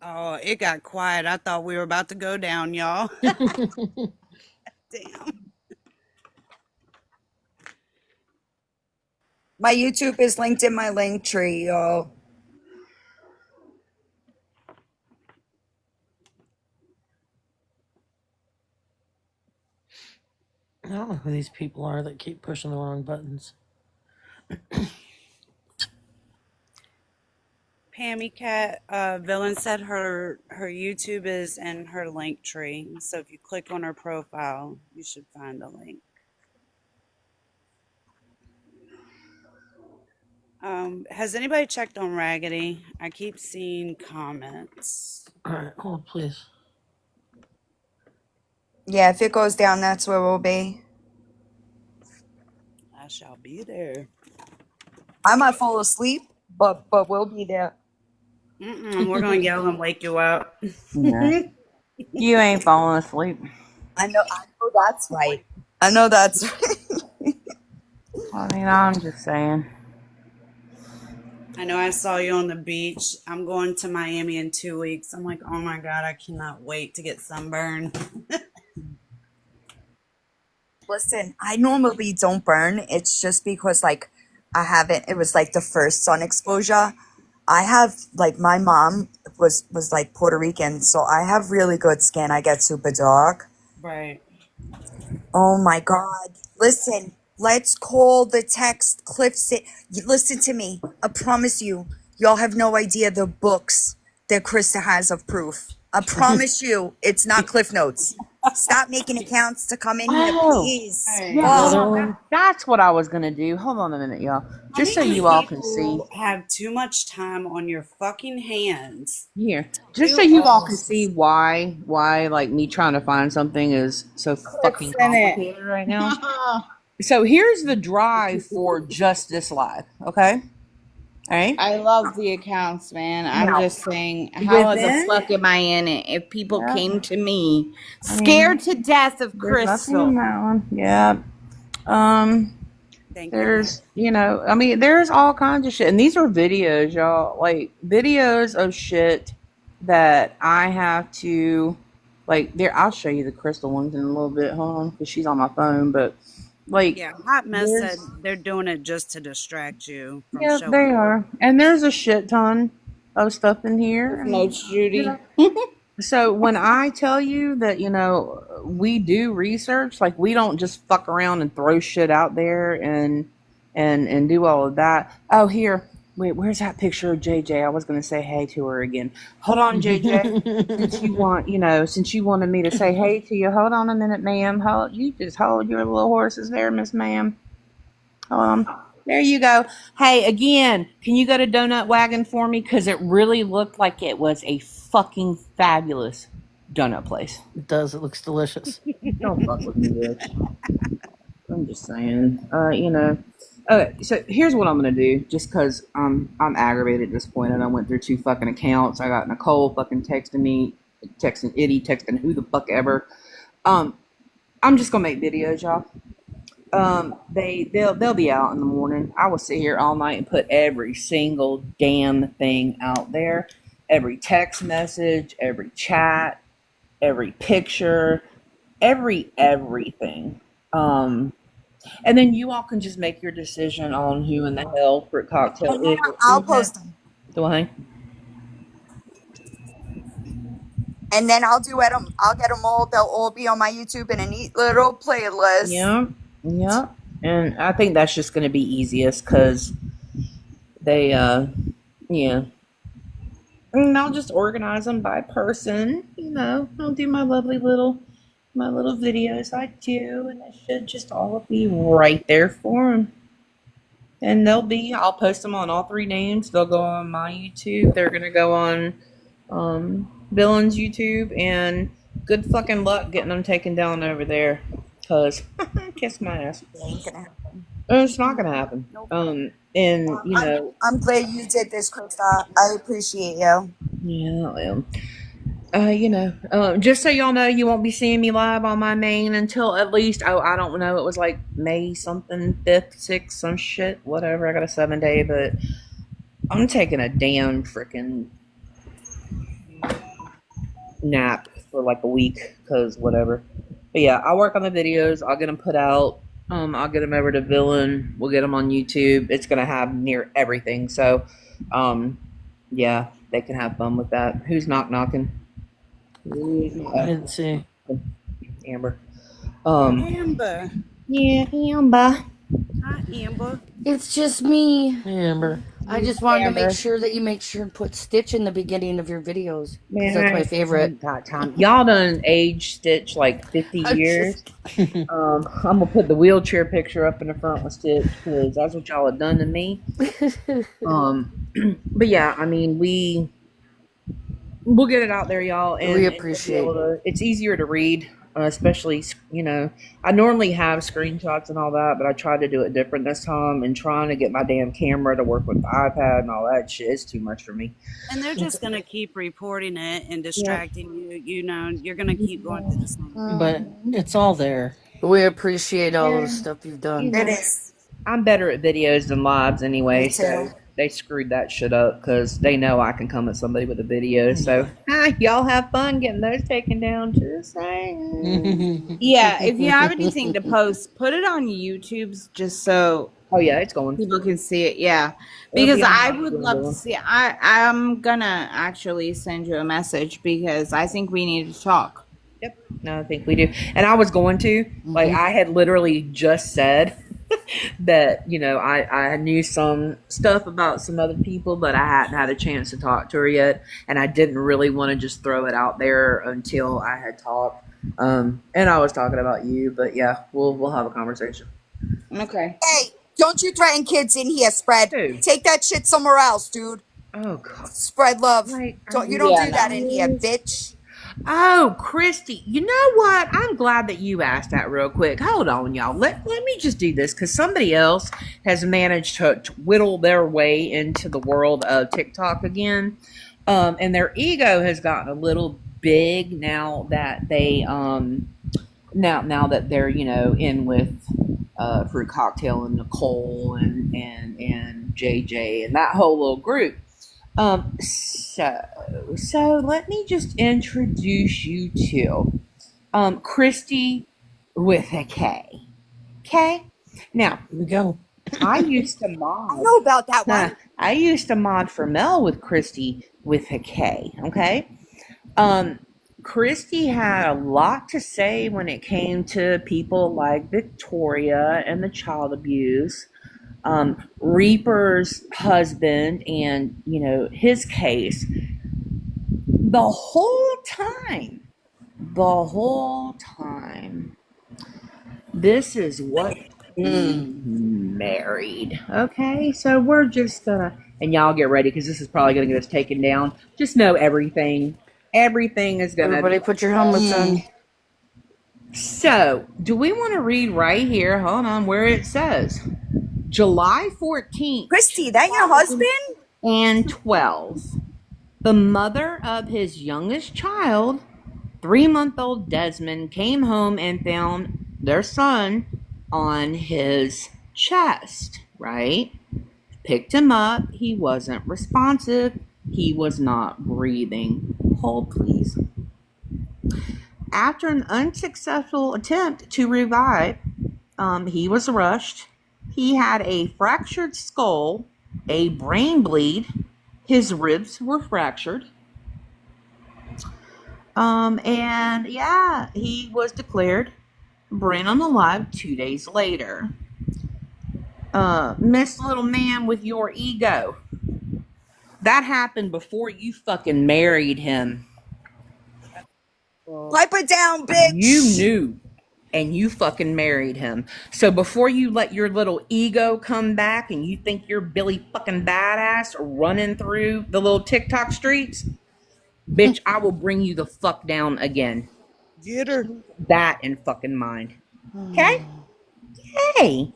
Oh, it got quiet. I thought we were about to go down, y'all. Damn. My YouTube is linked in my link tree, y'all. I don't know who these people are that keep pushing the wrong buttons. Pammy Cat, Villain said her YouTube is in her link tree. So if you click on her profile, you should find the link. Has anybody checked on Raggedy? I keep seeing comments. All right, hold on, please. Yeah, if it goes down, that's where we'll be. I shall be there. I might fall asleep, but we'll be there. We're gonna yell and wake you up. Yeah. You ain't falling asleep. I know that's right. I know that's right. I mean, I'm just saying. I know I saw you on the beach. I'm going to Miami in 2 weeks. I'm like, oh my God, I cannot wait to get sunburned. Listen, I normally don't burn. It's just because like I haven't. It was like the first sun exposure. I have like my mom was like Puerto Rican, so I have really good skin. I get super dark. Right. Oh my God! Listen, let's call the text Cliff. Listen to me. I promise you, y'all have no idea the books that Christa has of proof. I promise you, it's not Cliff Notes. Stop making accounts to come in here, please. Yeah, that's what I was gonna do. Hold on a minute, y'all. Just so you all can see. Have too much time on your fucking hands. Here, just so you all can see why like me trying to find something is so fucking complicated right now. So here's the drive for just this live, okay? All right. I love the accounts, man. I'm Now, just saying, how the fuck am I in it? If people came to me scared to death of Crystal. Yeah. There's, I mean, there's all kinds of shit. And these are videos, y'all. Like, videos of shit that I have to, like, there. I'll show you the Crystal ones in a little bit. Hold on, because she's on my phone. But, like. Yeah, Hot Mess said they're doing it just to distract you from Yeah, showing. they are. And there's a shit ton stuff in here. Notes, Judy. So when I tell you that, we do research, like we don't just fuck around and throw shit out there and do all of that. Oh, here. Wait, where's that picture of JJ? I was going to say hey to her again. Hold on, JJ. Since you wanted me to say hey to you, hold on a minute, ma'am. You just hold your little horses there, Miss Ma'am. There you go. Hey, again, can you go to Donut Wagon for me? Because it really looked like it was a fucking fabulous donut place. It does. It looks delicious. Don't fuck with me, bitch. I'm just saying. Okay, so here's what I'm gonna do. Just because I'm aggravated at this point, and I went through 2 fucking accounts. I got Nicole fucking texting me, texting Idy, texting who the fuck ever. I'm just gonna make videos, y'all. They'll be out in the morning. I will sit here all night and put every single damn thing out there. Every text message, every chat, every picture, everything. And then you all can just make your decision on who in the hell Fruit Cocktail is. I'll post them. Do I? And then I'll duet them. I'll get them all. They'll all be on my YouTube in a neat little playlist. Yeah. And I think that's just going to be easiest because they, yeah. And I'll just organize them by person. I'll do my lovely little videos I do, and they should just all be right there for them. And I'll post them on all 3 names. They'll go on my YouTube. They're going to go on Dylan's YouTube, and good fucking luck getting them taken down over there. Because, kiss my ass. Ain't gonna happen. It's not going to happen. Nope. I'm glad you did this, Christa. I appreciate you. Yeah, well. Just so y'all know, you won't be seeing me live on my main until at least, I don't know, it was like May something, 5th, 6th, some shit, whatever. I got a 7-day, but I'm taking a damn freaking nap for like a week, because whatever. But yeah, I'll work on the videos. I'll get them put out. I'll get them over to Villain. We'll get them on YouTube. It's going to have near everything. So, yeah, they can have fun with that. Who's knocking? I didn't see. Amber. Amber. Yeah, Amber. Hi, Amber. It's just me. Hey, Amber. I just wanted to Amber. make sure that you make sure and put Stitch in the beginning of your videos. 'Cause Man, that's my favorite. Time. Y'all done age Stitch like 50 years. I'm gonna put the wheelchair picture up in the front with Stitch because that's what y'all have done to me. But yeah, I mean we'll get it out there, y'all. And We appreciate it. It's easier to read, especially, I normally have screenshots and all that, but I tried to do it different this time, and trying to get my damn camera to work with the iPad and all that shit is too much for me. And they're just going to keep reporting it and distracting you. You're going to keep going through the same. But it's all there. We appreciate all the stuff you've done. It is. I'm better at videos than lives anyway, Me too. so they screwed that shit up because they know I can come at somebody with a video. So y'all have fun getting those taken down. Just saying. Yeah, if you have anything to post, put it on YouTube's just so Oh yeah, it's going. people can see it. Yeah, because be on I my would Zoom, love to Dylan. see it. I'm gonna actually send you a message because I think we need to talk. Yep. No, I think we do. And I was going to, like, I had literally just said that, I knew some stuff about some other people, but I hadn't had a chance to talk to her yet. And I didn't really want to just throw it out there until I had talked. And I was talking about you, but yeah, we'll have a conversation. Okay. Hey, don't you threaten kids in here, Spread. Dude. Take that shit somewhere else, dude. Oh, God. Spread love. Like, You don't Yeah, do that in here, bitch. Oh, Christy, you know what? I'm glad that you asked that real quick. Hold on, y'all. Let me just do this because somebody else has managed to whittle their way into the world of TikTok again. And their ego has gotten a little big now that they now that they're, in with Fruit Cocktail and Nicole and JJ and that whole little group. So let me just introduce you to Christy with a K. Okay? Now, Here we go. I used to I mod. know about that one. I used to mod for Mel with Christy with a K, okay? Christy had a lot to say when it came to people like Victoria and the child abuse, Reaper's husband, and his case. The whole time, this is what married. Okay, so we're just gonna, and y'all get ready because this is probably gonna get us taken down. Just know everything is gonna. Everybody put your helmets on. So, do we want to read right here? Hold on, where it says July 14th. Christy, that your husband? And 12. The mother of his youngest child, 3-month-old Desmond, came home and found their son on his chest, right? Picked him up. He wasn't responsive. He was not breathing. Hold, please. After an unsuccessful attempt to revive, he was rushed. He had a fractured skull, a brain bleed. His ribs were fractured. And yeah, he was declared brain unalive 2 days later. Miss Little Man with your ego. That happened before you fucking married him. Pipe it down, bitch. You knew, and you fucking married him. So before you let your little ego come back and you think you're Billy fucking badass running through the little TikTok streets, bitch, I will bring you the fuck down again. Get her. That in fucking mind. Okay? Hey.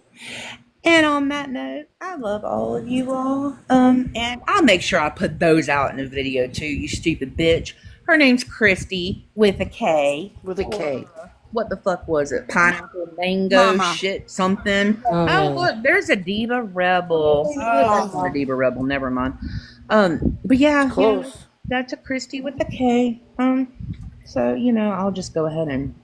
And on that note, I love all of you all. And I'll make sure I put those out in a video too, you stupid bitch. Her name's Christy with a K. With a K. What the fuck was it? Pineapple, mango, Mama. shit, something. Oh, look, there's a Diva Rebel. That's not a Diva Rebel, never mind. But yeah, Close. that's a Christy with a K. So, I'll just go ahead and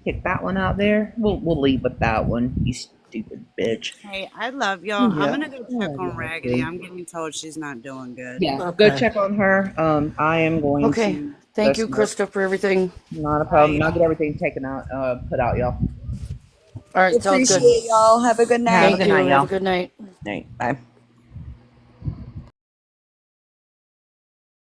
kick that one out there. We'll leave with that one, you stupid bitch. Hey, I love y'all. Yeah. I'm gonna go check on Raggedy. too. I'm getting told she's not doing good. Yeah, Okay. go check on her. I am going Okay. to. Thank you, listen. Christa, for everything. Not a problem. I'll get everything taken out, put out, y'all. All right, sounds good. Appreciate y'all. Have a good night. Have a Thank good you. night, Have y'all. a good night. All right, bye.